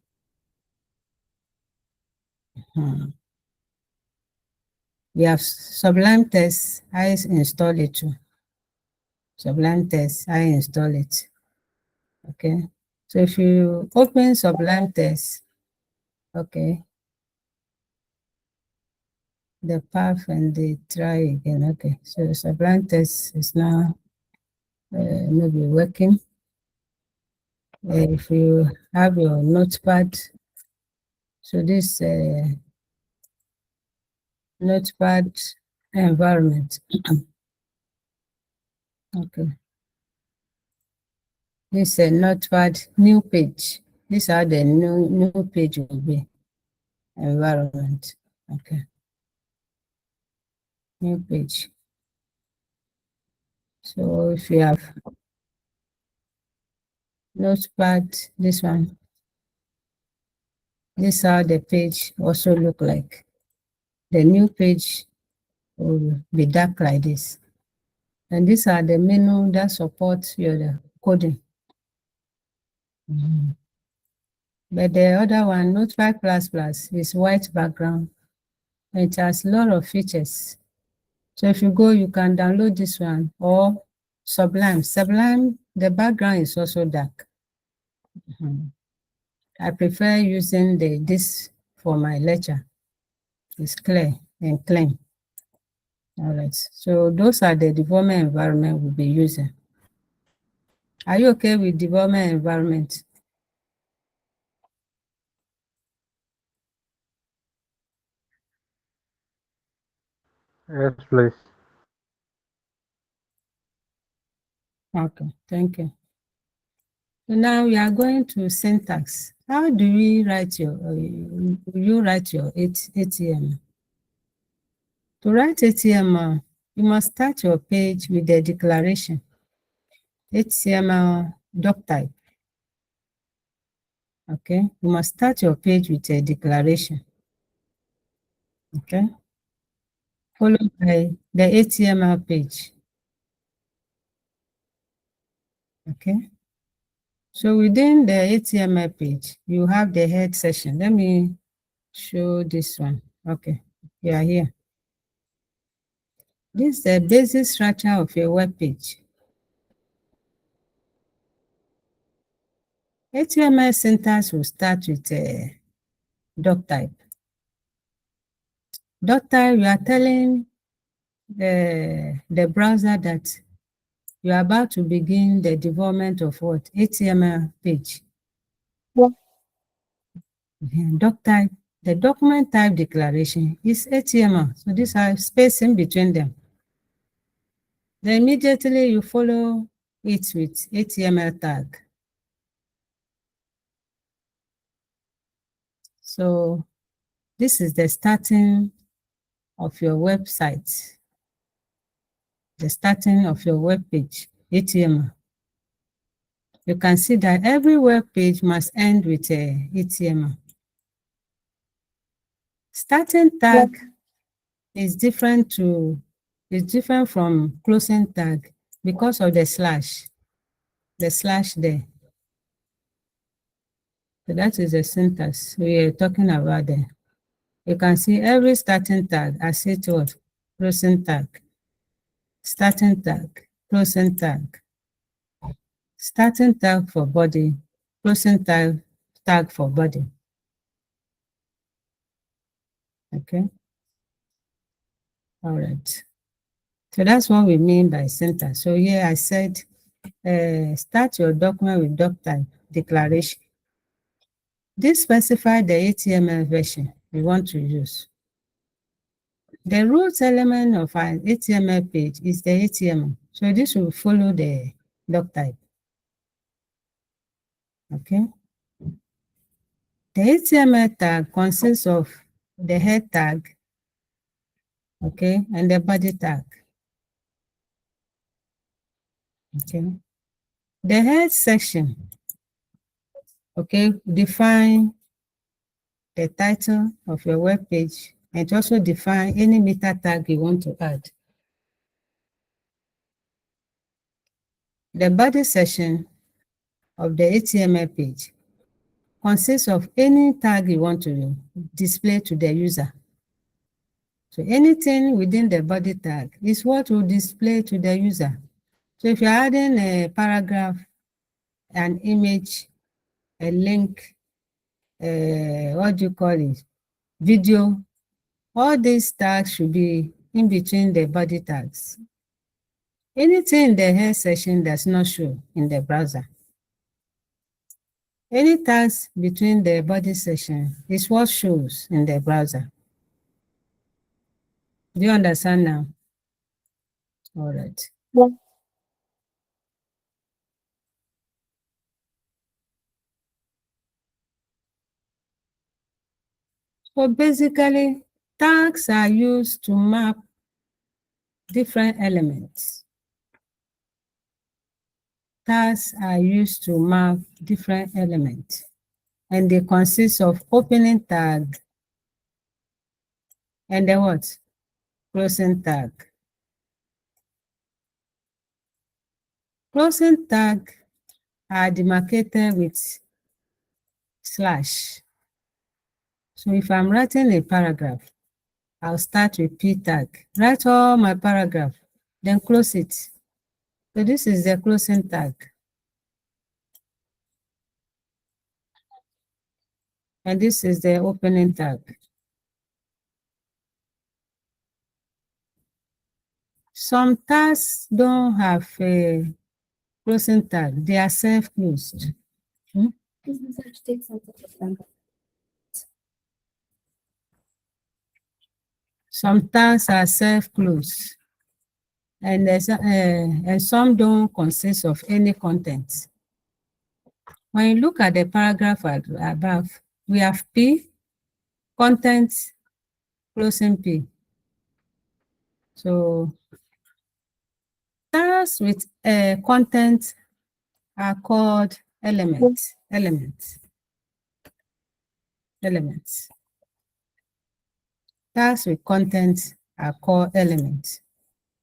We have Sublime Text. I install it too. Sublime Text, I install it. Okay. So if you open Sublime Text, okay, the path and the try again. Okay. So Sublime Text is now maybe working. If you have your Notepad, so this Notepad environment. Okay. This is a Notepad new page. This is how the new page will be. Environment. Okay. New page. So if you have Notepad, this one, this is how the page also look like. The new page will be dark like this. And these are the menu that support your coding. But the other one, Notepad++, is white background. It has a lot of features. So if you go, you can download this one or Sublime. Sublime, the background is also dark. I prefer using this for my lecture. It's clear and clean. All right. So those are the development environment we'll be using. Are you okay with development environment? Yes, please. Okay, thank you. So now we are going to syntax. How do we write your, you write your HTML? To write HTML, you must start your page with the declaration, HTML doc type. Okay, you must start your page with a declaration. Okay, followed by the HTML page. Okay, so within the HTML page, you have the head section. Let me show this one. Okay, we are here. This is the basic structure of your web page. HTML syntax will start with a doc type. Doc type, you are telling the browser that you are about to begin the development of what? HTML page. Doc type, the document type declaration is HTML. So these are space in between them. Then immediately you follow it with HTML tag. So this is the starting of your website, the starting of your web page, HTML. You can see that every web page must end with a HTML. Starting tag is different from closing tag because of the slash there. So that is the syntax we are talking about there. You can see every starting tag as it was closing tag, starting tag, closing tag, starting tag for body, closing tag for body. Okay. All right. So that's what we mean by syntax. So here I said, start your document with doc type declaration. This specifies the HTML version we want to use. The root element of an HTML page is the HTML. So this will follow the doc type. Okay. The HTML tag consists of the head tag, okay, and the body tag. Okay. The head section, okay, define the title of your web page and also define any meta tag you want to add. The body section of the HTML page consists of any tag you want to display to the user. So anything within the body tag is what will display to the user. So if you're adding a paragraph, an image, a link, what do you call it? Video, all these tags should be in between the body tags. Anything in the head section does not show in the browser. Any tags between the body section is what shows in the browser. Do you understand now? All right. Yeah. So basically, tags are used to map different elements. Tags are used to map different elements, and they consist of opening tag and the what? Closing tag. Closing tag are demarcated with slash. So if I'm writing a paragraph, I'll start with P tag. Write all my paragraph, then close it. So this is the closing tag. And this is the opening tag. Some tags don't have a closing tag. They are self-closed. Some tags are self-closed. And some don't consist of any content. When you look at the paragraph above, we have P, content, closing P. So tags with content are called elements. Tags with content are called elements.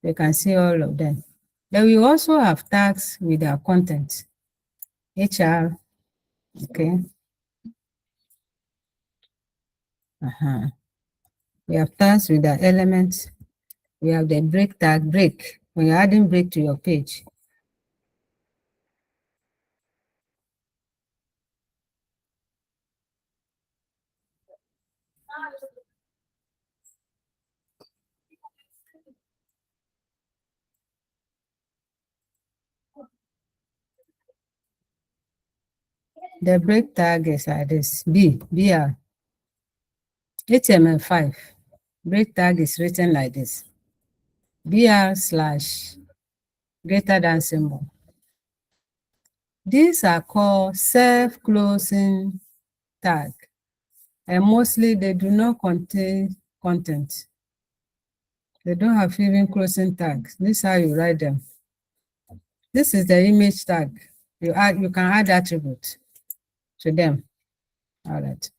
You can see all of them. Then we also have tags with our content. HR, okay. We have tags with the elements. We have the break tag, break. When you're adding break to your page. The break tag is like this, BR. HTML5. Break tag is written like this. BR / greater than symbol. These are called self-closing tag. And mostly they do not contain content. They don't have even closing tags. This is how you write them. This is the image tag. You can add attributes to them. All right.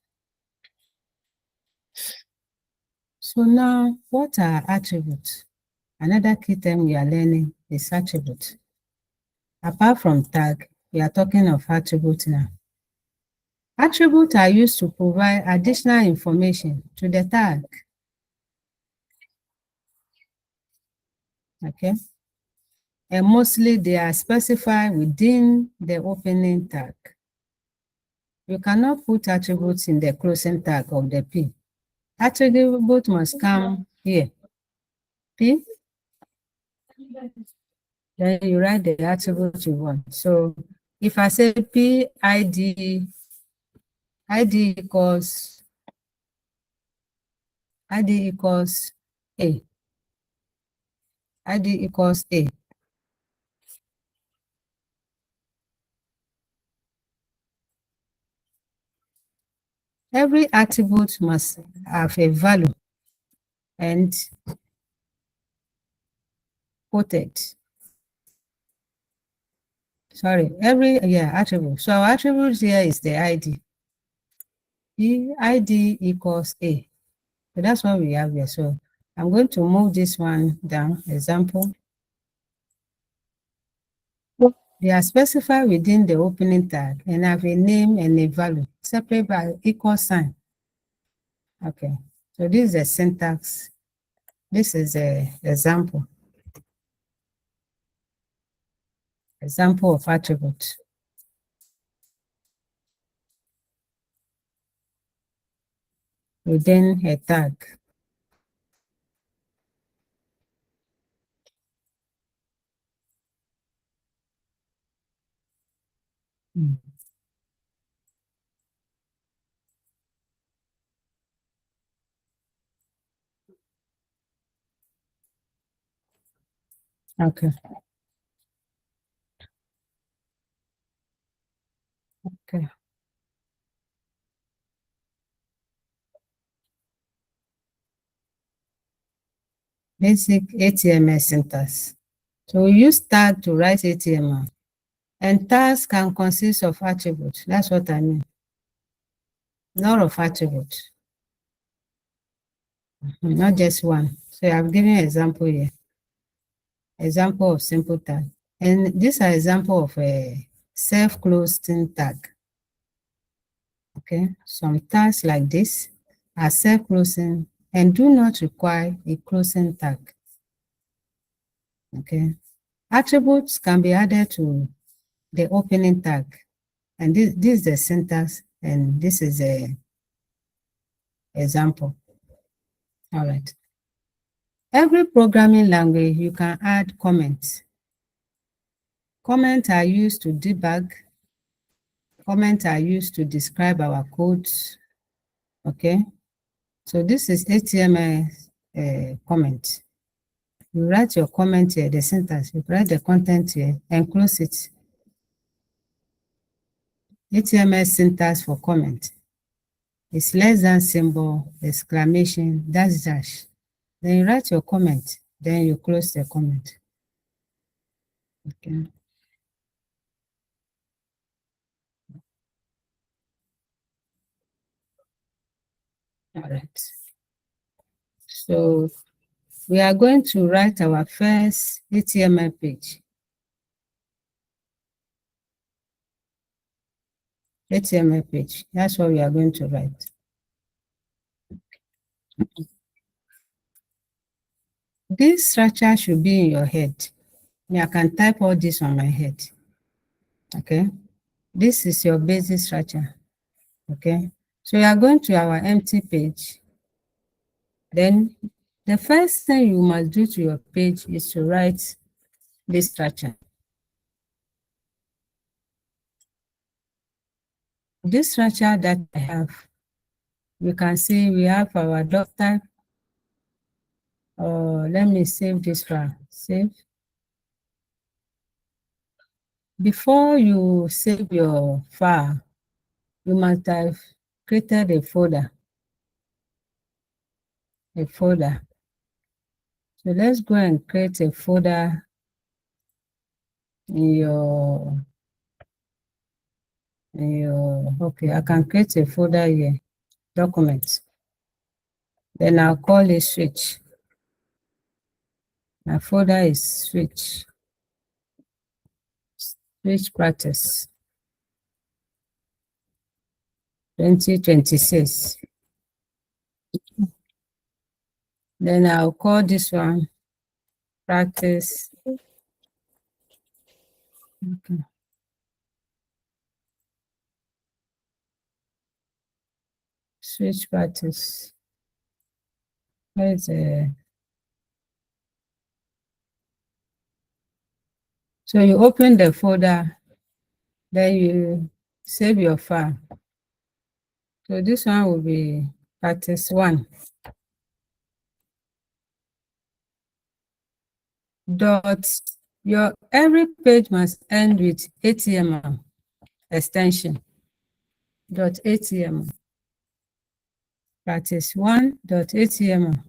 So now, what are attributes? Another key term we are learning is attribute. Apart from tag, we are talking of attribute now. Attributes are used to provide additional information to the tag. Okay. And mostly they are specified within the opening tag. You cannot put attributes in the closing tag of the P. Attribute must come here. P. Then you write the attribute you want. So if I say P ID equals A. ID equals A. Every attribute must have a value and quoted. Sorry, every attribute. So our attribute here is the ID. The ID equals A. So that's what we have here. So I'm going to move this one down. Example. They are specified within the opening tag and have a name and a value separated by equal sign. Okay. So this is the syntax. This is an example. Example of attribute. Within a tag. Okay. Okay. Basic HTML syntax. So we use tag to write HTML. And tags can consist of attributes. That's what I mean. Lot of attributes. Not just one. So I've given an example here. Example of simple tag. And these are example of a self-closing tag. Okay, some tags like this are self-closing and do not require a closing tag. Okay. Attributes can be added to the opening tag. And this is the syntax, and this is a example. All right. Every programming language, you can add comments. Comments are used to debug. Comments are used to describe our codes. Okay. So this is HTML comment. You write your comment here, the syntax, you write the content here and close it. HTML syntax for comment. It's less than symbol, exclamation, dash. Then you write your comment, then you close the comment. Okay. All right. So we are going to write our first HTML page. HTML page. That's what we are going to write. This structure should be in your head. I can type all this on my head. Okay. This is your basic structure. Okay. So we are going to our empty page. Then the first thing you must do to your page is to write this structure. This structure that I have, you can see we have our doc type. Let me save this file. Save. Before you save your file, you must have created a folder. So let's go and create a folder in your, okay, I can create a folder here, documents. Then I'll call it switch. My folder is switch practice 2026. Then I'll call this one practice. Okay. Switch practice. Where's so you open the folder, then you save your file. So this one will be practice 1. Your every page must end with HTML extension. .html. Practice 1.html.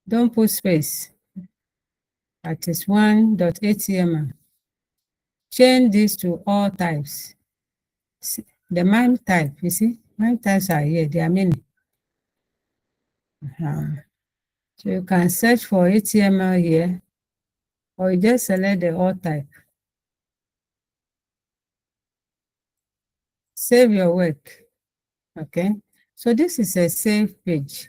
Don't put space. Practice 1.html. Change this to all types. The MIME type, you see, MIME types are here, there are many. So you can search for HTML here, or you just select the all type. Save your work. Okay, so this is a save page.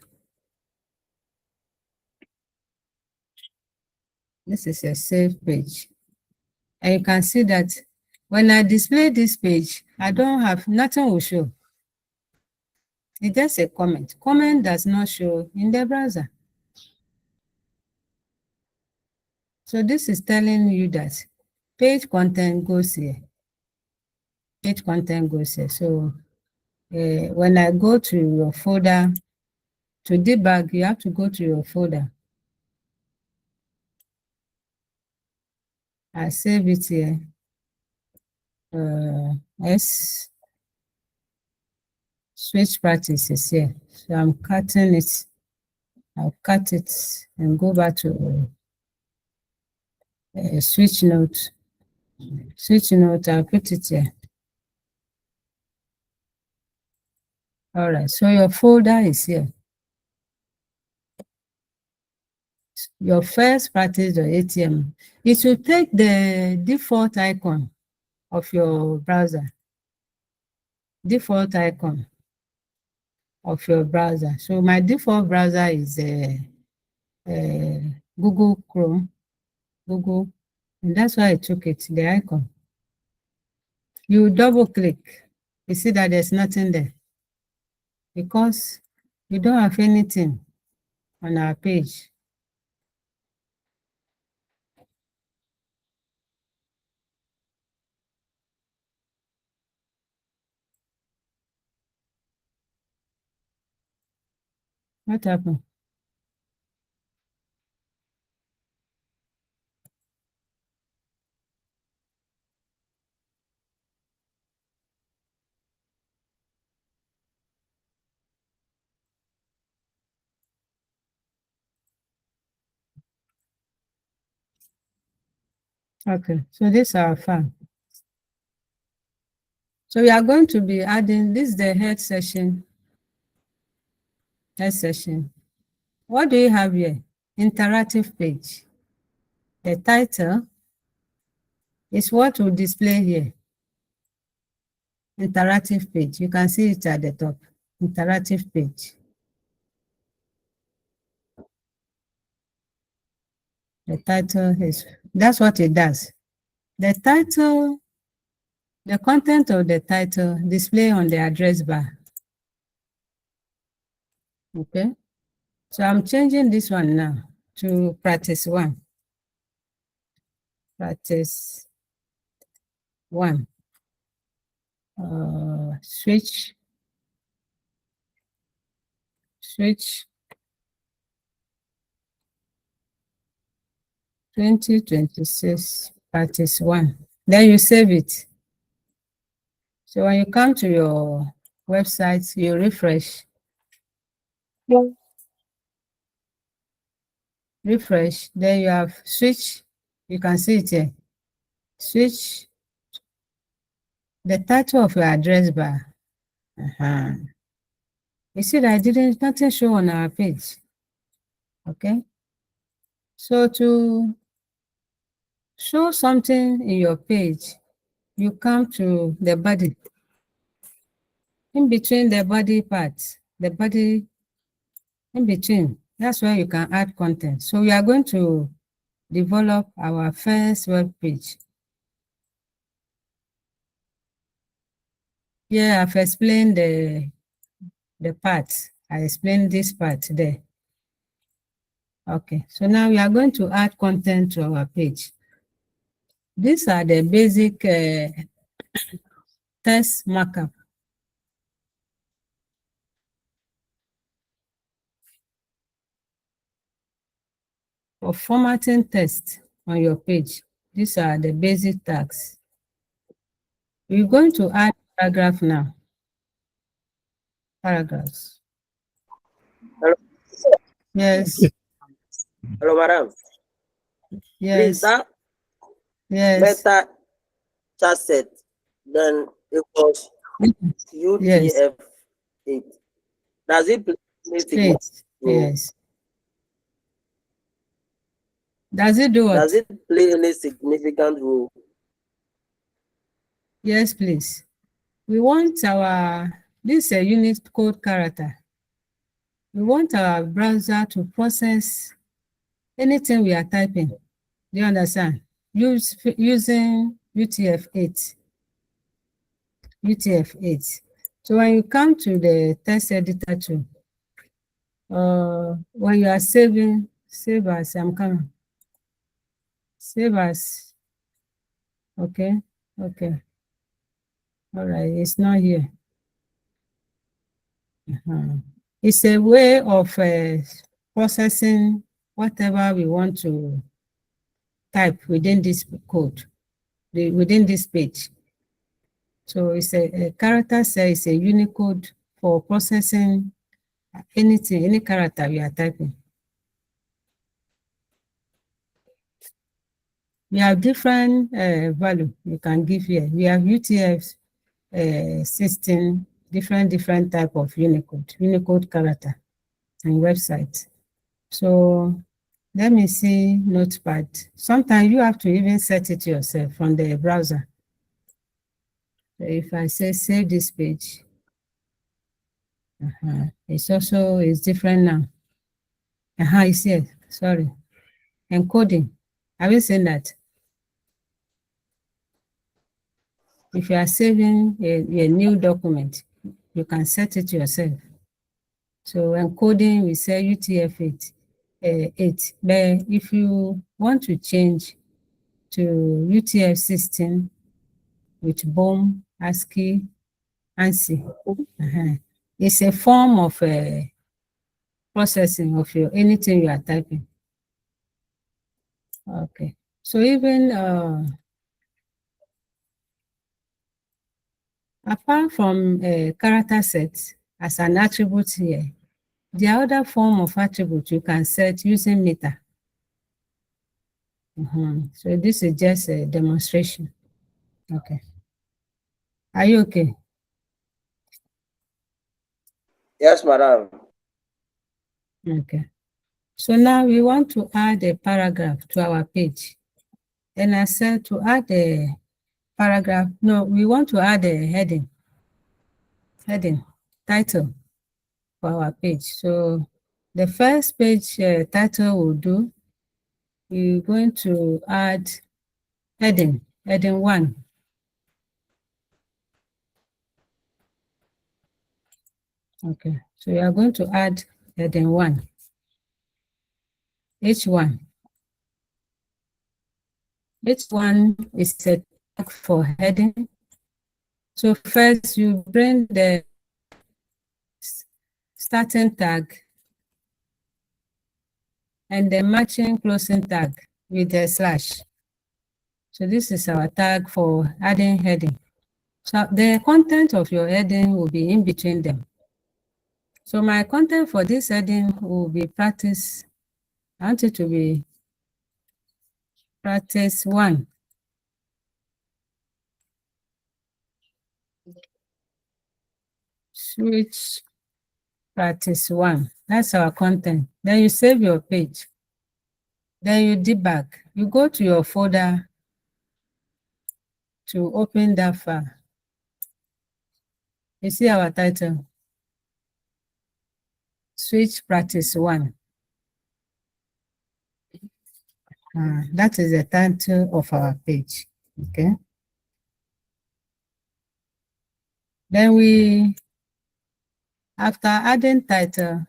This is a save page. And you can see that when I display this page, I don't have, nothing will show. It's just a comment. Comment does not show in the browser. So this is telling you that page content goes here. Page content goes here. So when I go to your folder, to debug, you have to go to your folder. I save it here. Switch practice is here. So I'm cutting it. I'll cut it and go back to switch note. Switch note, I'll put it here. All right, so your folder is here. Your first practice.html. It will take the default icon of your browser. Default icon. of your browser. So my default browser is Google Chrome, Google, and that's why I took it, the icon. You double click, you see that there's nothing there because you don't have anything on our page. What happened? Okay, so this is our file. So we are going to be adding, this is the head session. Head session. What do you have here? Interactive page. The title is what will display here. Interactive page. You can see it at the top. Interactive page. The title is, that's what it does. The title, the content of the title display on the address bar. Okay. So I'm changing this one now to practice 1. Practice 1. Switch 2026 practice 1. Then you save it. So when you come to your website, you refresh. Refresh, then you have switch. You can see it here. Switch the title of your address bar. You see that nothing show on our page. Okay. So to show something in your page, you come to the body. In between the body parts, the body in between, that's where you can add content. So we are going to develop our first web page. Yeah, I've explained the parts. I explained this part there. Okay, so now we are going to add content to our page. These are the basic text markup. For formatting text on your page, these are the basic tags. We're going to add paragraph now. Paragraphs. Hello. Yes. Hello, madam. Yes. Please, that meta chat set, then it was UTF-8. Does it play any significant role? Yes. Does it do what? Does it play any significant role? Yes, please. We want this is a Unicode character. We want our browser to process anything we are typing. Do you understand? Using UTF-8. UTF-8. So when you come to the text editor tool, when you are saving, save as, I'm coming. Save as, okay, okay. All right, it's not here. It's a way of processing whatever we want to type within this code, within this page. So it's a character says a Unicode for processing anything, any character we are typing. We have different value you can give here. We have UTF-16, different type of Unicode character and website. So let me see Notepad. Sometimes you have to even set it yourself from the browser. So if I say save this page, It's also is different now. It's here. Sorry. Encoding. Have you seen that? If you are saving a new document, you can set it yourself. So encoding, we say UTF-8. 8. But if you want to change to UTF-16 with BOM, ASCII, ANSI, it's a form of processing of your anything you are typing. Okay. So even apart from character sets as an attribute here, the other form of attribute you can set using meter. So this is just a demonstration. Okay. Are you okay? Yes, madam. Okay. So now we want to add a paragraph to our page. And I said to add a paragraph, no, we want to add a heading, title for our page. So the first page title will do, we're going to add heading 1. Okay, so we are going to add heading 1, H1. H1 is a tag for heading. So first you bring the starting tag and the matching closing tag with a slash. So this is our tag for adding heading. So the content of your heading will be in between them. So my content for this heading will be practice. I want it to be practice 1. Switch practice 1. That's our content. Then you save your page. Then you debug. You go to your folder to open that file. You see our title. Switch practice 1. That is the title of our page. Okay. Then we, after adding title,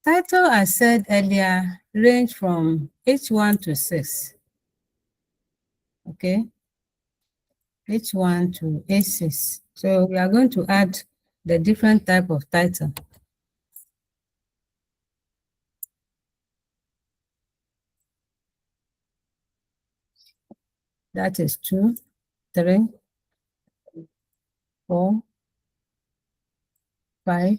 I said earlier, range from H1 to 6. Okay. H1 to H6. So we are going to add the different type of title. That is 2, 3, 4, 5,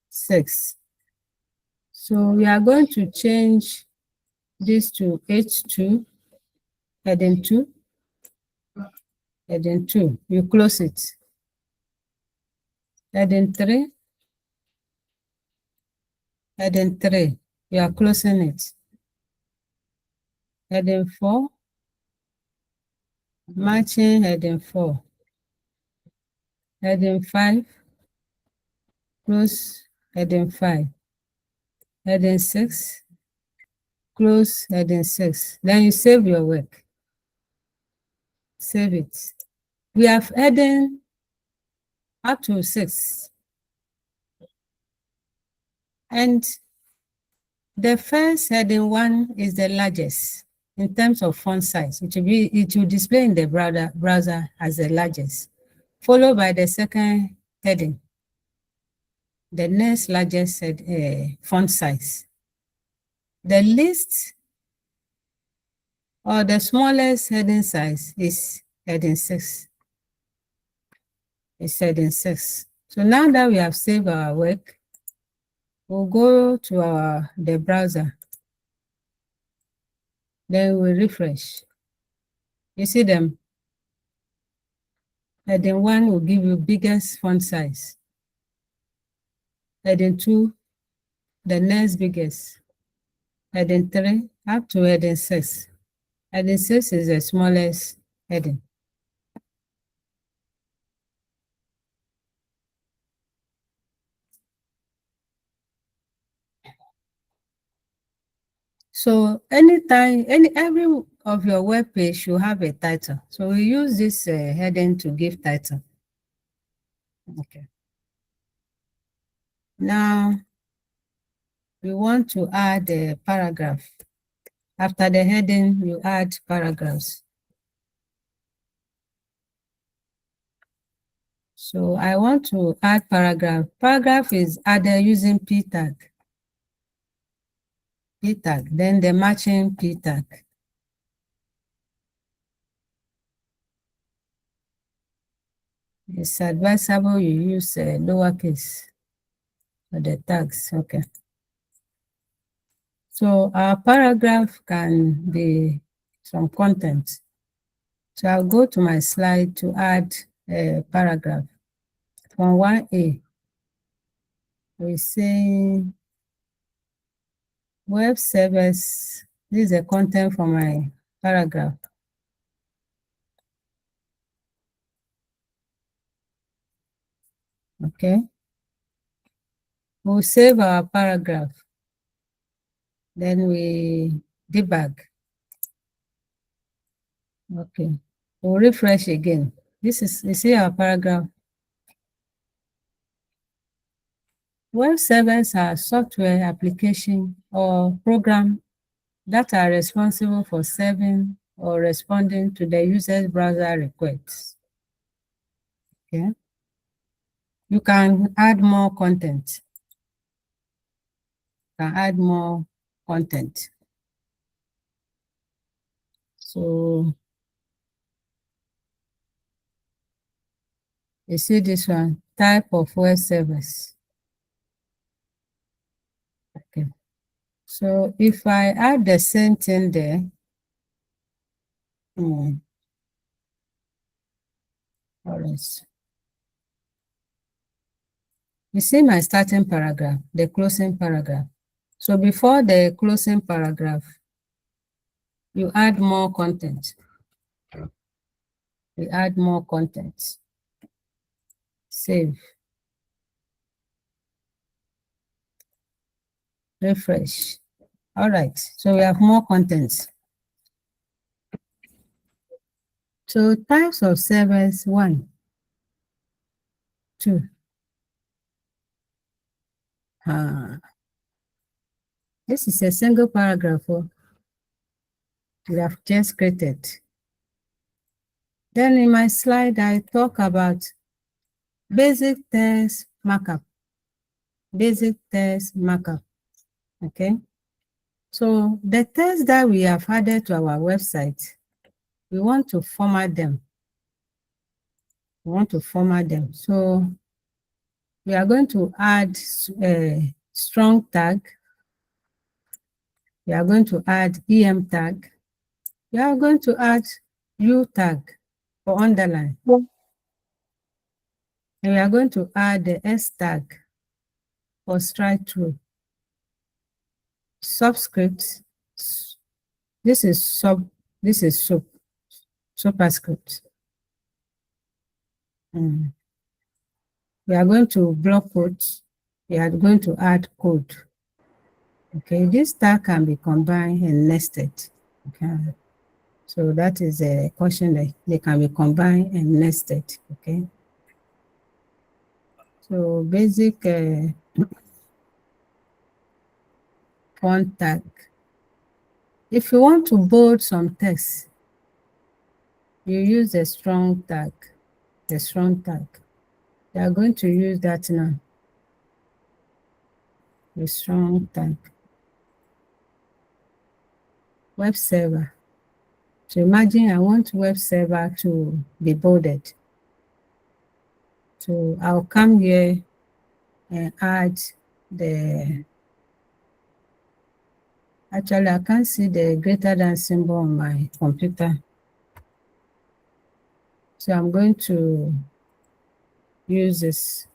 6. So we are going to change this to H2, heading 2, heading 2. You close it. Heading 3, heading 3. You are closing it. Heading 4, matching heading 4. Heading 5, close heading 5. Heading 6, close heading 6. Then you save your work. Save it. We have heading up to 6. And the first heading 1 is the largest in terms of font size. It will display in the browser as the largest, followed by the second heading, the next largest font size. The least or the smallest heading size is heading 6. It's heading 6. So now that we have saved our work, we'll go to the browser. Then we refresh. You see them? Heading 1 will give you biggest font size. Heading 2, the next biggest. Heading 3, up to heading 6. Heading 6 is the smallest heading. So anytime, every of your web page should have a title. So we use this heading to give title. Okay. Now we want to add a paragraph. After the heading, you add paragraphs. So I want to add paragraph. Paragraph is added using p tag. P tag, then the matching p tag. It's advisable you use lowercase for the tags. Okay. So our paragraph can be some content. So I'll go to my slide to add a paragraph. From 1A, we say web service. This is the content for my paragraph. Okay. We'll save our paragraph. Then we debug. Okay. We'll refresh again. This is, you see our paragraph. Web servers are software application or program that are responsible for serving or responding to the user's browser requests. Okay. You can add more content. You can add more content. So you see this one, type of web service. Okay. So if I add the same thing there, all right. You see my starting paragraph, the closing paragraph. So before the closing paragraph, you add more content. We add more content. Save. Refresh. All right, so we have more content. So types of servers, 1, 2. This is a single paragraph we have just created. Then in my slide, I talk about basic text markup. Basic text markup. Okay. So the text that we have added to our website, we want to format them. We want to format them. So we are going to add a strong tag. We are going to add EM tag. We are going to add U tag for underline. And we are going to add the S tag for strike through. Subscript. This is superscript. We are going to block quotes. We are going to add code. Okay, this tag can be combined and nested. Okay, so that is a caution that they can be combined and nested. Okay, so basic font tag. If you want to bold some text, you use a strong tag. The strong tag. We are going to use that now. The strong tag. Web server. So imagine I want web server to be bolded. So I'll come here and add the, actually I can't see the greater than symbol on my computer. So I'm going to use this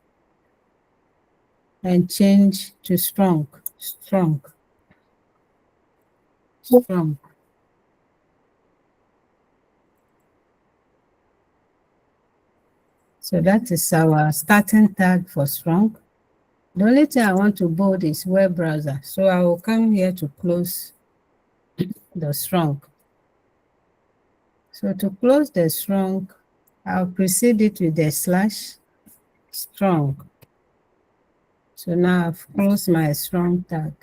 and change to strong. So that is our starting tag for strong. The only thing I want to bold is web browser. So I will come here to close the strong. So to close the strong, I'll precede it with the slash strong. So now I've closed my strong tag.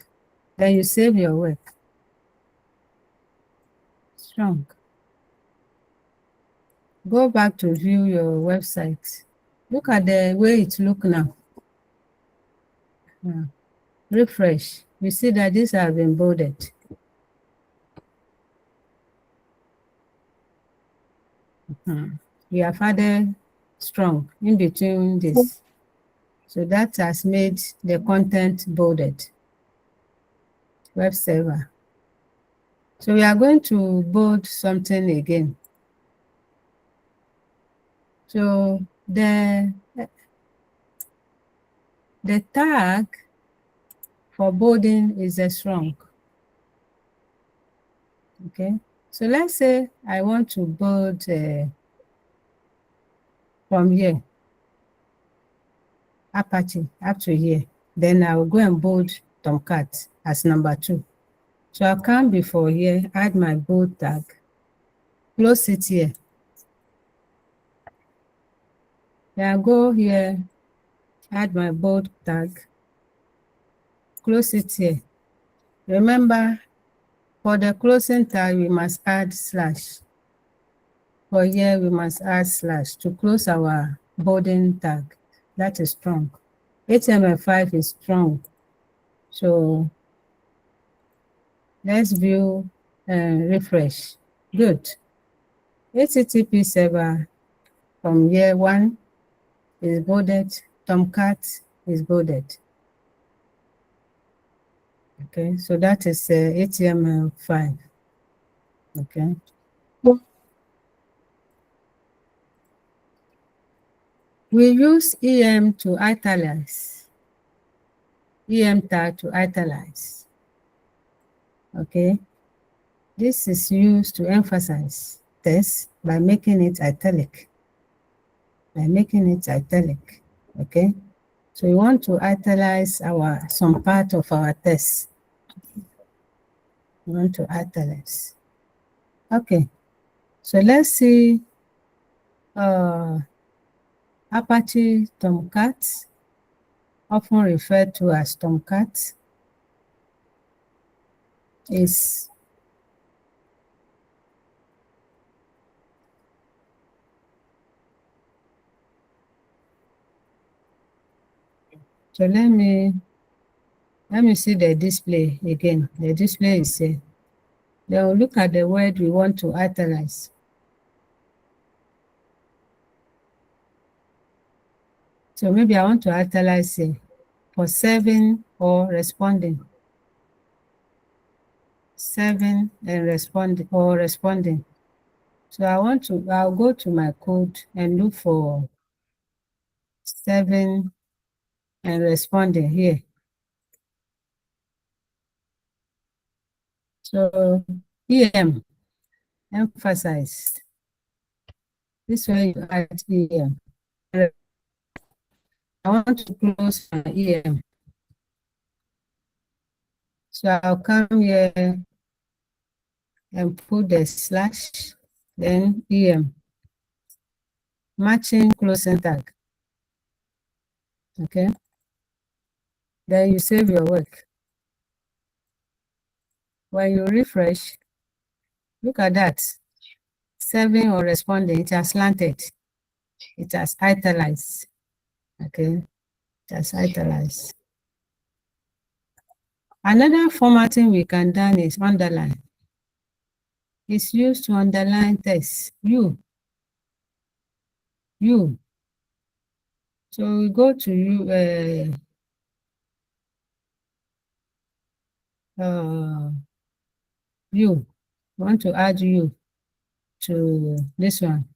Then you save your work. Strong. Go back to view your website. Look at the way it looks now. Refresh. You see that these have been bolded. We have added strong in between this. So that has made the content bolded. Web server. So we are going to bold something again. So the tag for bolding is a strong. Okay. So let's say I want to bold from here, Apache up to here. Then I will go and bold Tomcat as number 2. So I'll come before here, add my bold tag, close it here. Then I'll go here, add my bold tag, close it here. Remember, for the closing tag, we must add slash. For here, we must add slash to close our bolding tag. That is strong. HTML5 is strong. So let's view and refresh. Good. HTTP server from year 1 is bolded. Tomcat is bolded. Okay, so that is HTML5. Okay. We use EM to italize. EM tag to italize. Okay. This is used to emphasize text by making it italic. Okay. So we want to italize some part of our text. We want to italize. Okay. So let's see Apache Tomcat, often referred to as Tomcat, is so let me see the display again. The display is here. Then we'll look at the word we want to italize. So maybe I want to italize here for serving or responding. Serving and responding. So I'll go to my code and look for serving and responding here. So EM, emphasize. This way you add EM. I want to close my EM. So I'll come here and put the slash, then EM. Matching closing tag. Okay. Then you save your work. When you refresh, look at that. Serving or responding, it has slanted. It has italicized. Okay. It has italicized. Another formatting we can do is underline. It's used to underline text. You. So we go to you. You want to add you to this one.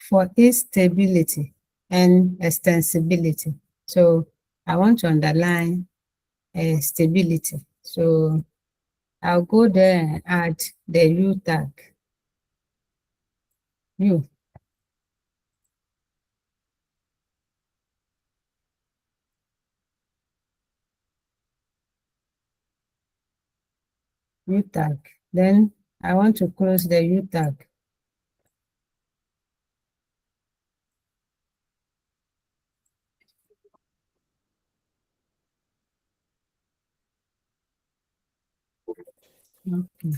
For its stability and extensibility. So I want to underline stability. So I'll go there and add the U tag. U. U tag. Then I want to close the U tag. Okay.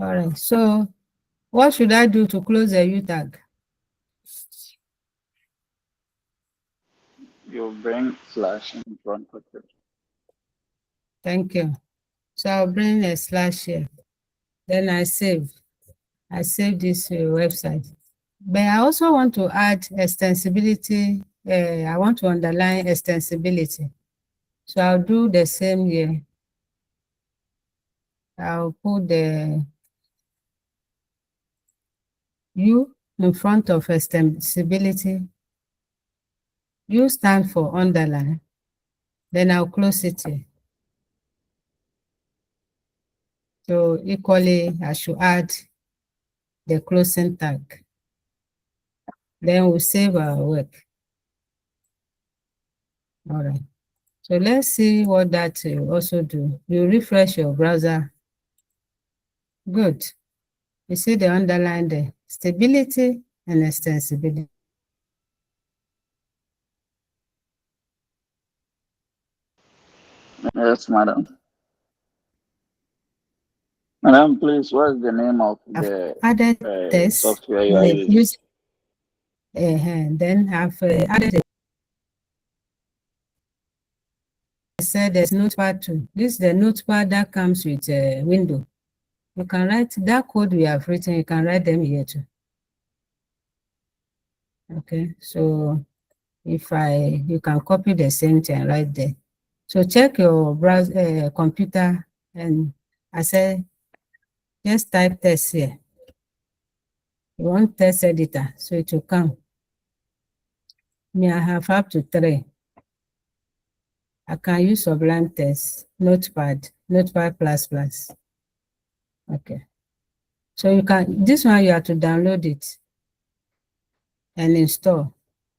All right. So what should I do to close the U tag? You bring slash in front of it. Thank you. So I'll bring a slash here. Then I save. I save this website. But I also want to add extensibility. I want to underline extensibility. So I'll do the same here. I'll put the U in front of extensibility. U stand for underline. Then I'll close it here. So equally, I should add the closing tag. Then we'll save our work. All right. So let's see what that will also do. You refresh your browser. Good. You see the underline there, stability and extensibility. Yes, madam. Madam, please, what's the name of the Added text. software you are using? Then I've added I said there's notepad too. This is the notepad that comes with a window. You can write that code we have written, you can write them here too. Okay, so if you can copy the same thing right there. So check your browser computer, and I said just type test here. You want test editor, so it will come. Me, I have up to 3. I can use Sublime Text, Notepad, Notepad++. Okay. So you can, this one you have to download it and install.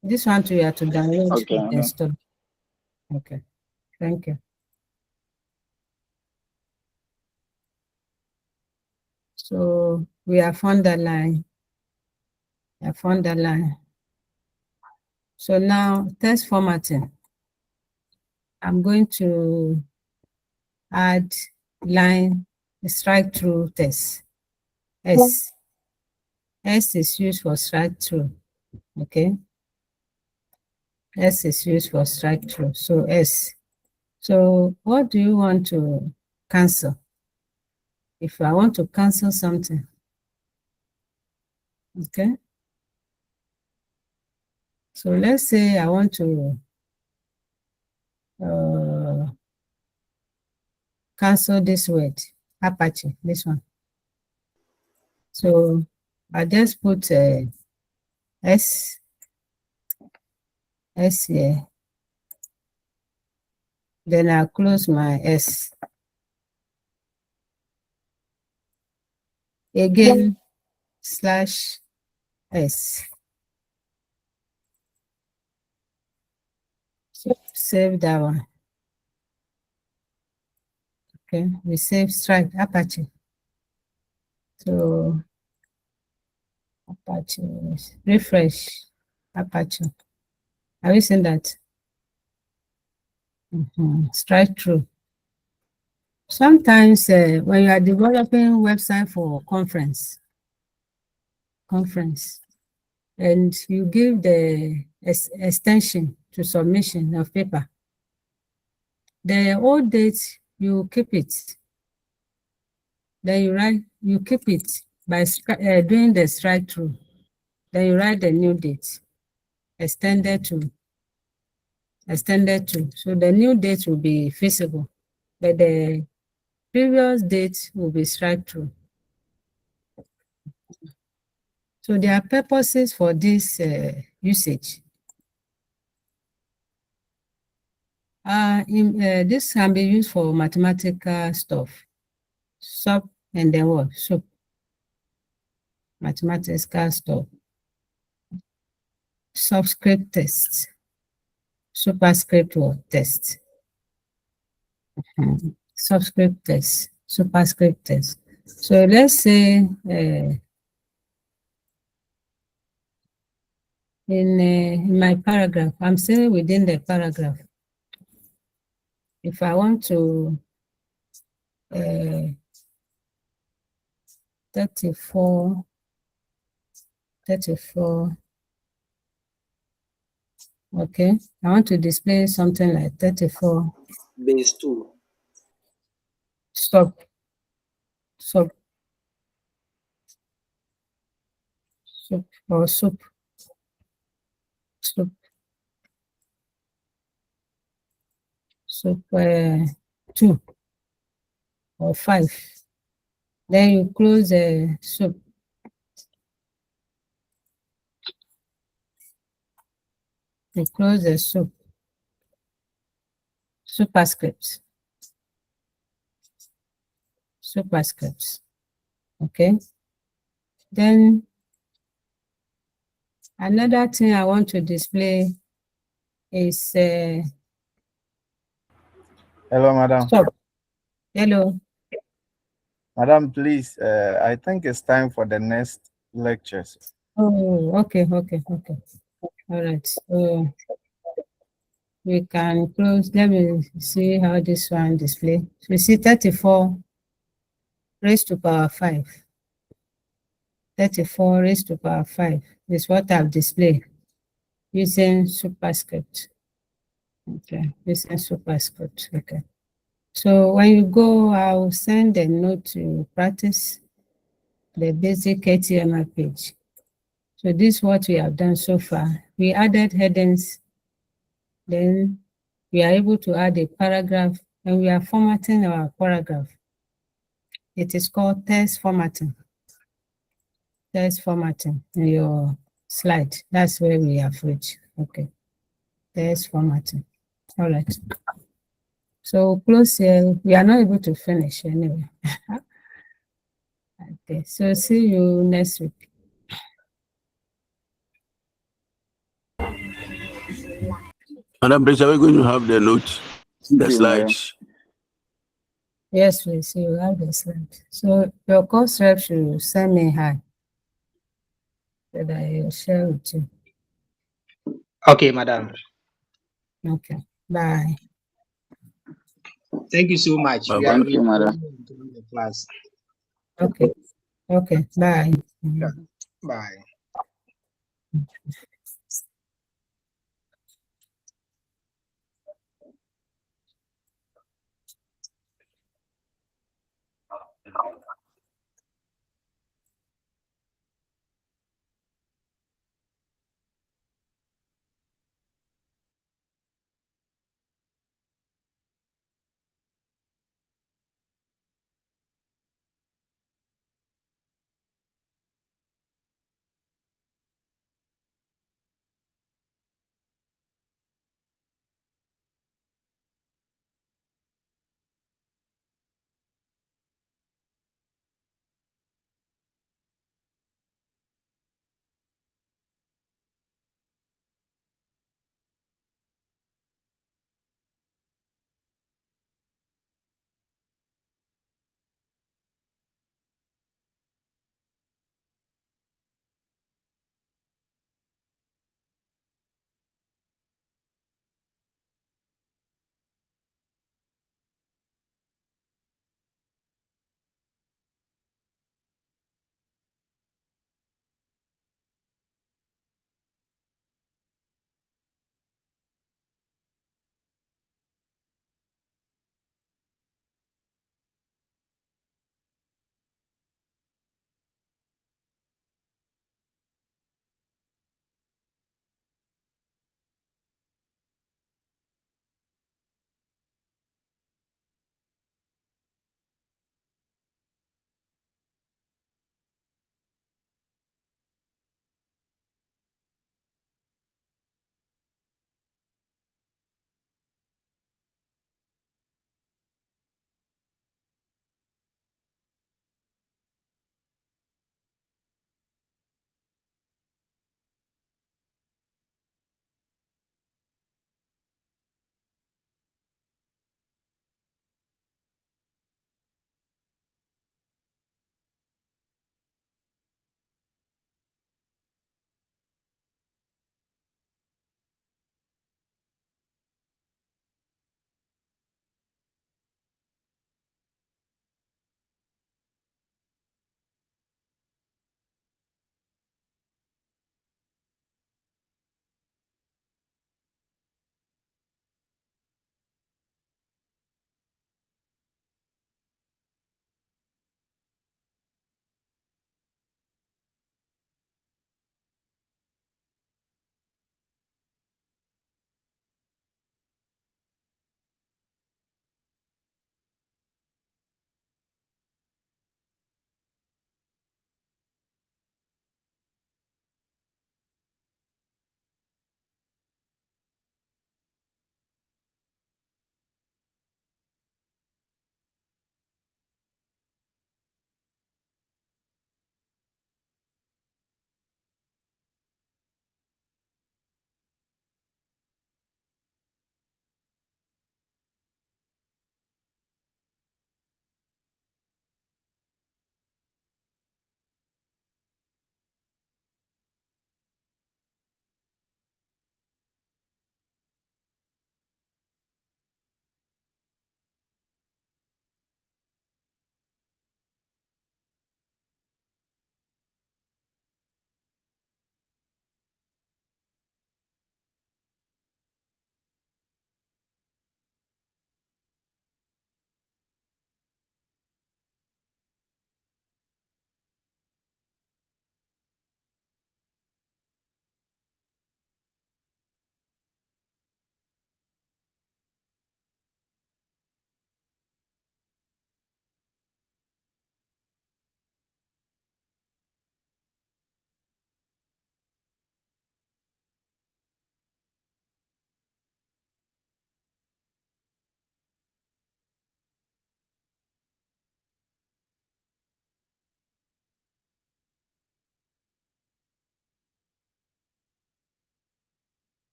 This one too you have to download and install. Okay. Thank you. So we have found the line. I found the line. So now text formatting. I'm going to add line strike through text. S. S is used for strike through. Okay. S is used for strike through. So S. So what do you want to cancel? If I want to cancel something, okay. So let's say I want to cancel this word, Apache, this one. So I just put S here. Then I'll close my S. Again, slash S. So save that one. Okay, we save strike Apache. So Apache, refresh Apache. Have you seen that? Strike through. Sometimes when you are developing website for conference, and you give the extension to submission of paper, the old date you keep it. Then you keep it by doing the strike through. Then you write the new date, extended to. So the new date will be visible, but the previous date will be strike through. So there are purposes for this usage. This can be used for mathematical stuff. Sub and then what? Sub. Mathematical stuff. Subscript test. Superscript or test. subscript text, superscript text. So let's say in my paragraph, I'm still within the paragraph. If I want to 34, okay, I want to display something like 34. Base 2. Stop. Soup or soup. Soup 2 or 5. Then you close the soup. You close the soup. Superscripts. Superscripts. Okay. Then another thing I want to display is Hello, madam. stop. Hello. Madam, please, I think it's time for the next lectures. Oh, okay. All right. So we can close. Let me see how this one display. So you see 34 raised to power 5. 34 raised to power 5 is what I've displayed using superscript. Okay, using superscript. Okay. So when you go, I'll send a note to practice the basic HTML page. So this is what we have done so far. We added headings, then we are able to add a paragraph, and we are formatting our paragraph. It is called text formatting. Text formatting in your slide. That's where we have reached. Okay. Text formatting. All right. So close here. We are not able to finish anyway. Okay. So see you next week. Madam Prince, are we going to have the notes, the slides? Yes, please. You have the slide. So your course rep should send me hi that I will share with you. Okay, madam. Okay. Bye. Thank you so much. Bye-bye. Thank you, madam. The class. Okay. Okay. Bye. Bye.